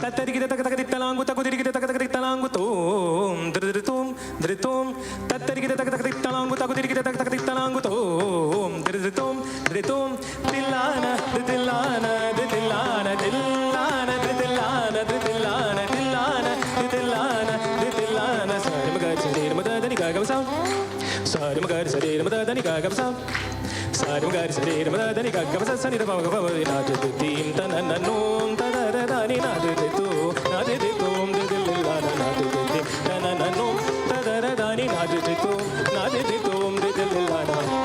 tatarikita takatitalangu takutirikita takatitalangu tum dritum dritum tatarikita takatitalangu takutirikita takatitalangu tum dritum dritum dillana dillana dillana dillana dillana dillana dillana dillana dillana sarmagachani madani gagam sound Sari magari sari ramada dani ga gamsa. Sari magari sari ramada dani ga gamsa sani da banga banga na de tim tanana nom tadara dani na de tu na de tom de lilla na de tim tanana nom tadara dani na de tu na de tom de lilla na.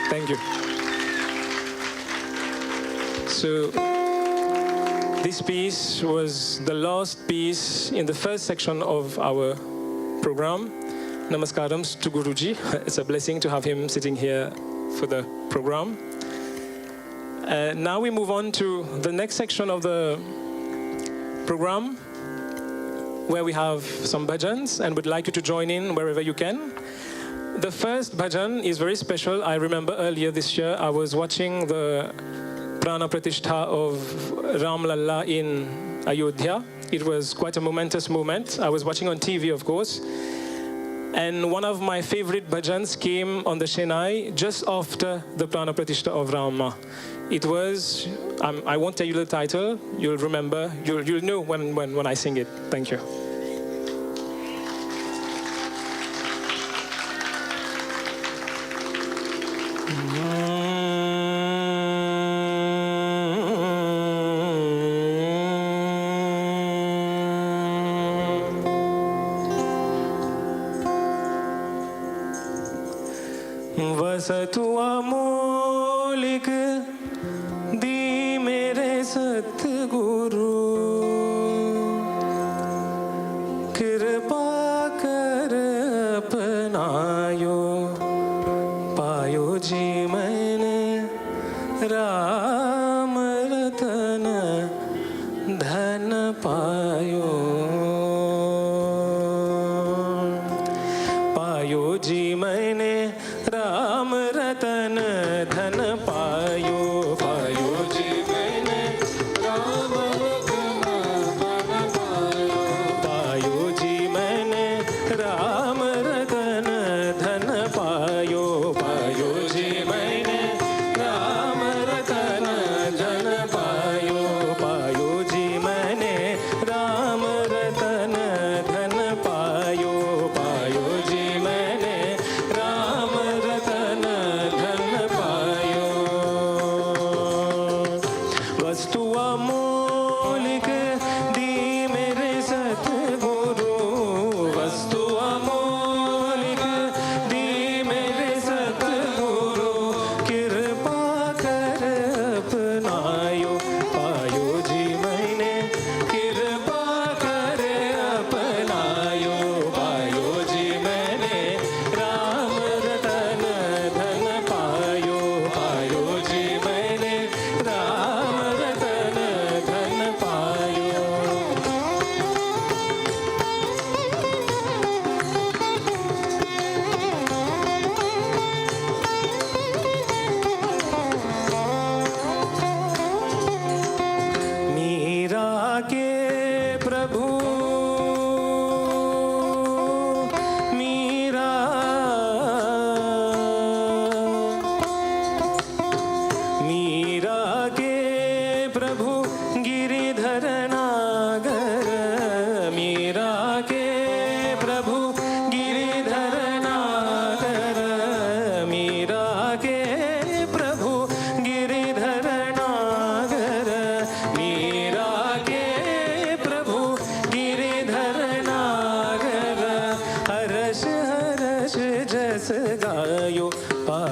Thank you. So this piece was the last piece in the first section of our program. Namaskarams to Guruji. It's a blessing to have him sitting here for the program. Now we move on to the next section of the program, where we have some bhajans and would like you to join in wherever you can. The first bhajan is very special. I remember earlier this year I was watching the Prana Pratishtha of Ram Lalla in Ayodhya. It was quite a momentous moment. I was watching on TV, of course. And one of my favorite bhajans came on the Shenai just after the Prana Pratishtha of Rama. It was, I won't tell you the title, you'll remember, you'll know when I sing it. Thank you. वसतु Amolik दी मेरे सतगुरु कृपा कर अपनायो पायो जी मैंने राम रतन धन पायो पायो जी मैंने राम रतन धन पायो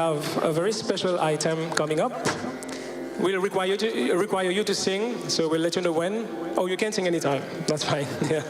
have a very special item coming up. We'll require you to sing, so we'll let you know when. Oh, you can sing anytime. That's fine. Yeah.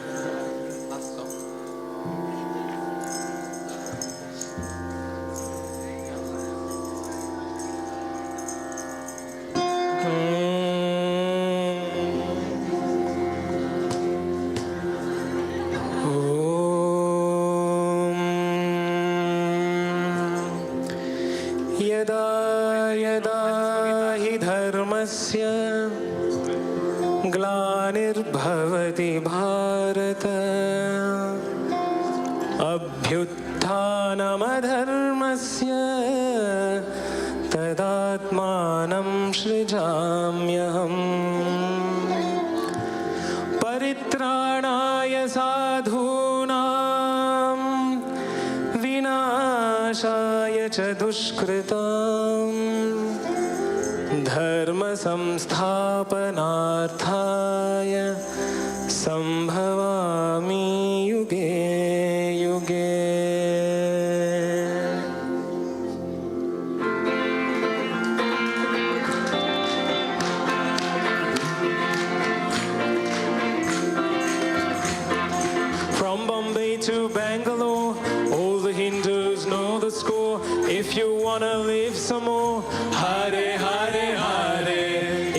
ग्लानिर्भवति Bharat अभ्युत्थानमधर्मस्य तदात्मानं सृजाम्यहम् परित्राणाय साधूनां विनाशाय च दुष्कृताम् धर्म संस्थापनार्थाय संभवामि युगे युगे. From Bombay to Bangalore, all the Hindus know the score. If you wanna live some more, Hare Hare Hare.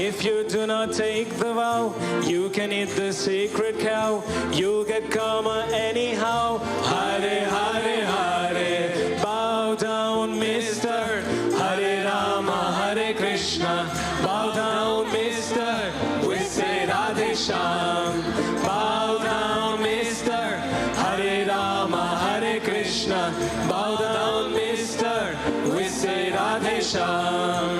If you do not take the vow, you can eat the sacred cow. You'll get karma anyhow. Hare Hare Hare. Bow down, mister. Hare Rama, Hare Krishna. Bow down, mister. We say Radhe Shyam. Bow down, mister. Hare Rama, Hare Krishna. Bow down, mister. We say Radhe Shyam.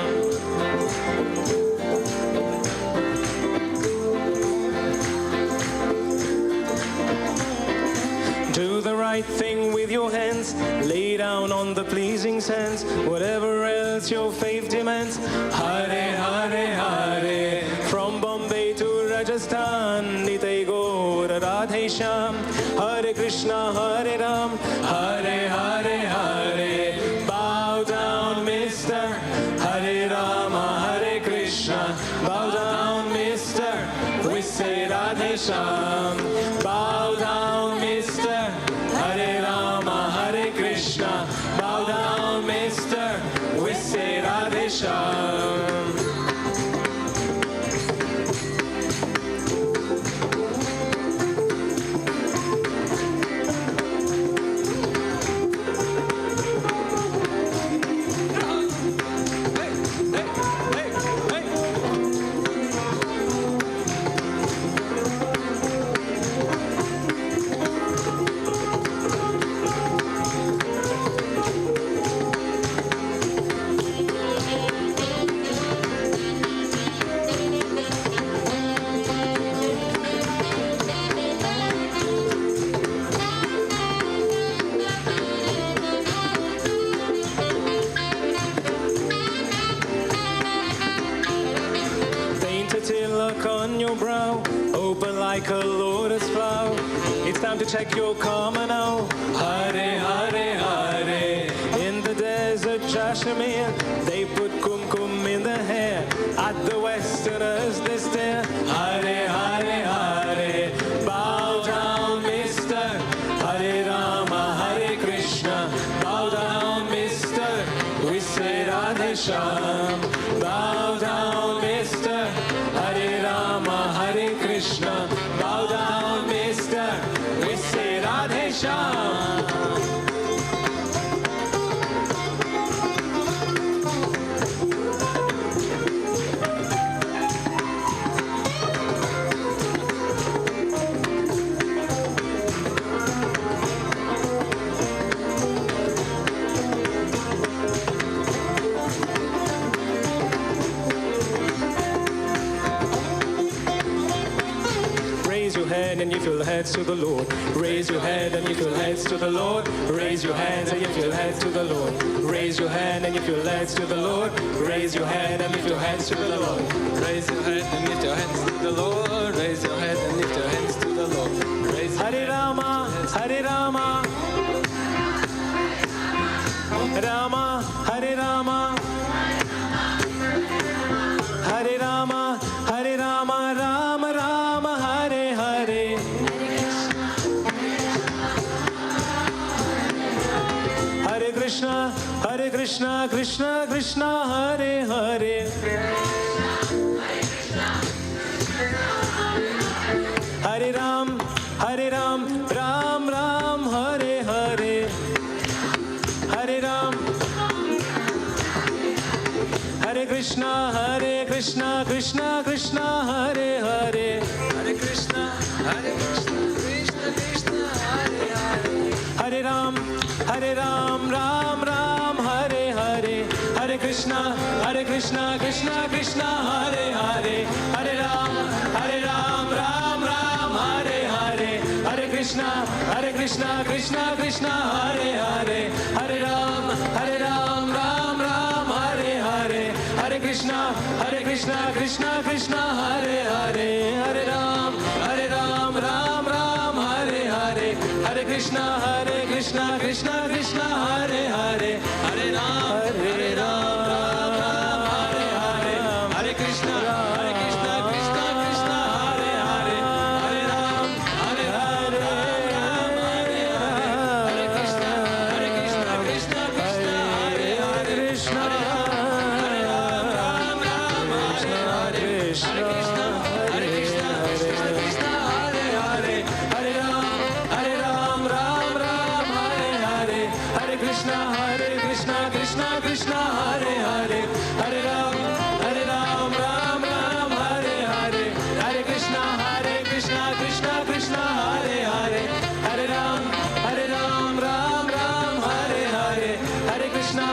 Do the right thing with your hands. Lay down on the pleasing sands. Whatever else your faith demands. Hare Hare Hare. From Bombay to Rajasthan, Nitai Gaur Radhe Shyam. Hare Krishna Hare Ram, Hare Hare Hare. Bow down, mister. Hare Rama, Hare Krishna. Bow down, mister. We say Radhe Shyam. Bow down, mister. Hare Rama, Hare Krishna. Bow down, mister. We say Radhe Shyam. Like a lotus flower, it's time to check your karma now. Hare Hare Hare. In the desert Kashmir, they put kumkum in the hair. At the Westerners they stare. Hare Hare Hare. Bow down, mister. Hare Rama, Hare Krishna. Bow down, mister. We say Radhe Shyam. Bow down, mister. Hare Rama, Hare Krishna. Bow down, mister. We say Radhe Shyam. And you feel heads to the Lord. Raise your head and you feel heads to the Lord. Raise your hands and you feel heads to the Lord. Raise your hand and you feel heads to the Lord. Raise your hand and lift your hands to the Lord. Raise your head and lift your hands to the Lord. Raise your head and lift your hands to the Lord. Raise Hare Rama, Hare Rama, Rama, Hare Rama. Krishna, Krishna Krishna, Hare Hare. Hare Ram, Ram Ram, Hare Hare. Hare Ram, Hare Krishna, Krishna Krishna, Hare Hare. Hare Krishna, Krishna Krishna, Hare Hare. Hare Ram, Ram Ram, Hare Hare. Hare Krishna, Krishna Krishna, Hare Hare. Hare Ram, Ram Ram, Hare Hare. Hare Krishna, Krishna Krishna, Hare Hare. Hare Ram, Ram Ram, Hare Hare. Hare Krishna, Krishna Krishna, Hare Hare. Hare Ram, Ram Ram, Hare Hare. Hare Krishna, Krishna Krishna, Hare Hare. Hare Ram, Ram Ram, Hare Hare. Hare Krishna, Krishna Krishna, Hare Hare. Hare Ram, Ram Ram, Hare Hare. Hare Krishna, Krishna Krishna, Hare Hare. Krishna, Ram Ram, Hare Hare. Hare Krishna, Krishna Krishna, Hare Hare. Hare Ram, Ram Ram, Hare Hare. Hare Krishna, Krishna Krishna, Hare Hare. Hare Ram, Ram Ram, Hare Hare. Hare Krishna, Krishna Krishna, Hare Hare. Hare Ram, Ram Ram, Hare Hare. Hare Krishna,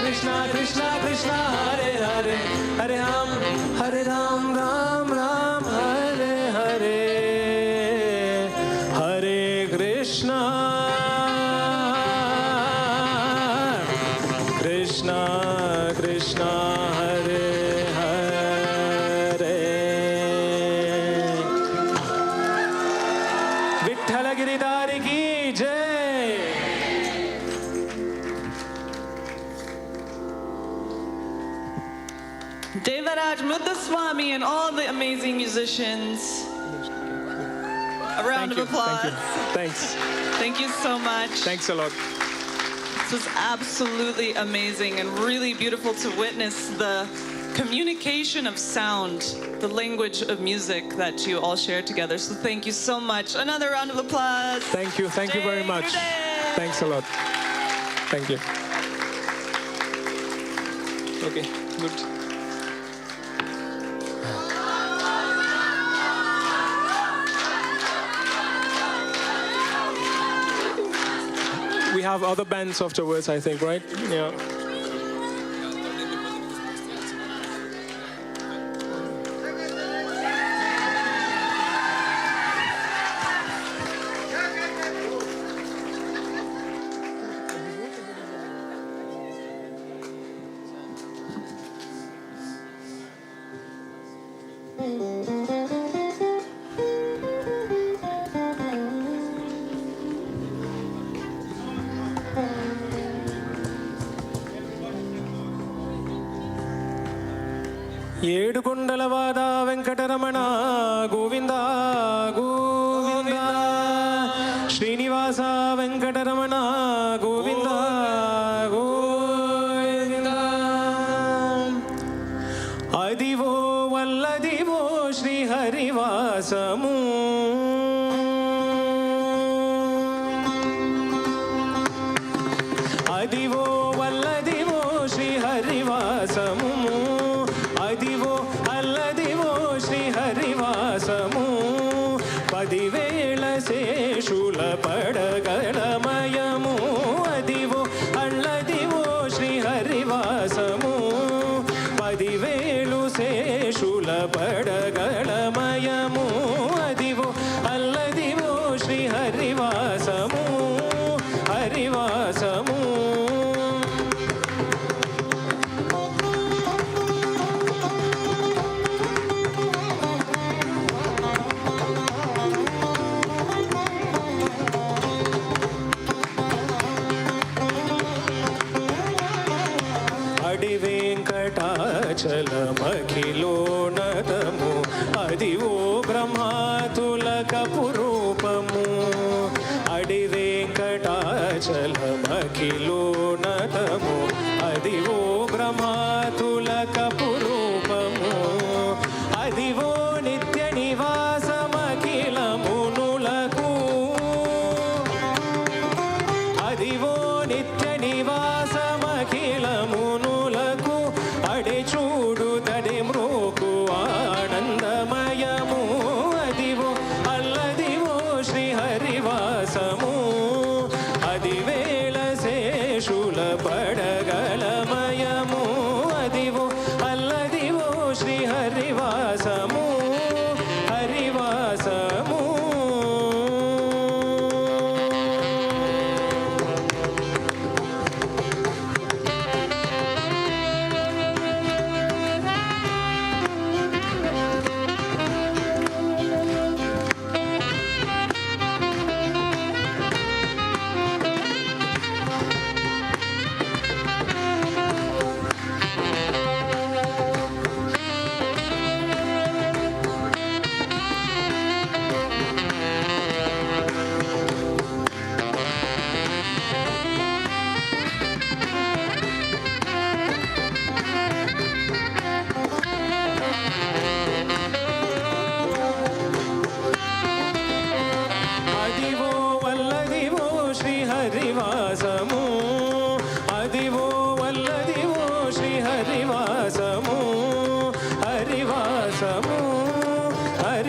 Krishna Krishna, Hare Hare. Hare Ram, Ram Ram, Hare Hare. Hare Krishna, Krishna Krishna, Hare Hare. Vithala Giridhari ki jai. Devaraj Moothosamy and all the amazing musicians. A round of applause. Thanks. Thank you so much. Thanks a lot. This was absolutely amazing and really beautiful to witness the communication of sound, the language of music that you all shared together. So thank you so much. Another round of applause. Thank you very much. Thanks a lot. Thank you. Okay, good. We have other bands afterwards, I think, right? Yeah. ఏడుకొండలవాద Venkataramana Govinda Govinda Srinivasa Venkataramana Govinda Govinda Adivo వల్లదివో శ్రీహరివాసము Adivo వల్లదివో శ్రీహరివాసము Adivo Alladivo శ్రీహరివాసము పదివేళ శేషుల పడగలమయము Adivo Alladivo శ్రీహరివాసము పదివేళు శేషుల పడగలమయము Adivo Alladivo శ్రీహరివాసము హరివాసము వెంకటాచలమఖిలోనతము Adivo బ్రహ్మాతులకపు రూపము అడి వెంకటాచలమఖిలోనతము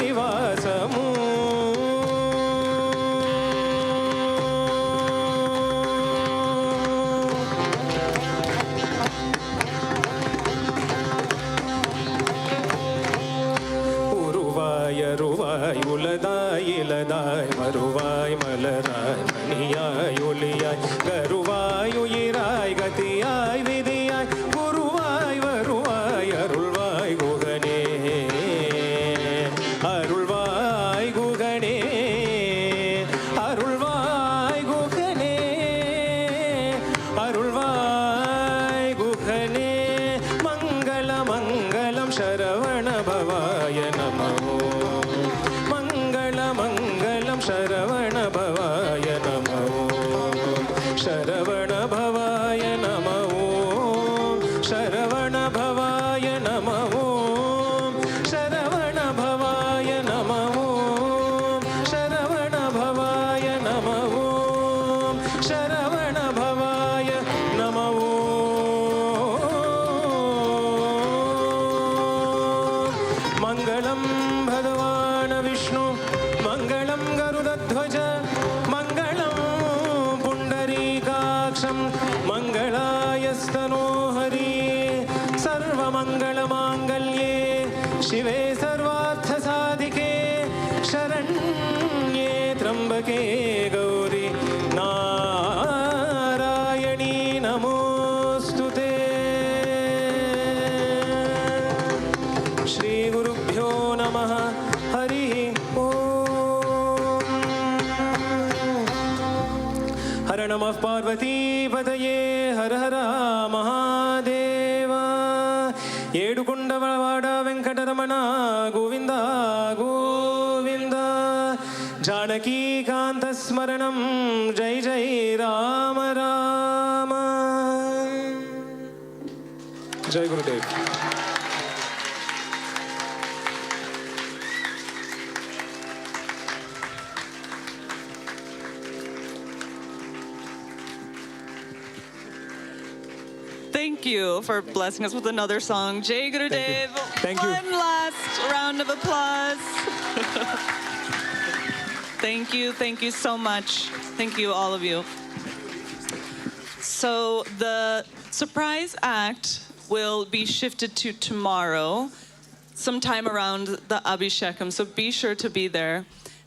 నివాసము உருவாய் உலதாய் இலதாய் மறுவாய் மலராய் மணியாய் ஒளியாய் கருவாய் உயிராய் கதியாய் விதியாய் குருவாய் வருவாய் அருள்வாய் குகனே அருள்வாய் குகனே அருள்வாய் குகனே அருள்வாய் குகனே மங்கள மங்களம் சரவண பவாய நமோ शरवण भवाय नमो शरवण भवाय नमो शरवण भवाय नमो शरवण भवाय नमो शरवण भवाय नमो शरवण भवाय नमो मङ्गलं भगवान् विष्णु मङ्गलं गरुडध्वज मङ्गलं पुण्डरीकाक्षं मङ्गलायस्तनो हरि सर्वमङ्गलमाङ्गल्ये शिवे सर्वार्थसाधिके शरण्ये त्र्यम्बके गौरी नारायणी नमोऽस्तु ते श्रीगुरुभ्यो नमः हरिः हर नमः पार्वती पतये हर हर महादेव येडुकुंडवाड वेंकटरमण गोविंद गोविंद जानकी कांत स्मरणं जय जय राम राम जय गुरुदेव Thank you for blessing us with another song. Jai Gurudev. Thank you. One last round of applause. Thank you so much. Thank you, all of you. So the surprise act will be shifted to tomorrow, sometime around the Abhishekam, so be sure to be there.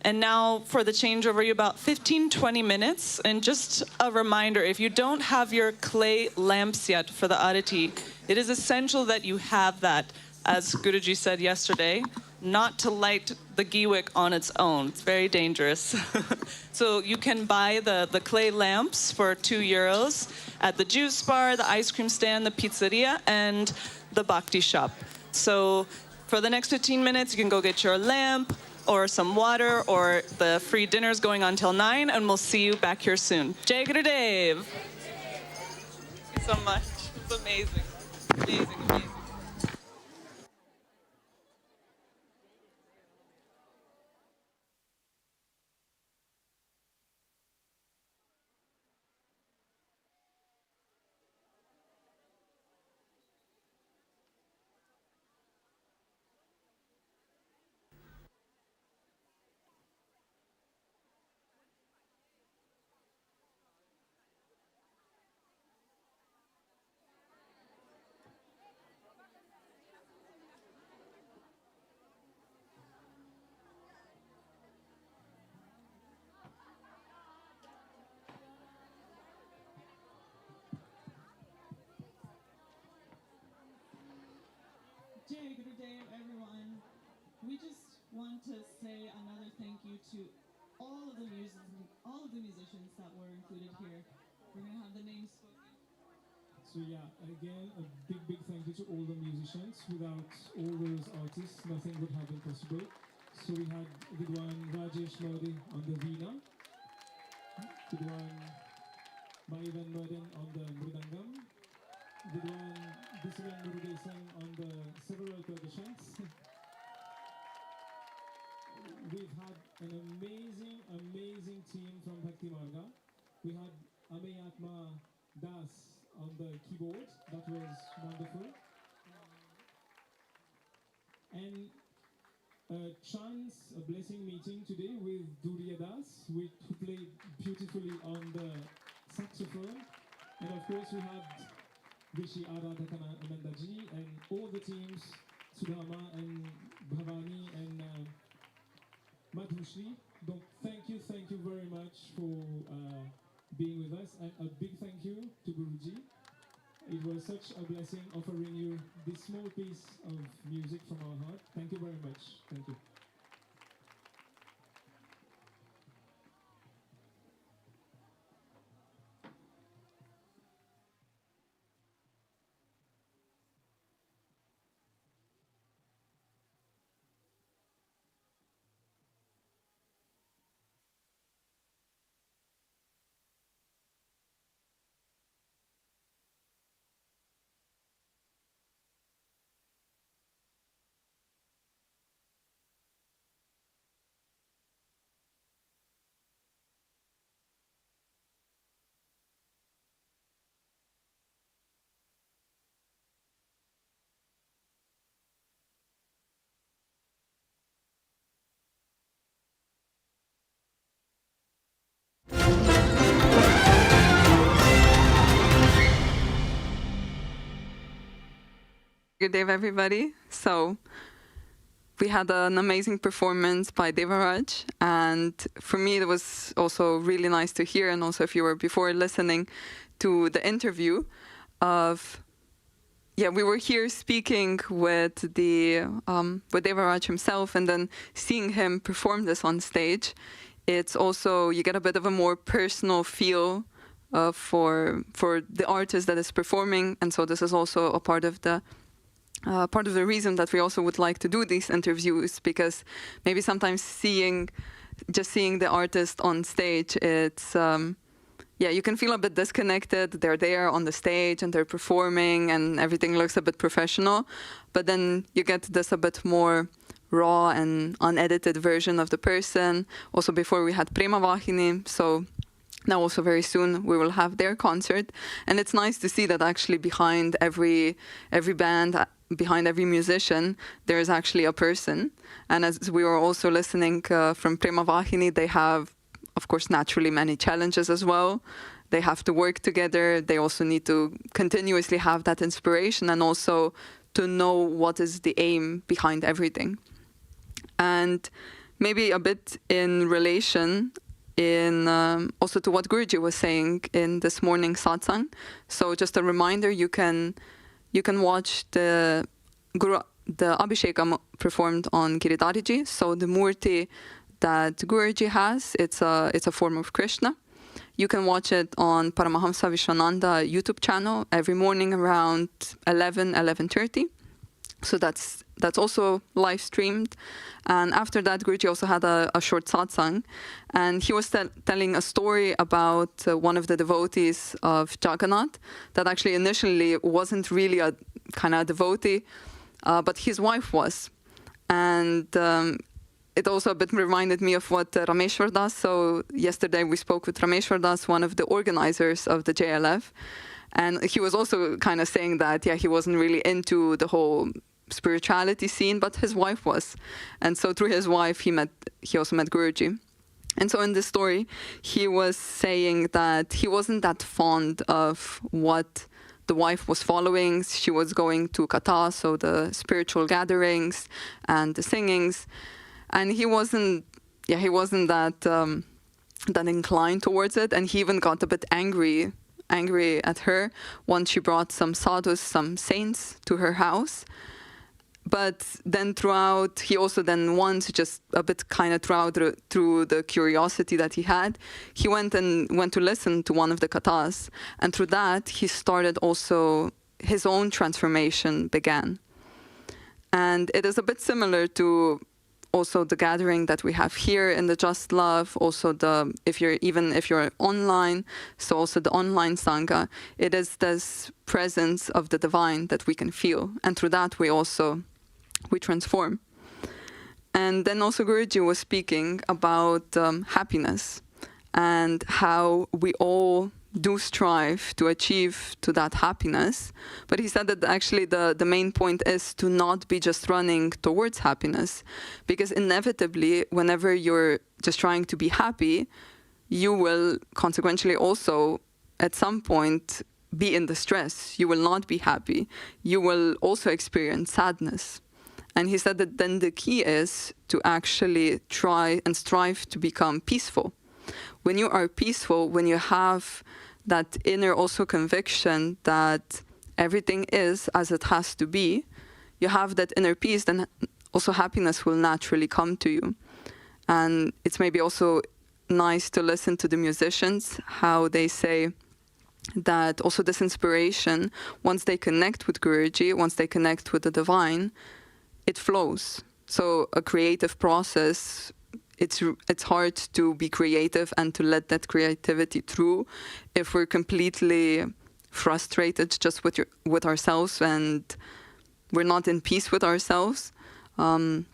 And now for the changeover, you about 15-20 minutes. And just a reminder, if you don't have your clay lamps yet for the Arati, it is essential that you have that, as Guruji said yesterday, not to light the giwik on its own. It's very dangerous. So you can buy the clay lamps for €2 at the juice bar, the ice cream stand, the pizzeria, and the Bhakti shop. So for the next 15 minutes, you can go get your lamp, or some water, or the free dinner is going on till 9, and we'll see you back here soon. Jai Gurudev. Thank you so much. It's amazing. Amazing, amazing. Jai Gurudev, everyone. We just want to say another thank you to all of the musicians that were included here. We're going to have the names spoken. So yeah, again, a big thank you to all the musicians. Without all those artists, nothing would have been possible. So we had Vidwan Rajesh Modi on the Veena, Vidwan Maivan Murden on the Mridangam, Vidwan Diswan Murugesan on the several percussions. We've had an amazing team from Bhakti Marga. We had Atita Das on the keyboard. That was wonderful. And a chance, a blessing meeting today with Duriadas, who played beautifully on the saxophone. And of course we had Rishi Aaradhaka and all the teams, Sudhama and Bhavani and Madhushri. Donc thank you very much for being with us, and a big thank you to Guruji. It was such a blessing offering you this small piece of music from our heart. Thank you very much. Thank you. Good day, everybody. So we had an amazing performance by Devaraj, and for me it was also really nice to hear, and also if you were before listening to the interview of, we were here speaking with Devaraj himself, and then seeing him perform this on stage, it's also, you get a bit of a more personal feel for the artist that is performing, and so this is also a part of the reason that we also would like to do these interviews, because maybe sometimes just seeing the artist on stage, it's you can feel a bit disconnected. They're there on the stage and they're performing and everything looks a bit professional, but then you get this a bit more raw and unedited version of the person. Also before we had Prema-Vahini, so now also very soon we will have their concert, and it's nice to see that actually behind every band, behind every musician, there is actually a person. And as we were also listening from Prema-Vahini, they have, of course, naturally many challenges as well. They have to work together. They also need to continuously have that inspiration and also to know what is the aim behind everything. And maybe a bit in relation also to what Guruji was saying in this morning's Satsang. So just a reminder, you can watch the Abhishekam performed on Giridhariji. So the Murti that Guruji has, it's a form of Krishna. You can watch it on Paramahamsa Vishwananda YouTube channel every morning around 11:30. So that's also live streamed. And after that, Guruji also had a short satsang, and he was telling a story about one of the devotees of Jagannath that actually initially wasn't really a kind of devotee, but his wife was. And it also a bit reminded me of what Rameshwar Das. So yesterday we spoke with Rameshwar Das, one of the organizers of the JLF, and he was also kind of saying that, he wasn't really into the whole spirituality scene, but his wife was. And so through his wife, he also met Guruji. And so in this story, he was saying that he wasn't that fond of what the wife was following. She was going to Katha, so the spiritual gatherings and the singings. And he wasn't that inclined towards it. And he even got a bit angry at her once she brought some sadhus, some saints to her house. But then throughout, he also then once, just a bit kind of through the curiosity that he had, he went to listen to one of the kathas. And through that, he started also, his own transformation began. And it is a bit similar to also the gathering that we have here in the Just Love, also if you're online, so also the online Sangha, it is this presence of the divine that we can feel. And through that, we transform. And then also Guruji was speaking about happiness and how we all do strive to achieve to that happiness. But he said that actually the main point is to not be just running towards happiness, because inevitably, whenever you're just trying to be happy, you will consequentially also at some point be in distress. You will not be happy. You will also experience sadness. And he said that then the key is to actually try and strive to become peaceful. When you are peaceful, when you have that inner also conviction that everything is as it has to be, you have that inner peace, then also happiness will naturally come to you. And it's maybe also nice to listen to the musicians, how they say that also this inspiration, once they connect with Guruji, once they connect with the divine, it flows. So a creative process, it's hard to be creative and to let that creativity through if we're completely frustrated just with ourselves and we're not in peace with ourselves. And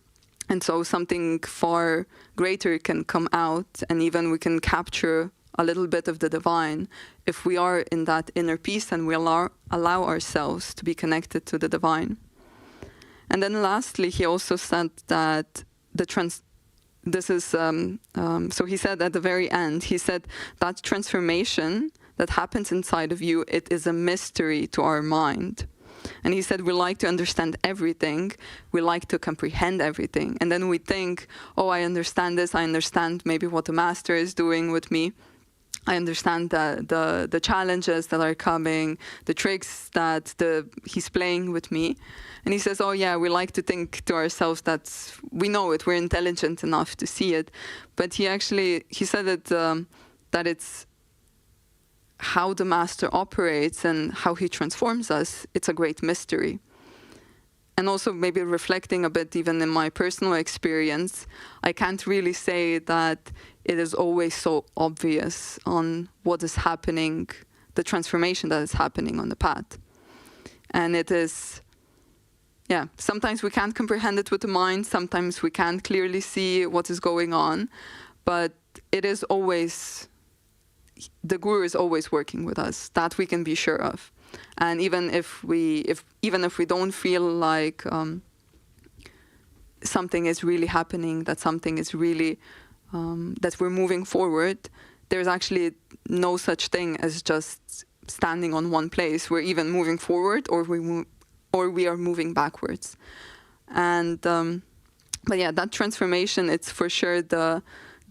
so something far greater can come out, and even we can capture a little bit of the divine if we are in that inner peace and we allow ourselves to be connected to the divine. And then lastly, he also said that so he said at the very end, he said that transformation that happens inside of you, it is a mystery to our mind. And he said we like to understand everything, we like to comprehend everything. And then we think, oh, I understand this, I understand maybe what the master is doing with me. I understand the challenges that are coming, the tricks that he's playing with me. And he says, oh yeah, we like to think to ourselves that we know it, we're intelligent enough to see it. But he said that it's how the master operates and how he transforms us, it's a great mystery. And also maybe reflecting a bit even in my personal experience, I can't really say that it is always so obvious on what is happening, the transformation that is happening on the path. And it is, sometimes we can't comprehend it with the mind, sometimes we can't clearly see what is going on, but it is always, the Guru is always working with us, that we can be sure of. And even if we don't feel like something is really happening, that something is really, that we're moving forward, there's actually no such thing as just standing on one place. We're even moving forward, or we are moving backwards. And but yeah, that transformation, it's for sure the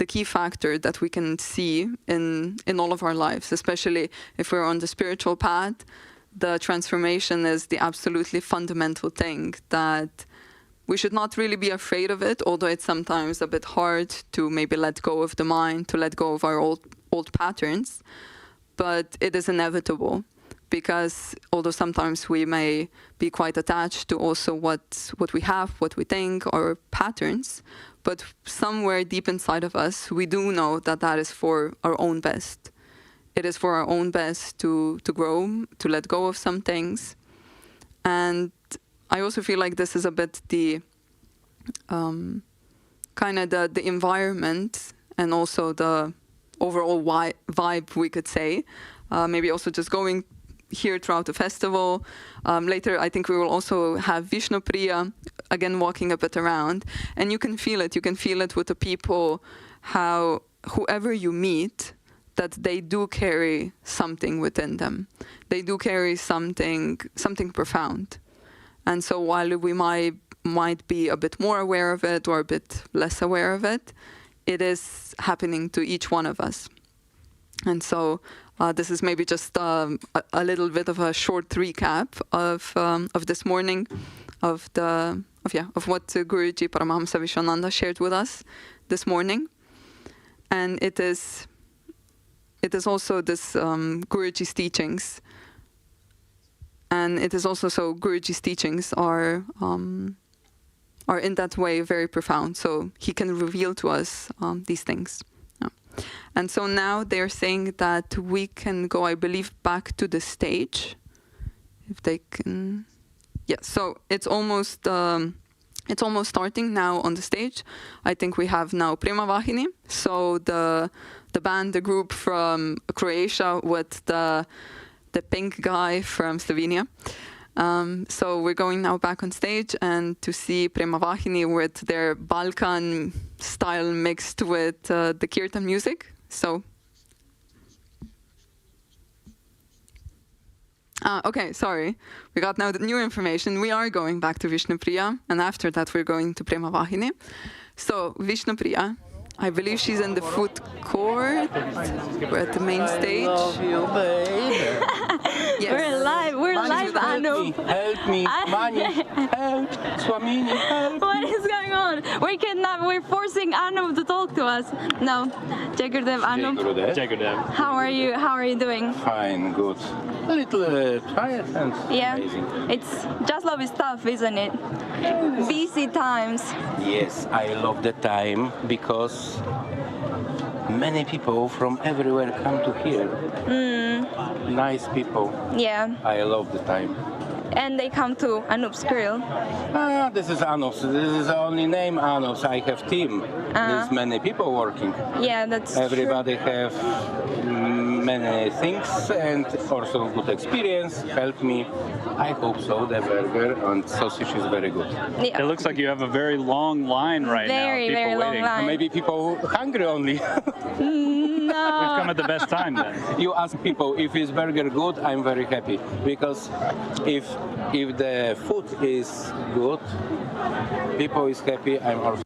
key factor that we can see in all of our lives, especially if we're on the spiritual path. The transformation is the absolutely fundamental thing that we should not really be afraid of it, although it's sometimes a bit hard to maybe let go of the mind, to let go of our old patterns. But it is inevitable, because although sometimes we may be quite attached to also what we have, what we think, our patterns, but somewhere deep inside of us, we do know that that is for our own best. It is for our own best to grow, to let go of some things. And I also feel like this is a bit the kind of the environment and also the overall vibe, we could say. Maybe also just going here throughout the festival. Later, I think we will also have Vishnupriya, again, walking a bit around. And you can feel it. You can feel it with the people, how whoever you meet, that they do carry something within them. They do carry something profound. And so while we might be a bit more aware of it or a bit less aware of it, it is happening to each one of us. And so this is maybe just a little bit of a short recap of this morning, of what Guruji Paramahamsa Vishwananda shared with us this morning. And it is also this Guruji's teachings, and it is also so Guruji's teachings are in that way very profound. So he can reveal to us these things. Yeah. And so now they're saying that we can go, I believe, back to the stage, if they can. Yeah. So it's almost starting now on the stage. I think we have now Prema-Vahini. So the band, the group from Croatia with the pink guy from Slovenia. So we're going now back on stage and to see Prema-Vahini with their Balkan style mixed with the kirtan music. So, okay, sorry. We got now the new information. We are going back to Vishnupriya, and after that we're going to Prema-Vahini. So, Vishnupriya, I believe she's in the food court. We're at the main stage. I love you, baby. Yes. We're live, Anoop. Help me, Mani, help, Swamini, help. What is going on? We're forcing Anoop to talk to us. No, Jai Gurudev, Anoop. Jai Gurudev. How are you doing? Fine, good. A little tired and amazing. It's Just Love is tough, isn't it? Busy times. Yes, I love the time because many people from everywhere come to here. Nice people. Yeah. I love the time. And they come to Anoop's grill. This is Anoop's. This is the only name Anoop's. I have team. There's many people working. Yeah, that's Everybody true. have many things and also good experience. Help me. I hope so. The burger and sausage is very good. It looks like you have a very long line right now. Very, very long line. Maybe people hungry only. No. We've come at the best time then. You ask people if is burger good, I'm very happy because if the food is good, people is happy, I'm also.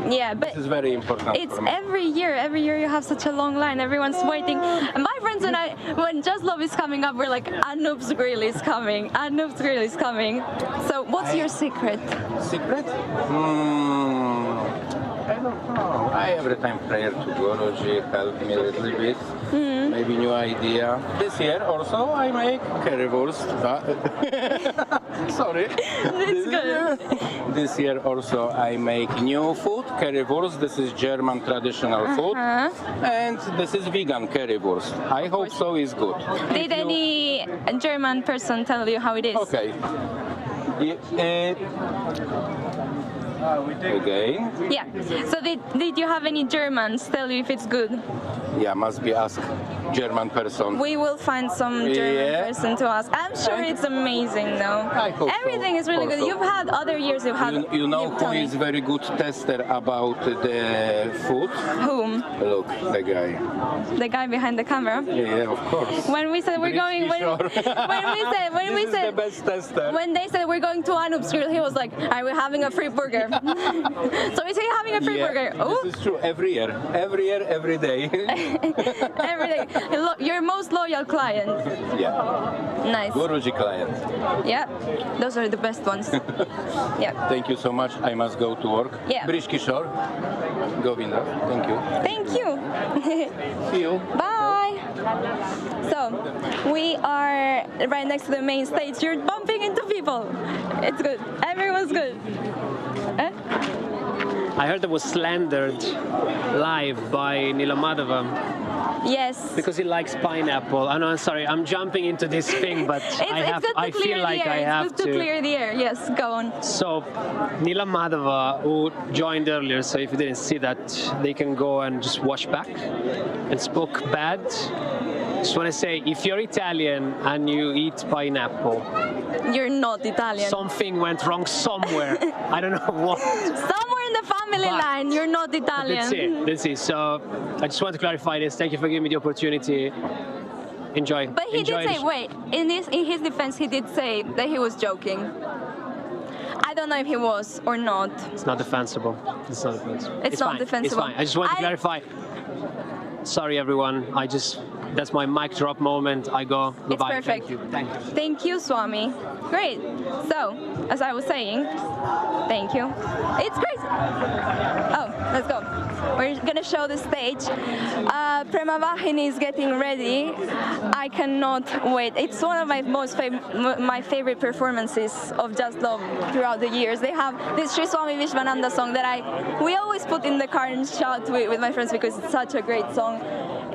Yeah, but this is very important. It's for me. every year you have such a long line. Everyone's waiting. My friends and I, when Just Love is coming up, we're like, Anoop's grill is coming. Anoop's grill is coming. So, what's your secret? Secret? I don't know. I every time pray to Guruji, help me a little bit. Maybe new idea. This year also I make currywurst. Sorry. It's good. This year also I make new food, currywurst. This is German traditional food. And this is vegan currywurst. I hope so is good. Did any German person tell you how it is? Okay. Again? Yeah. So did you have any Germans tell you if it's good? Yeah, must be asked German person. We will find some German person to ask. I'm sure it's amazing though. I hope Everything is really good. also. You've had other years you've had. You know you've who told me. is very good tester about the food? Whom? Look, the guy. The guy behind the camera. Yeah, of course. When we said we're going, The best tester. when they said we're going to Anoop's grill, he was like, "Are we having a free burger?" So is he having a free burger? Oh, This is true. Every year, every day. every day. Your most loyal client. Yeah. Nice. Guruji client. Yeah, those are the best ones. Yeah. Thank you so much. I must go to work. Yeah. Brish Kishore. Govinda. Thank you. Thank you. See you. Bye. So, we are right next to the main stage. You're bumping into people. It's good. Everyone's good. I heard it was slandered live by Nilamadeva. Yes. Because he likes pineapple. I know, I'm sorry, I'm jumping into this thing, but I feel like I have It's good to clear the air. Yes, go on. So, Nilamadeva, who joined earlier, so if you didn't see that, they can go and just watch back, and spoke bad. Just want to say, if you're Italian and you eat pineapple, you're not Italian. Something went wrong somewhere. I don't know what. Somewhere in the family line, you're not Italian. Let's see. So I just want to clarify this. Thank you for giving me the opportunity. Enjoy. But he did say, wait, in his defense, he did say that he was joking. I don't know if he was or not. It's not defensible. It's not defensible. It's not fine. defensible. It's fine. I just want to clarify. Sorry, everyone. That's my mic drop moment. I go. It's Bye-bye. perfect. Thank you. Thank you. Thank you, Swami. Great. So, as I was saying, thank you. It's great. Oh, let's go. We're gonna show the stage. Prema-Vahini is getting ready. I cannot wait. It's one of my favorite performances of Just Love throughout the years. They have this Sri Swami Vishwananda song that we always put in the car and shout with my friends because it's such a great song.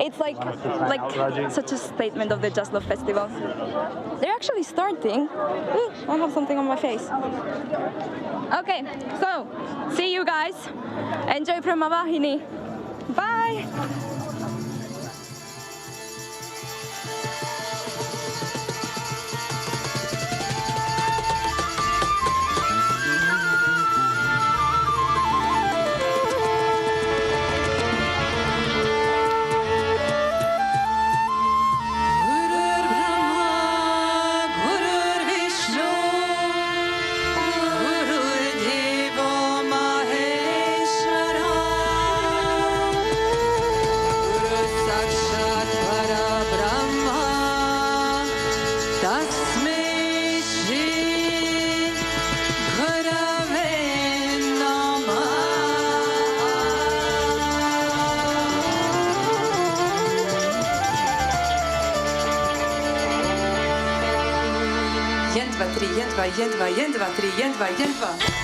It's like such a statement of the Just Love Festival. They're actually starting. Ooh, I have something on my face. Okay, so see you guys. Enjoy Prema-Vahini. Bye. Jendva.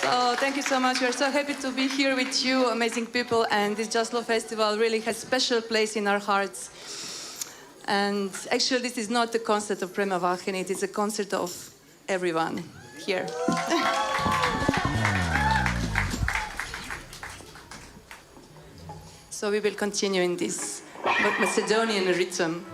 So thank you so much. We're so happy to be here with you, amazing people, and this Just Love Festival really has a special place in our hearts. And actually, this is not a concert of Prema-Vahini, it is a concert of everyone here. So we will continue in this Macedonian rhythm.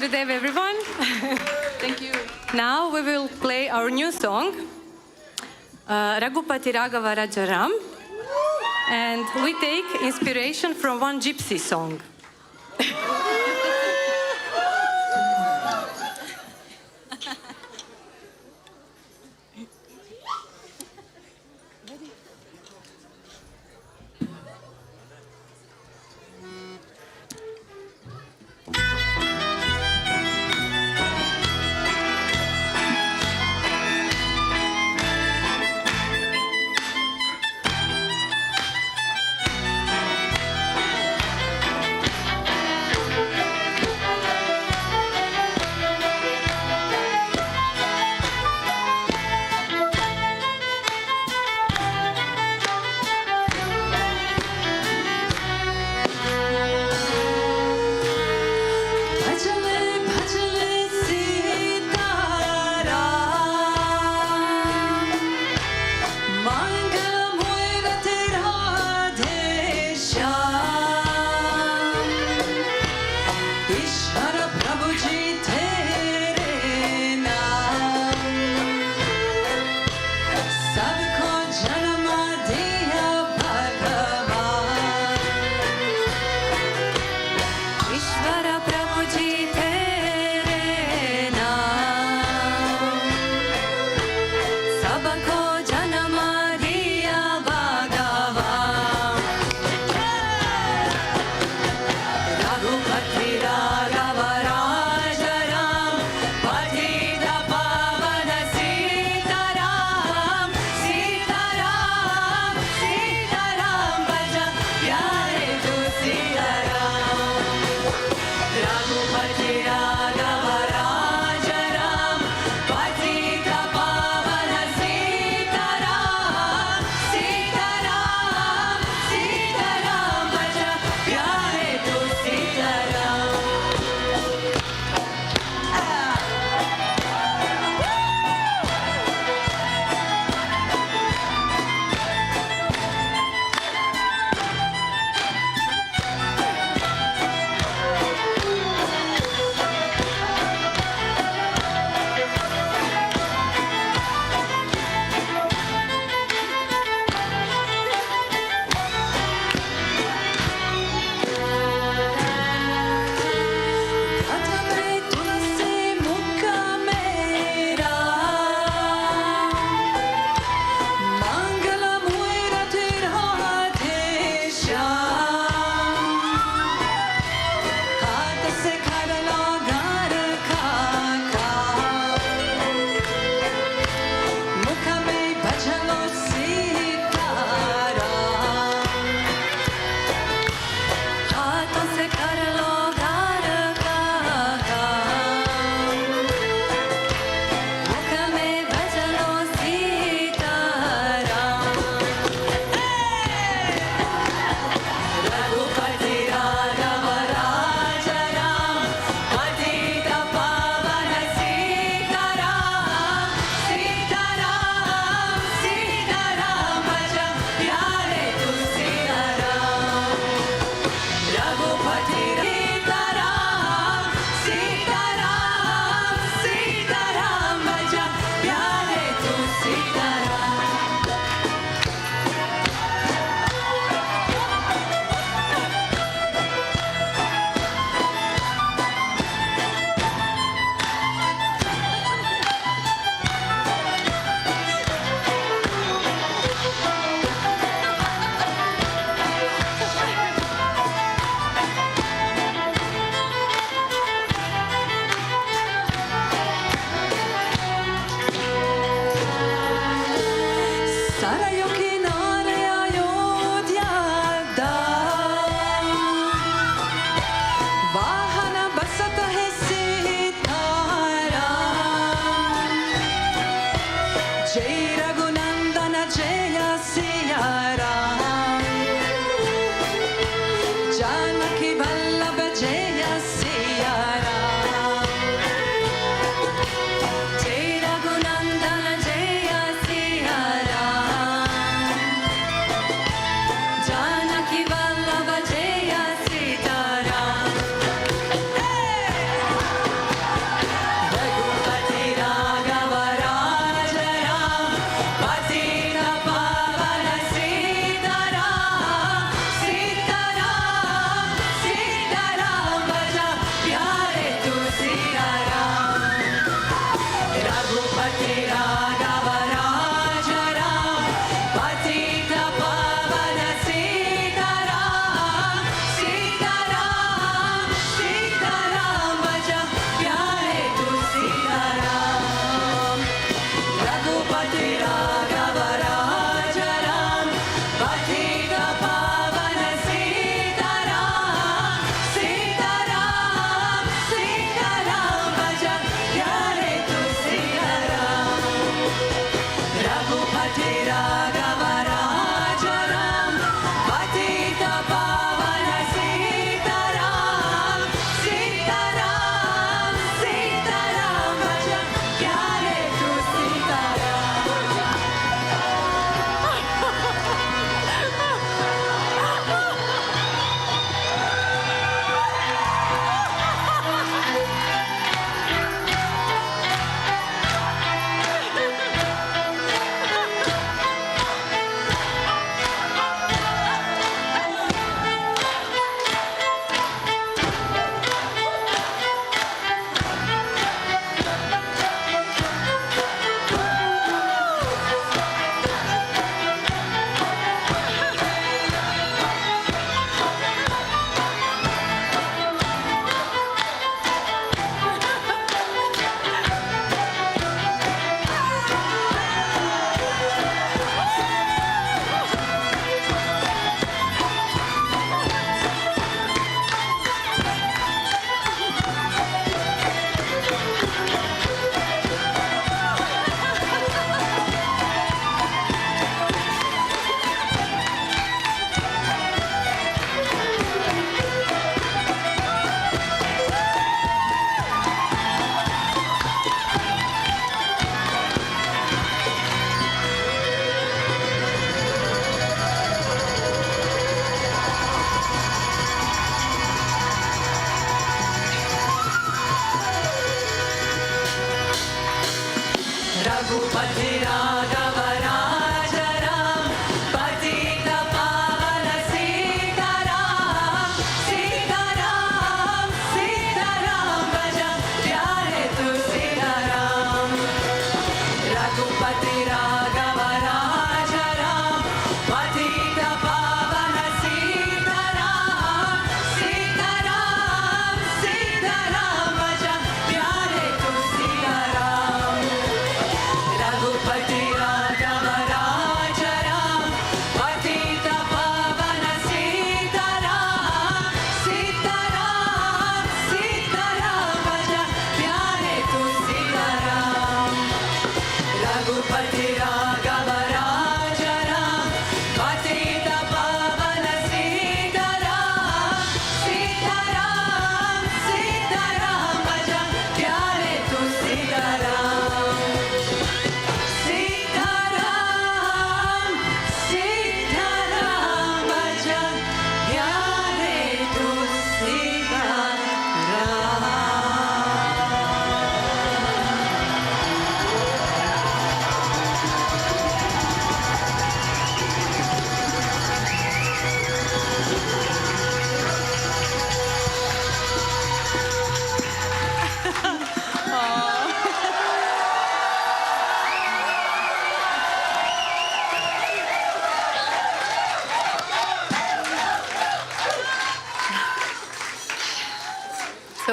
Gurudev, everyone. Thank you. Now we will play our new song, Raghupati Raghava Rajaram, and we take inspiration from one gypsy song.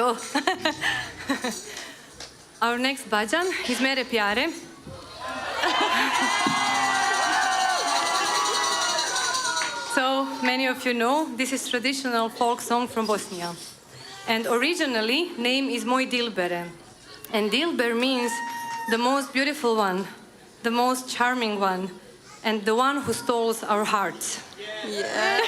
So, our next bhajan is Mere Pyare. So, many of you know, this is traditional folk song from Bosnia. And originally, name is Moj Dilbere. And Dilber means the most beautiful one, the most charming one, and the one who stole our hearts. Yeah.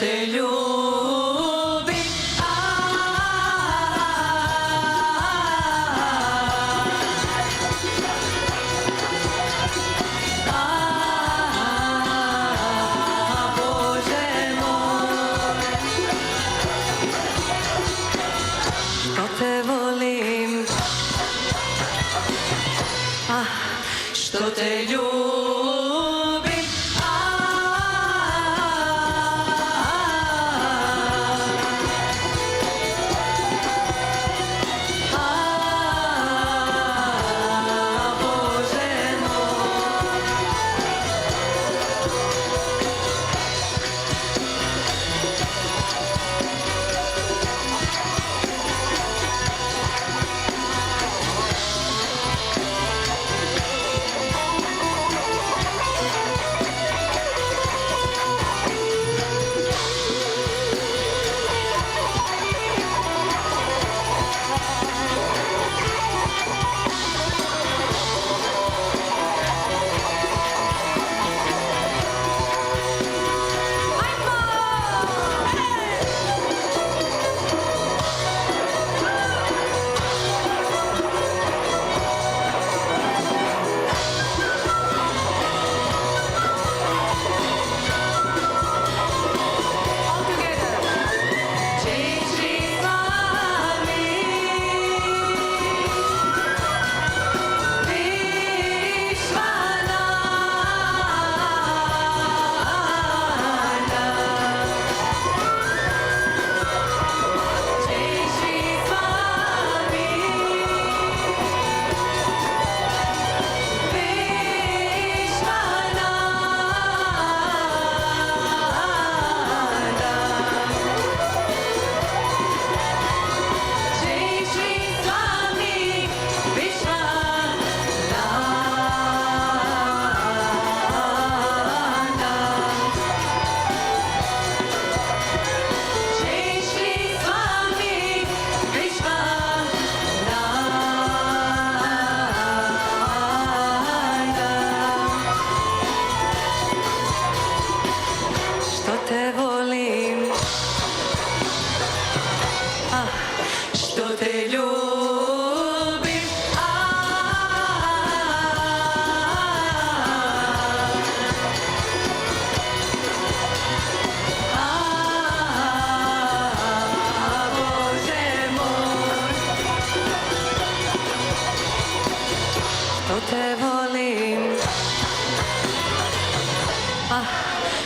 te ljubim. Bože moj, što te volim,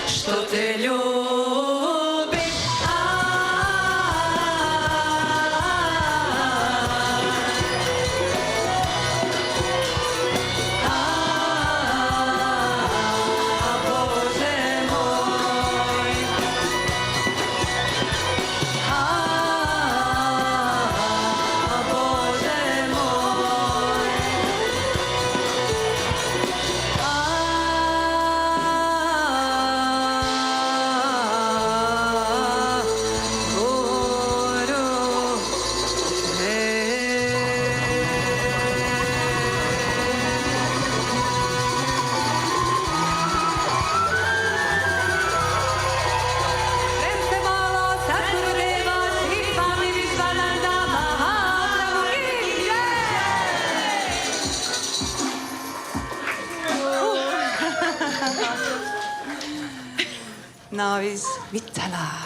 što te ljubim. Now is Vittala.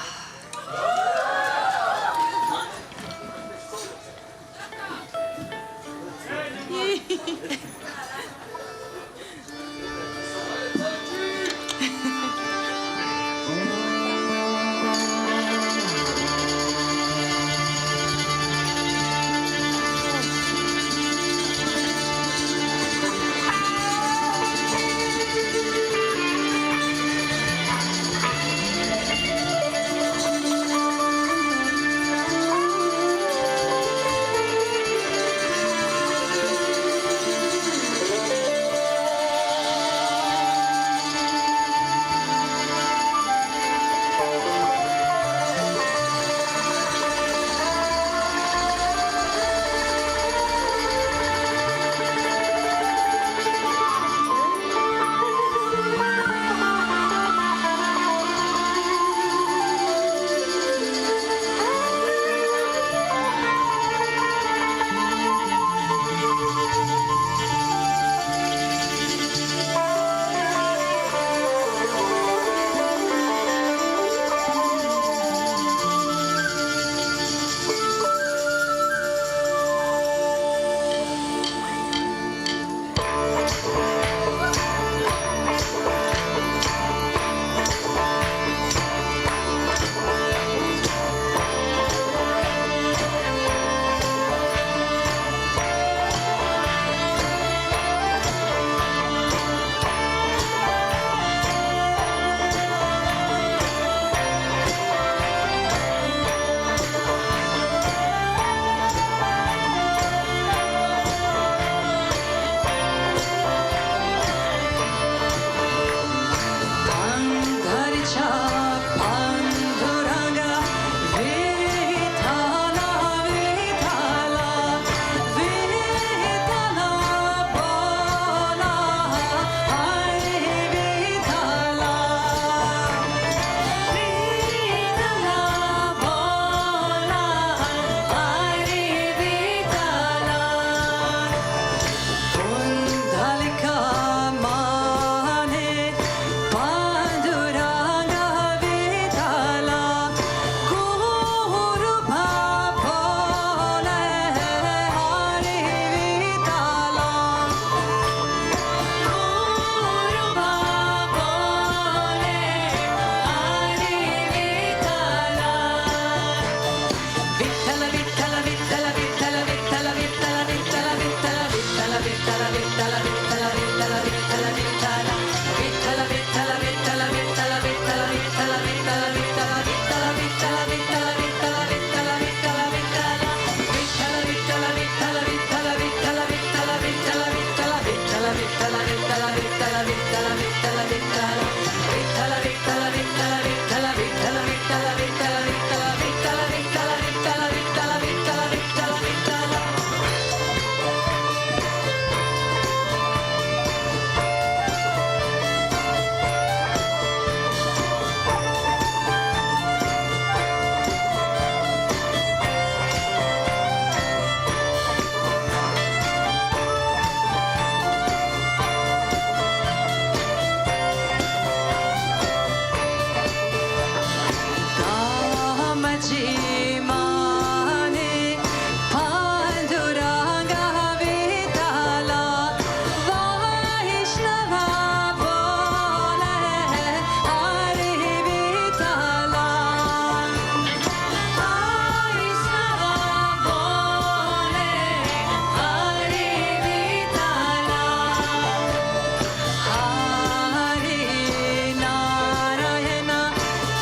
Narayana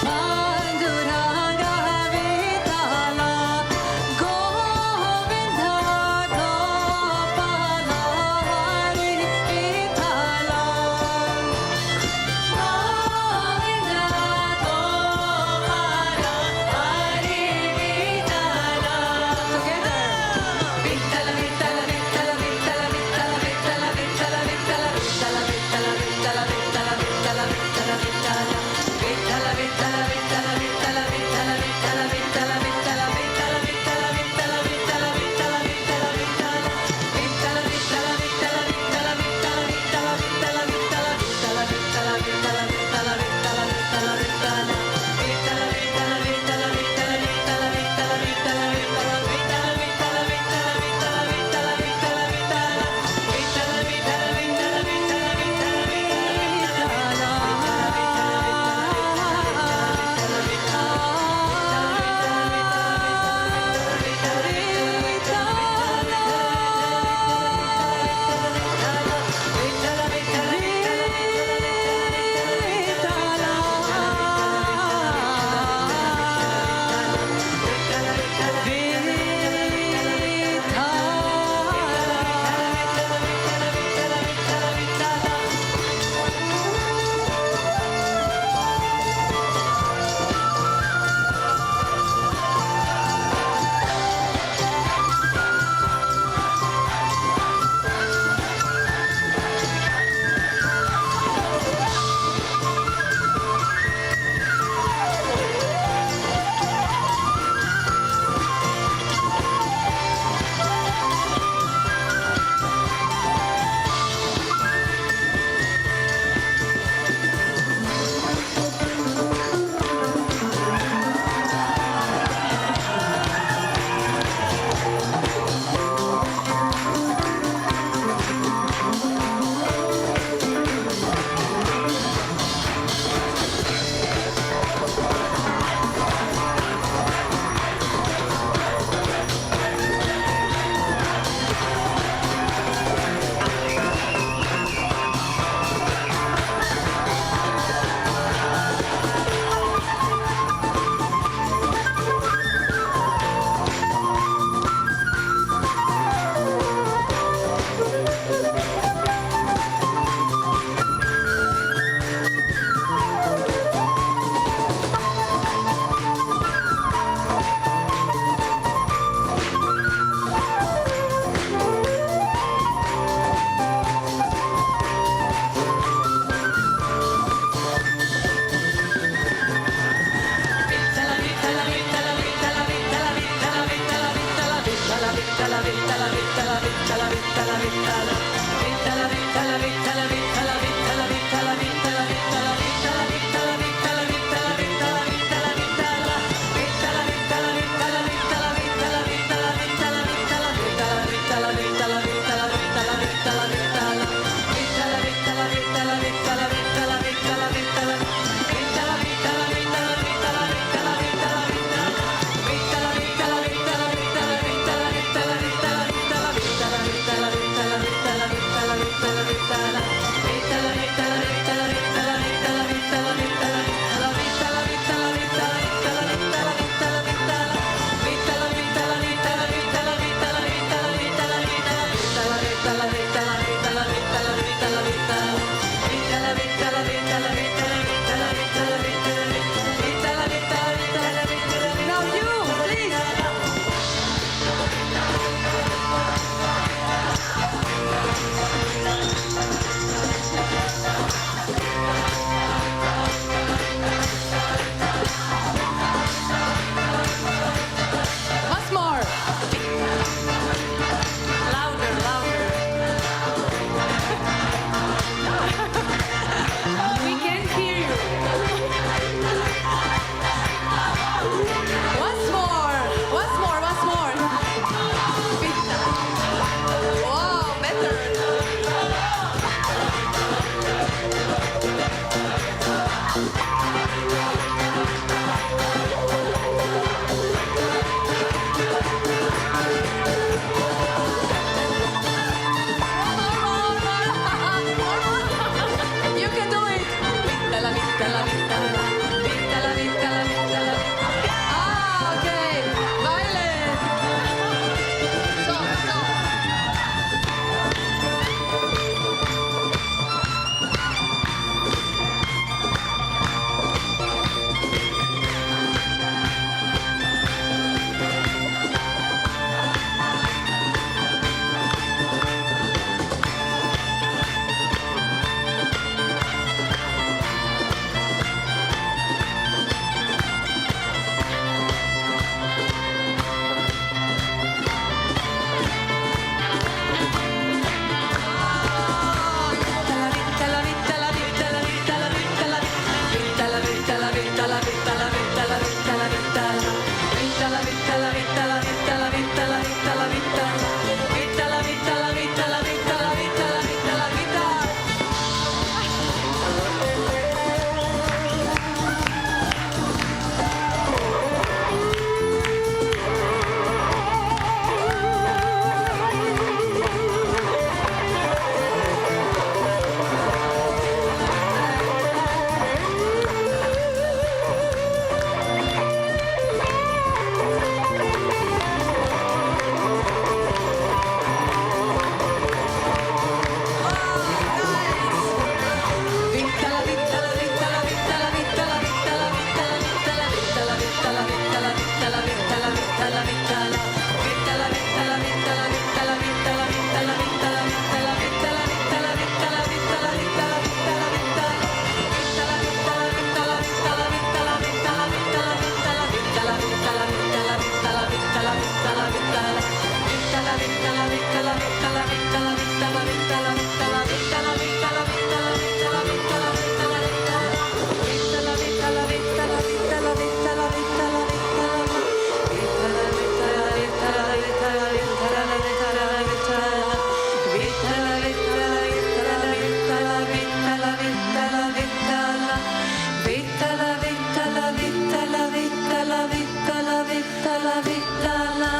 Panduranga Vittala, Vittala.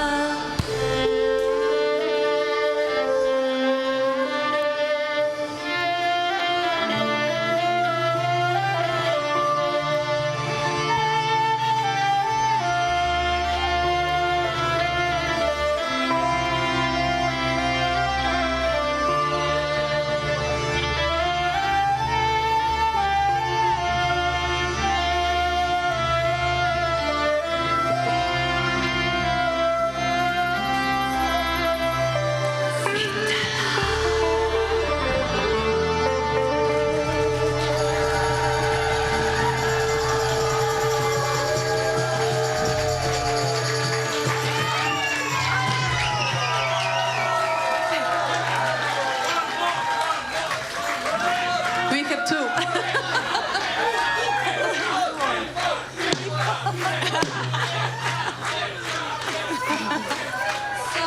We have two. So,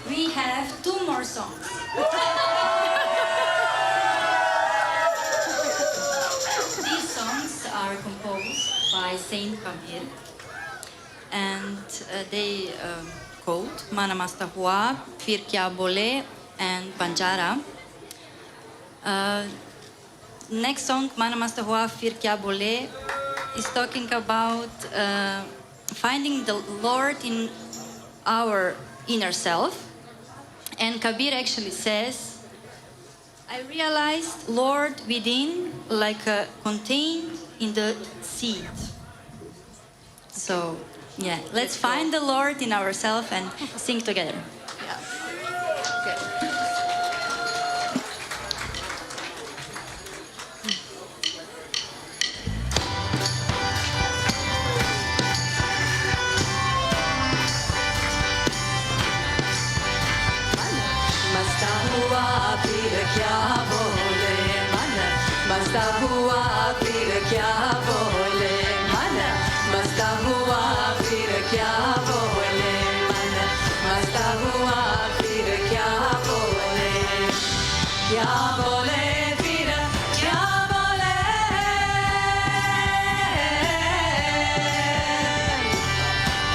we have two more songs. These songs are composed by Saint Kabir, and they called Mana Masta Hua, Fir Kya Bole, and Banjara. Next song, Mana Masta Hua, Fir Kya Bole, is talking about finding the Lord in our inner self. And Kabir actually says, I realized Lord within like contained in the seed. So, yeah, let's find the Lord in ourselves and sing together. मस्ता हुआ फिर क्या बोले मन मस्ता हुआ फिर क्या बोले मन मस्ता हुआ फिर क्या बोले मन मस्ता हुआ फिर क्या बोले क्या बोले फिर क्या बोले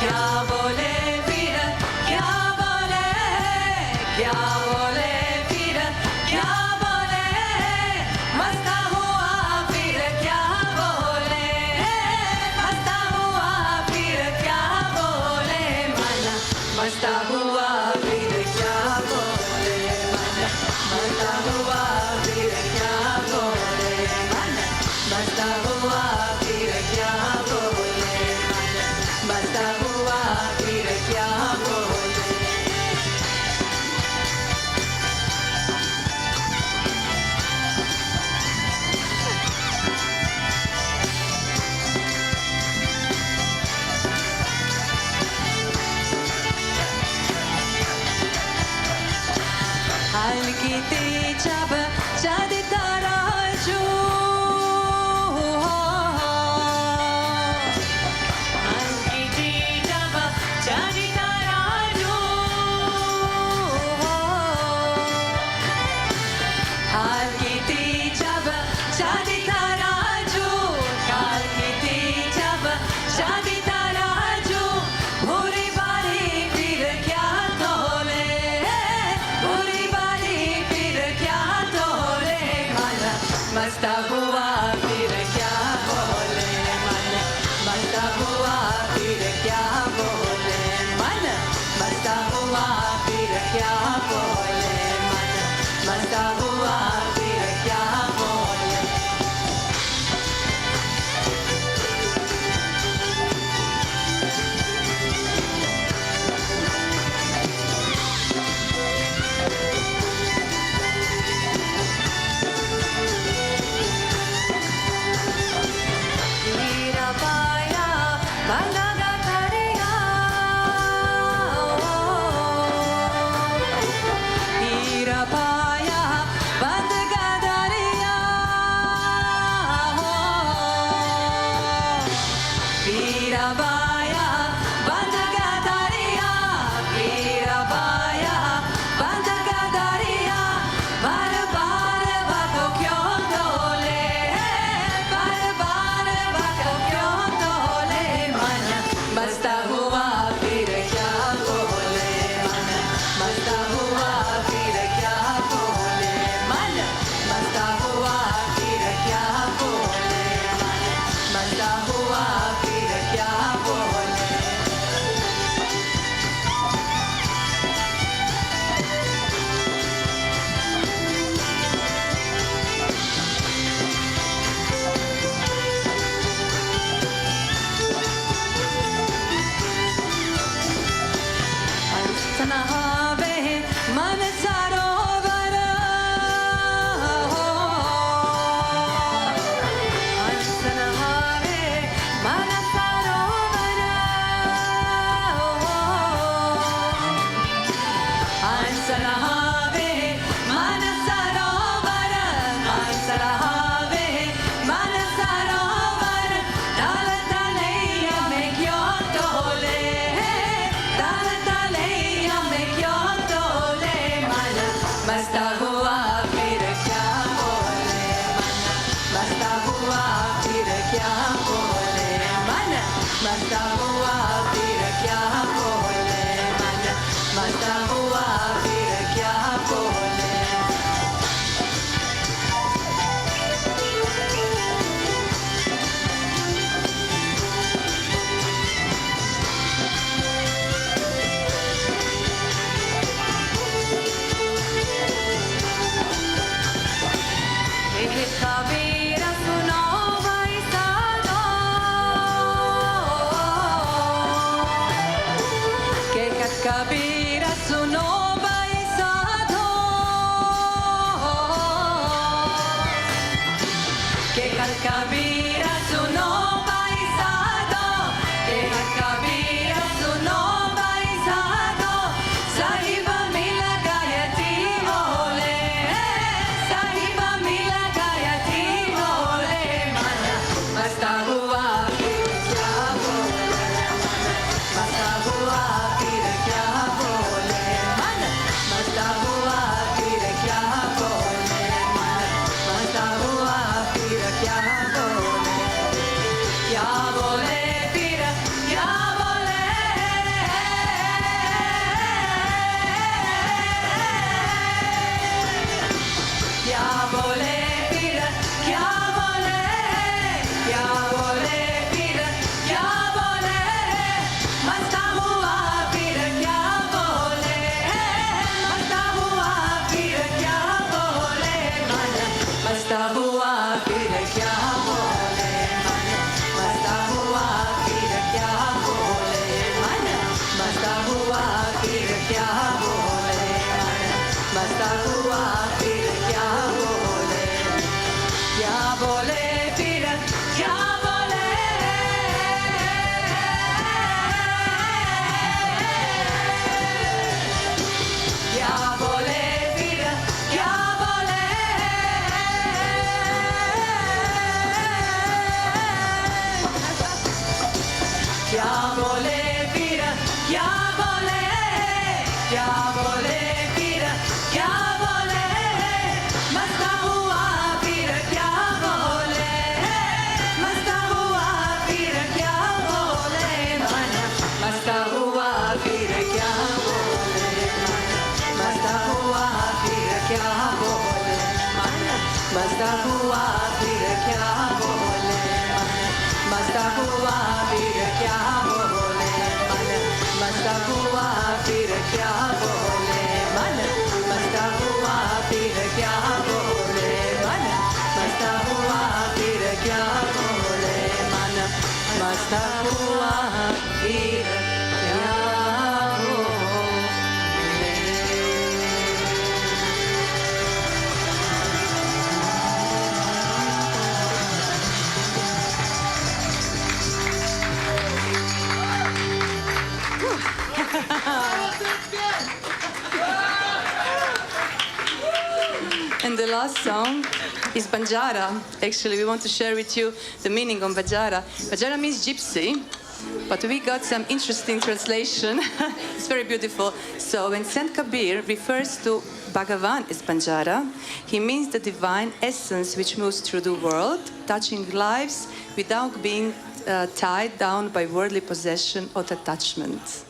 क्या बोले फिर क्या बोले क्या बोले फिर क्या बोले मस्ता हुआ फिर क्या बोले मस्ता हुआ फिर क्या बोले मन मस्ता हुआ फिर क्या बोले मन मस्ता हुआ फिर क्या बोले मन मस्ता हुआ फिर क्या बोले मन मस्ता हुआ फिर क्या बोले हल्की जब jadi taraju हल्की जब jadi taraju हल्की जब jadi taraju हल्की जब jadi taraju बुरी बारी फिर क्या तोले बुरी बारी फिर क्या तोले मन मस्ता हुआ फिर क्या बोले मन मस्ता हुआ फिर क्या बोले मन मस्ता हुआ फिर क्या बोले मन मस्ता हुआ फिर क्या बोले हीरा पाया बंदा करिया हीरा पाया बंद गदरिया हीरा पाया बंद गदरिया हीरा पाया बंद गदरिया बार बार बाको क्यों तोले बार बार बाको क्यों तोले मन मस्ता हुआ मस्ता हुआ फिर क्या बोले मन मस्ता हुआ फिर क्या बोले कबीरा सुनो भाई साधो के कबीरा सुनो भाई साधो के कबीरा सुनो भाई साधो के कबीरा सुनो भाई साधो साहिब मिल गायत्री बोले साहिब मिल गायत्री बोले मन मस्ता हुआ फिर क्या बोले मस्ता हुआ फिर क्या बोले मन मस्ता हुआ फिर क्या बोले मन मस्ता हुआ फिर क्या बोले क्या बोले फिर क्या बोले क्या बोले फिर क्या बोले क्या बोले फिर क्या बोले मस्ता हुआ फिर क्या बोले मस्ता हुआ फिर क्या बोले मन मस्ता हुआ फिर क्या बोले मन मस्ता हुआ फिर क्या बोले मन मस्ता हुआ फिर क्या बोले मन मस्ता हुआ फिर क्या बोले क्या बोले फिर क्या बोले क्या बोले फिर क्या बोले क्या बोले फिर क्या बोले क्या बोले फिर क्या बोले मस्ता हुआ फिर क्या बोले मस्ता हुआ फिर क्या बोले मन मस्ता हुआ फिर क्या बोले मन मस्ता हुआ फिर क्या बोले मन मस्ता हुआ फिर क्या बोले मन मस्ता हुआ फिर क्या बोले मन मस्ता हुआ फिर क्या बोले मन मस्ता हुआ फिर क्या बोले मन मस्ता हुआ फिर क्या बोले मन मस्ता हुआ फिर क्या And the last song is Banjara. Actually, we want to share with you the meaning of Banjara. Banjara means gypsy, but we got some interesting translation. It's very beautiful. So when Sant Kabir refers to Bhagavan as Banjara, he means the divine essence which moves through the world, touching lives without being tied down by worldly possession or attachment.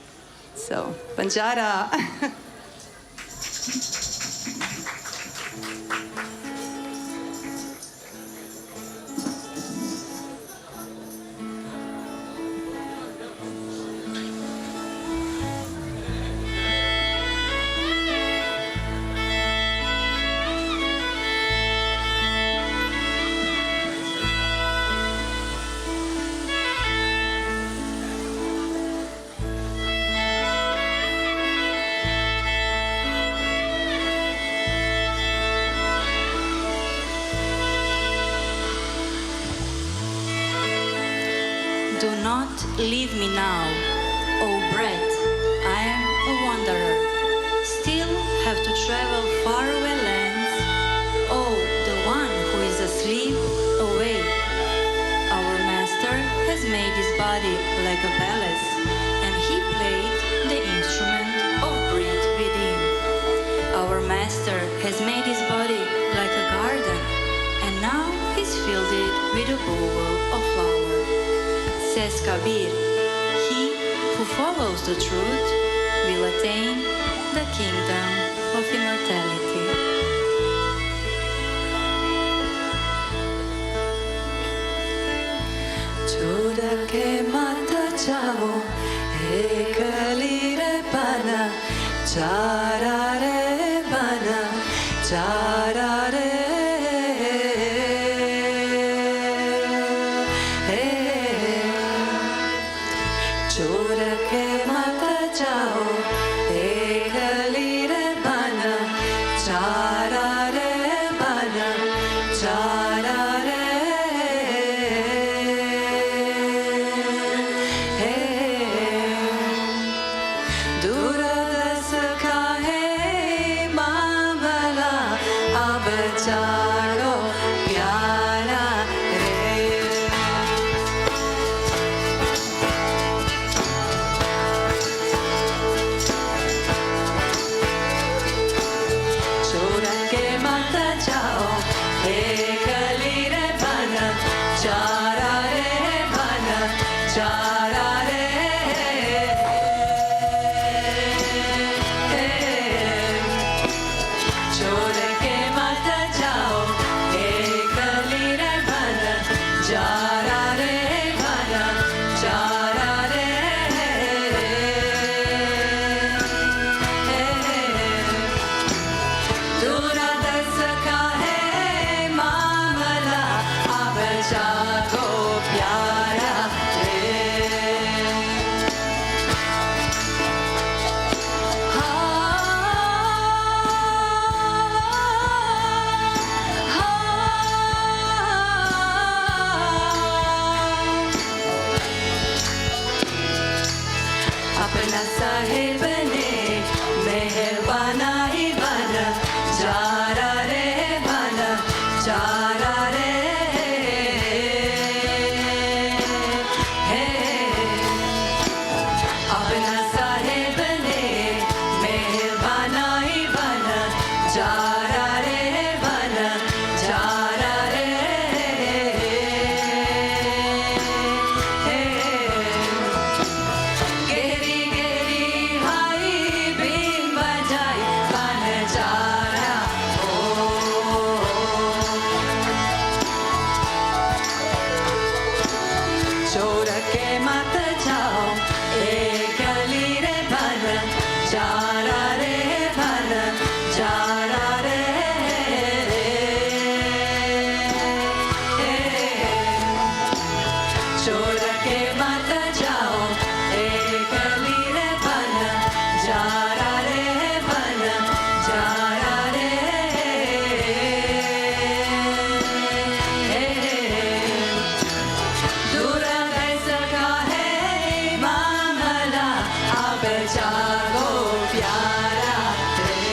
So, Banjara. Do not leave me now, O breath, I am a wanderer. Still have to travel faraway lands. Oh, the one who is asleep, awake. Our master has made his body like a palace, and he played the instrument of breath within. Our master has made his body like a garden, and now he's filled it with a bowl of flower. Says Kabir, who follows the truth will attain the kingdom of immortality. छोड़ के मत जाओ एक लीरे बना चारा रे बना चारा रे छोड़ के मत जाओ एक लीरे बना चारा रे बना चारा रे दूरदर्श का है मामला अब जागो प्यारा रे छोड़ के मत जाओ एक लीरे बना चारा रे बना चारा रे छोड़ के मत जाओ एक लीरे बना चारा रे बना चारा रे दूरदर्श का है मामला अब जागो प्यारा रे अपना साहिब ने मेहरबाना ही बना चारा रे बना चारा रे अपना साहिब ने मेहरबाना ही बना चारा रे बना चारा रे गहरी गहरी हाई बीन बजाई बन चारा छोड़ के मत जाओ एक लीरे बना चारा रे बना चारा रे छोड़ के मत जाओ एक लीरे बना चारा रे बना चारा रे दूरदर्श का है मामला अब जागो प्यारा रे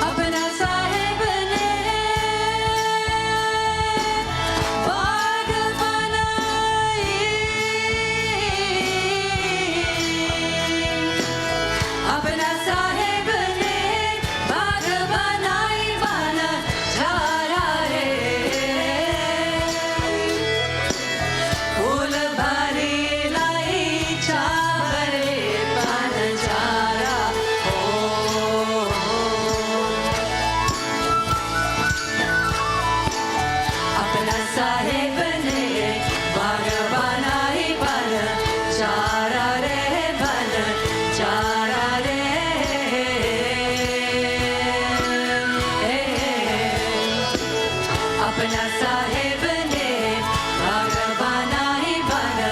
अपना साहिब ने बाग बनाई अपना साहिब ने बाग बनाई बना चारा रे फूल भरी लाई चावरे बन चारा अपना साहिब ने बाग बनाई बना चारा रे बना चारा रे अपना साहिब ने बाग बनाई बना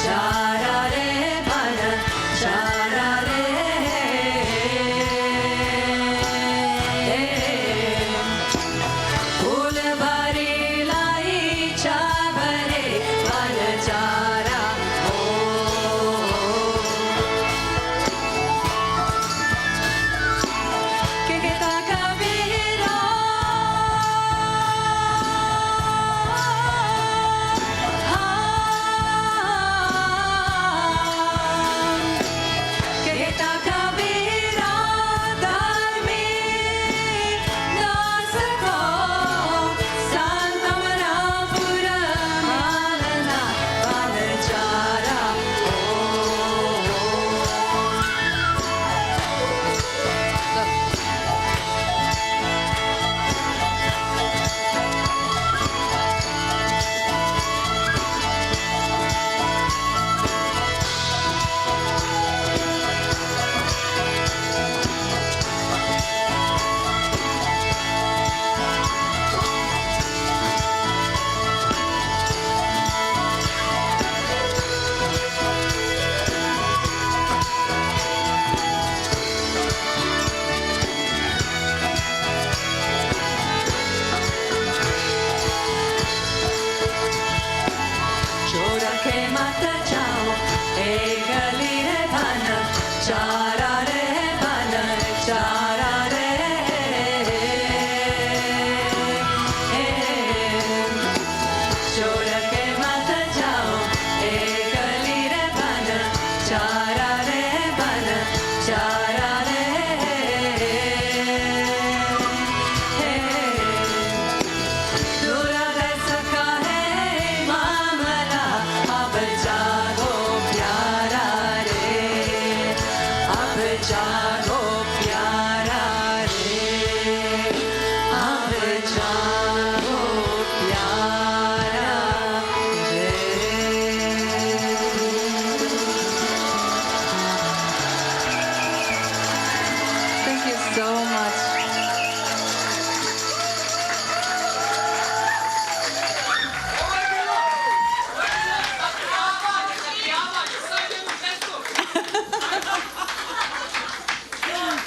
चारा रे बना चारा रे फूल भरी लाई चावरे बन चारा के कहता कबीरा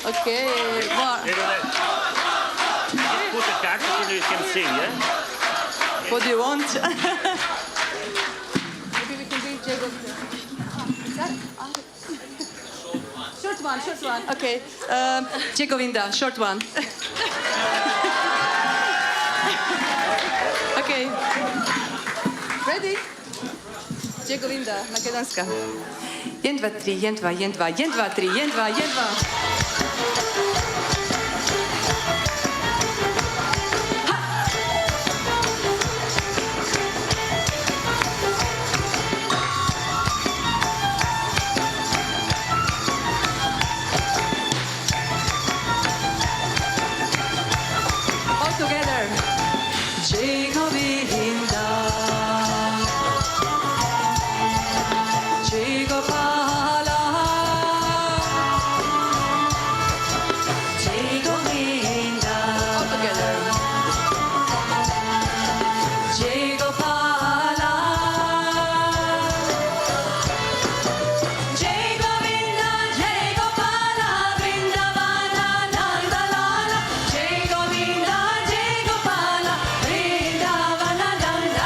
Okay, well. Put the card so you can sing, yeah? What do you want? Maybe we can do Jacob. Short one, short one. Okay, Jagovinda, short one. Okay. Ready? Jagovinda, makedonska. 1, 2, 3, 1, 2, 1, 2, 1, 2, 3, 1, 2, 1, 2. All together. Jagovinda. Jagopala. Jagovinda. All together. Jagopala. Jagovinda, Jagopala, Vrindavana, Nandalala. Jagovinda, Jagopala, Vrindavana, Nandalala.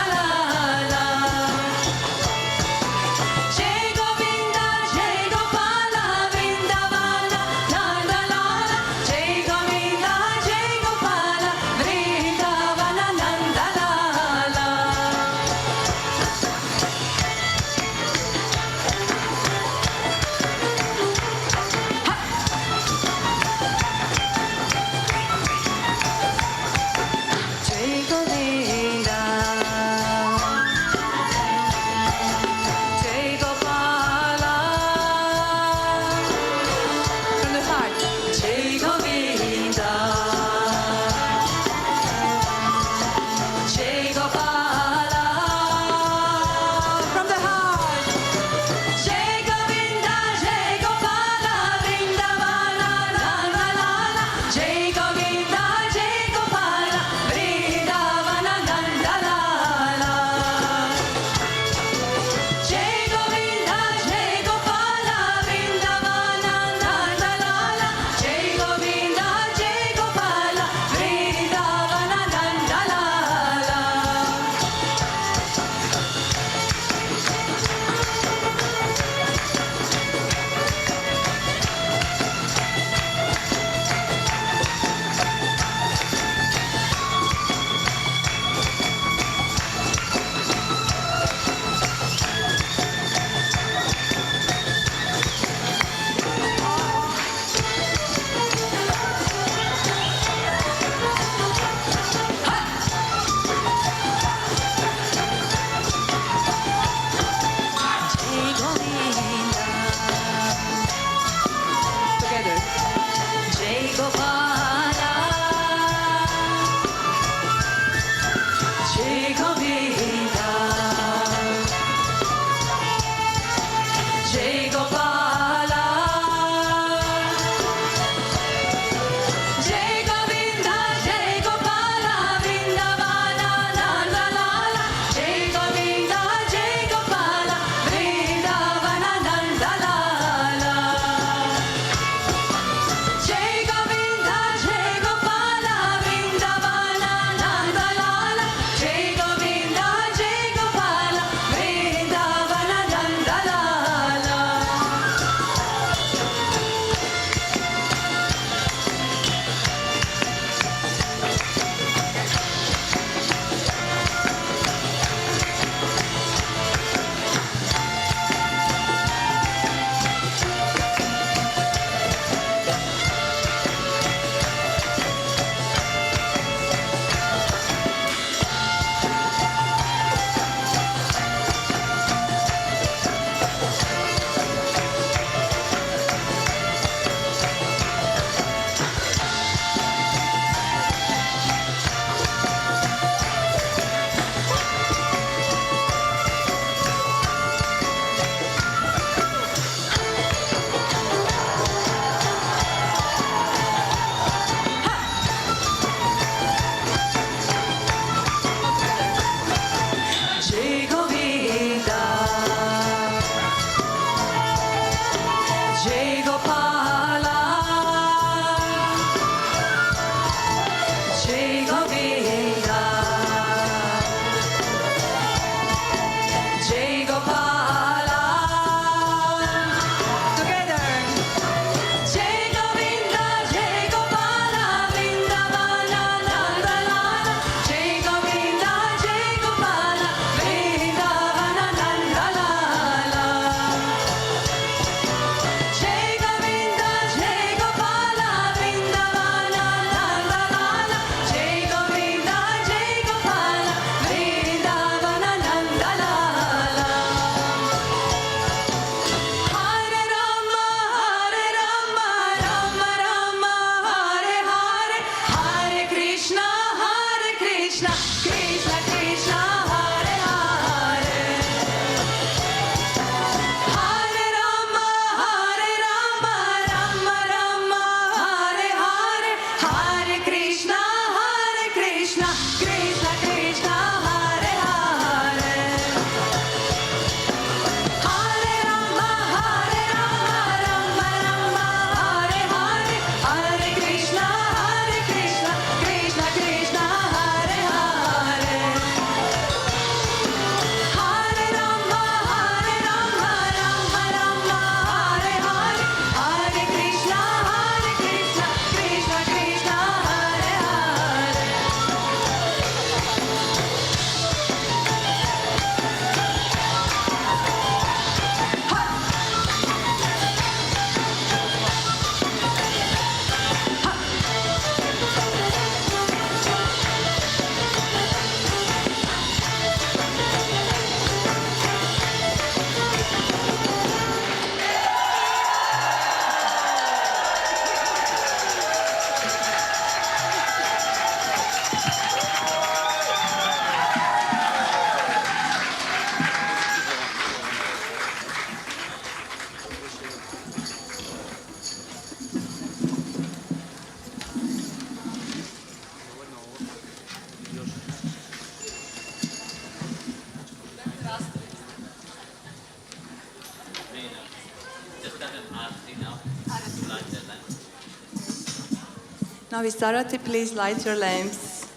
Now is Arati, please light your lamps.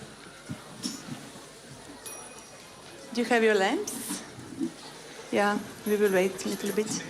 Do you have your lamps? Yeah, we will wait a little bit.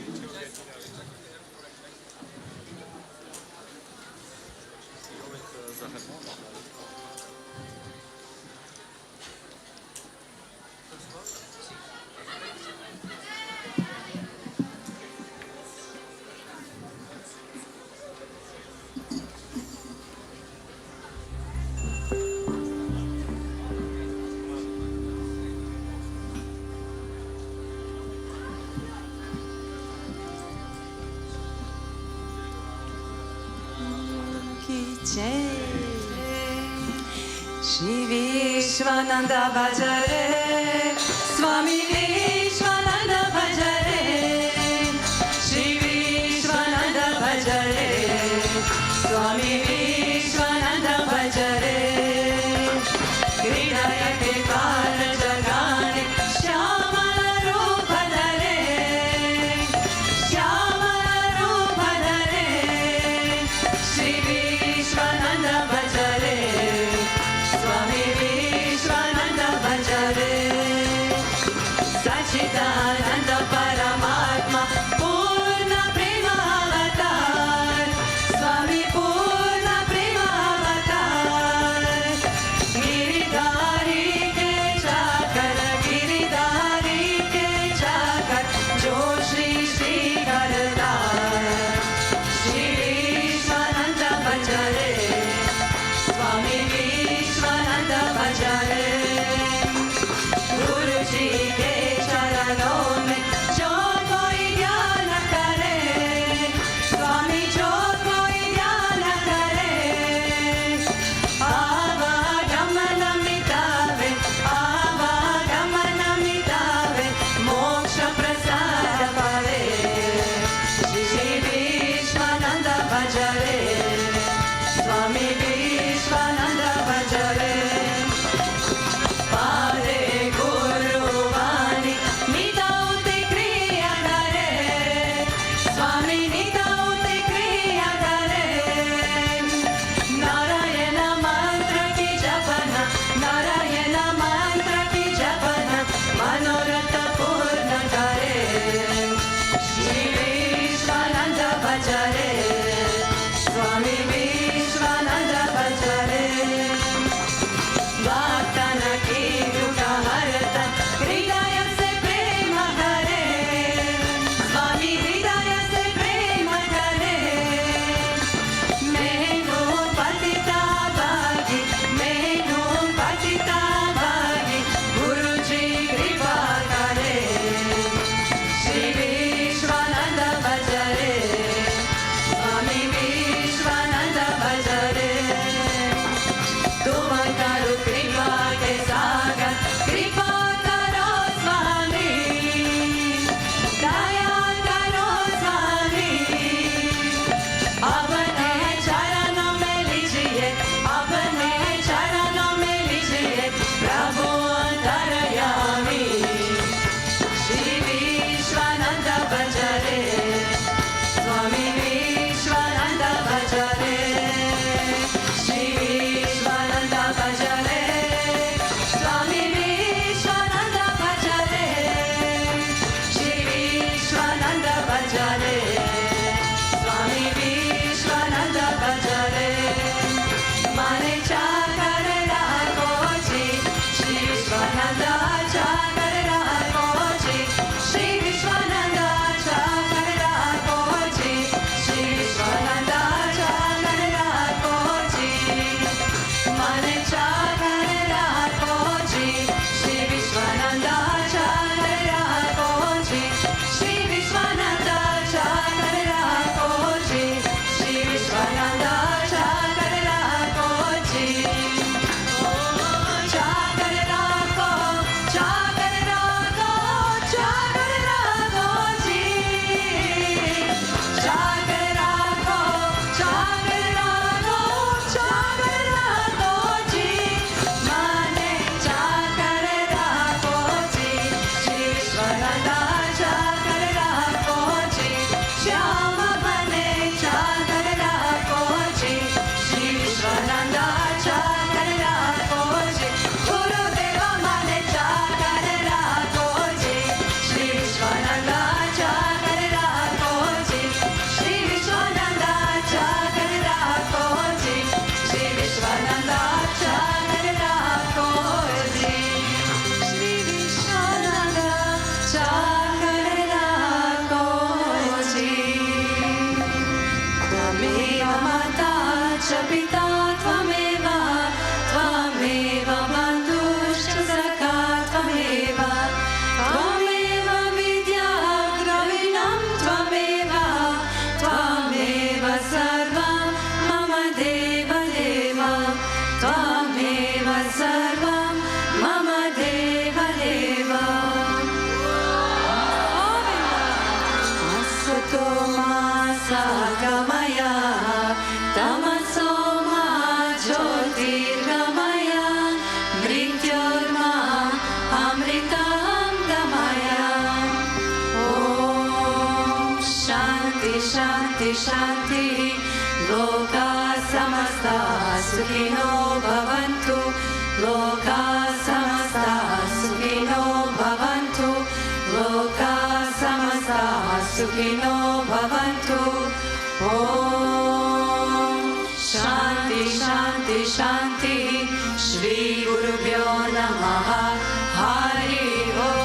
Shri Vishwananda Bhajare, Swami Vishwananda Bhajare, Shri Vishwananda Bhajare, Swami Vishwananda Bhajare, Hridaya ke kaal jagane, Shyamala Rupa dhare, Shyamala Rupa dhare, Shri Vishwananda Bhajare, Swami Vishwananda Bhajare, Sachidananda Paramatma, Purna Prema Avatar, Swami Purna Prema Avatar, Giridhari ke chakar, Giridhari ke chakar, Jo Shri Shri Kardar, Shri Vishwananda Bhajare, Swami Vishwananda Bhajare, Guruji ke charanon Shanti Shanti Loka Samasta Sukhino Bhavantu Loka Samasta Sukhino Bhavantu Loka Samasta Sukhino Bhavantu Om Shanti Shanti Shanti Shri Guru Bhyo Namaha Hari Om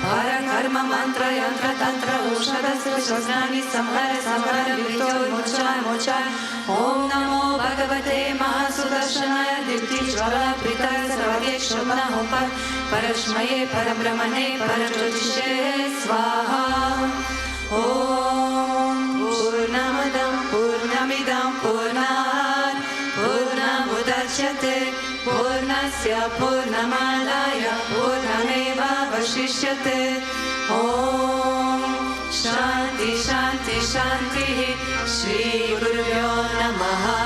Hara karma mantra yantra tantra ushada srasnani samhara samhara virto mochaya Om namo bhagavate mahasudarshanaya divti jvala pritaya sarvadesh shobhana hopar parashmaye parabrahmane parajyotishe swaha Om purnamadam purnamidam purnat purnamudachyate Purnasya Purnamadaya Purnameva Vashishyate Om Shanti Shanti Shanti Shri Gurubhyo Namaha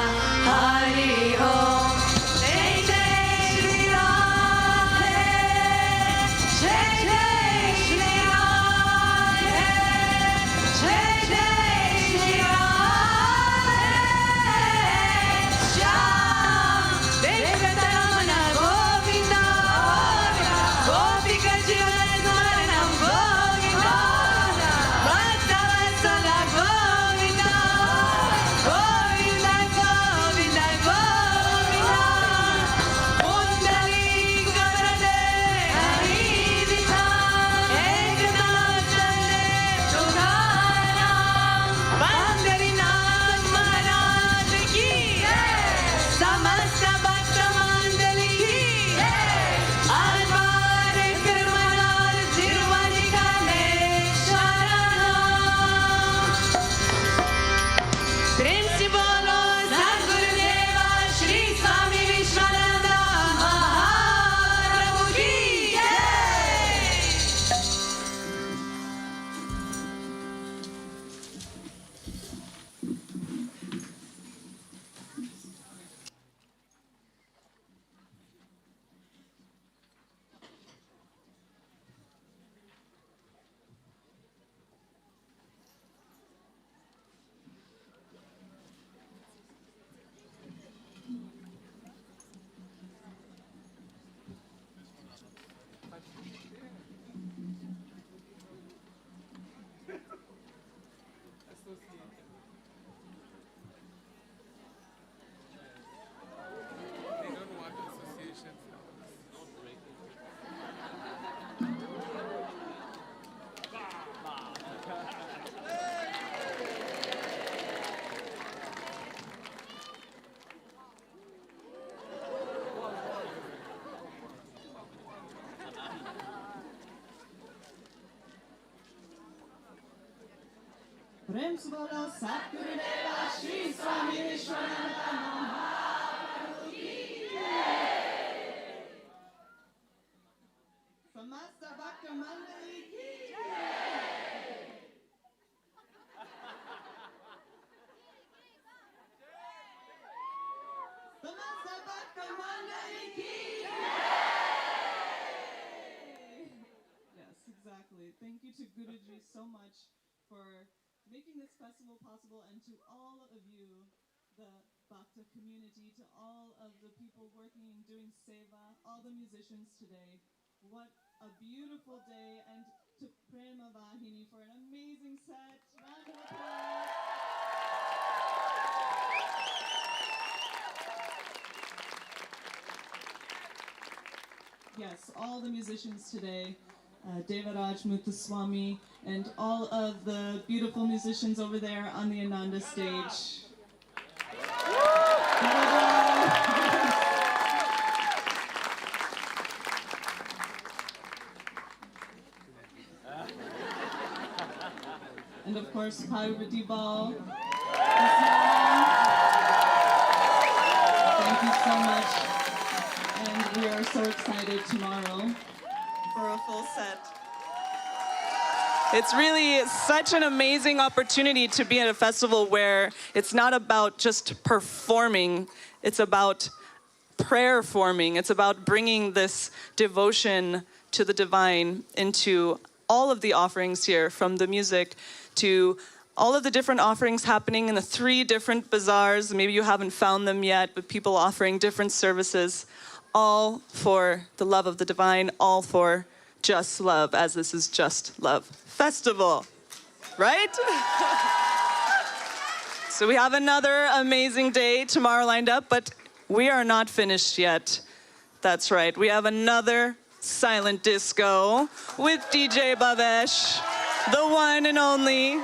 Hari Om Jai Jai Shri Radhe Jai Jai Shri Radhe Jai Jai Shri Prem se bolo Satgurudeva Shri Swami Vishwananda Mahaprabhu ki Jai. Samasta Bhakta Mandali ki Jai. Samasta Bhakta Mandali ki Jai. Yes, exactly. Thank you to Guruji so much for making this festival possible, and to all of you, the Bhakta community, to all of the people working and doing seva, all the musicians today. What a beautiful day, and to Prema-Vahini for an amazing set. Round of applause. Yes, all the musicians today. Devaraj Moothosamy, and all of the beautiful musicians over there on the Ananda stage. course, Parvati Bal. Thank you so much. And we are so excited tomorrow for a full set. It's really such an amazing opportunity to be at a festival where it's not about just performing, it's about prayer forming. It's about bringing this devotion to the divine into all of the offerings here, from the music to all of the different offerings happening in the 3 different bazaars. Maybe you haven't found them yet, but people offering different services, all for the love of the divine, all for Just Love, as this is Just Love Festival, right? So we have another amazing day tomorrow lined up, but we are not finished yet. That's right, we have another silent disco with DJ Bhavesh, the one and only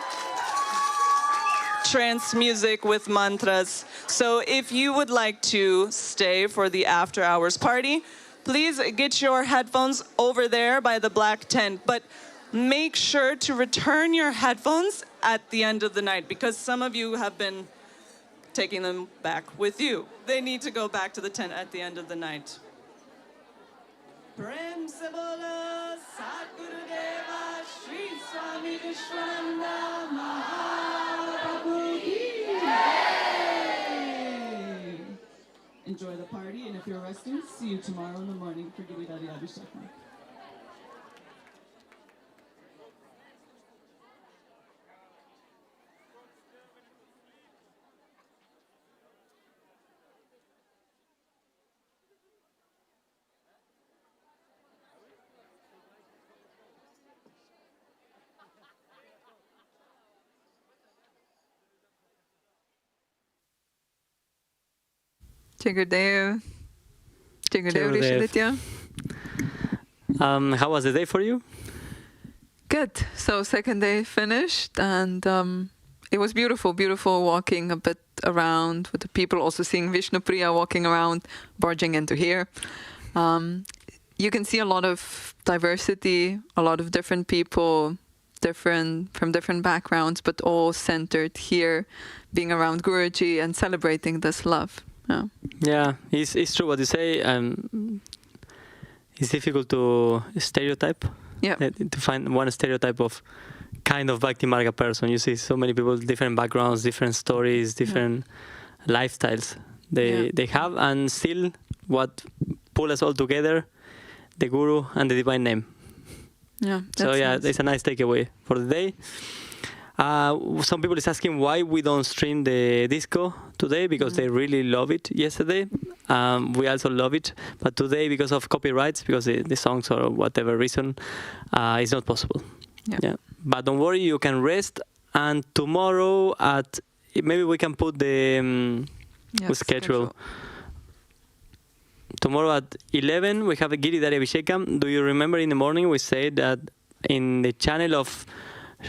trance music with mantras. So if you would like to stay for the after hours party, please get your headphones over there by the black tent, but make sure to return your headphones at the end of the night, because some of you have been taking them back with you. They need to go back to the tent at the end of the night. Prem se bola Satguru Deva Shri Swami Vishwananda Mahaprabhu ki Jai. Enjoy the party, and if you're resting, see you tomorrow in the morning for Giridhari Abhishekam. Jagadev. Jagadev, Rishi Aditya. How was the day for you? Good. So 2nd day finished, and it was beautiful, beautiful walking a bit around with the people, also seeing Vishnupriya walking around, barging into here. You can see a lot of diversity, a lot of different people, from different backgrounds, but all centered here, being around Guruji and celebrating this love. Yeah, it's true what you say. It's difficult to stereotype. Yeah. To find one stereotype of kind of Bhakti Marga person. You see so many people, different backgrounds, different stories, different lifestyles they have, and still what pull us all together, the Guru and the divine name. Yeah. So nice. it's a nice takeaway for the day. Some people is asking why we don't stream the disco today, because they really love it yesterday. We also love it, but today, because of copyrights, because the songs or whatever reason, it's not possible. Yeah. But don't worry, you can rest, and tomorrow maybe we can put the schedule. Tomorrow at 11 we have a Giridhari Abhishekam. Do you remember in the morning we said that in the channel of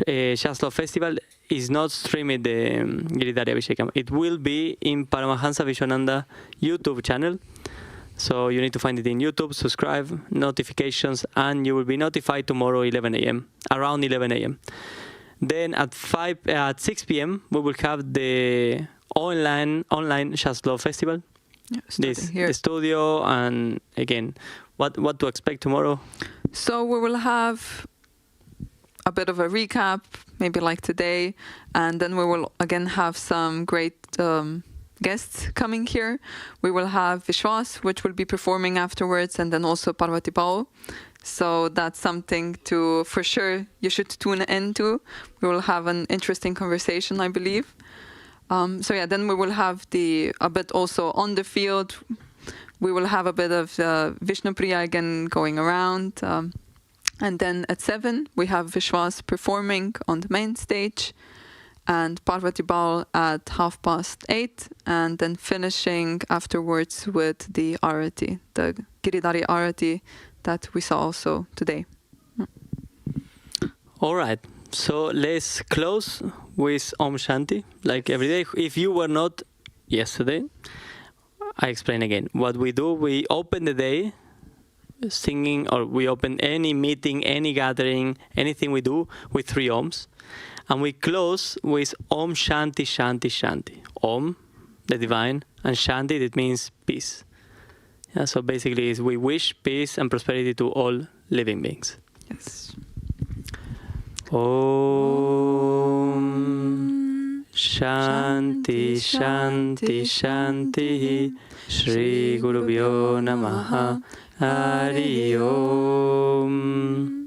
Just Love Festival is not streaming the Giridhari Abhishekam. It will be in Paramahamsa Vishwananda YouTube channel. So you need to find it in YouTube, subscribe, notifications, and you will be notified tomorrow 11 a.m., around 11 a.m. Then at 6 p.m. we will have the online Just Love Festival. The studio, and again, what to expect tomorrow? So we will have a bit of a recap, maybe like today, and then we will again have some great guests coming here. We will have Vishwas, which will be performing afterwards, and then also Parvati Paul. So that's something to, for sure, you should tune into. We will have an interesting conversation, I believe. Then we will have a bit also on the field. We will have a bit of Vishnupriya again going around. And then at 7, we have Vishwas performing on the main stage, and Parvati Bal at 8:30, and then finishing afterwards with the Arati, the Giridhari Arati that we saw also today. All right, so let's close with Om Shanti, like every day. If you were not yesterday, I explain again. What we do, we open the day singing, or we open any meeting, any gathering, anything we do with 3 Oms. And we close with Om Shanti Shanti Shanti. Om, the divine, and Shanti, that means peace. Yeah, so basically is we wish peace and prosperity to all living beings. Yes. Om Shanti Shanti Shanti Shri Gurubhyo Namaha Hari Om.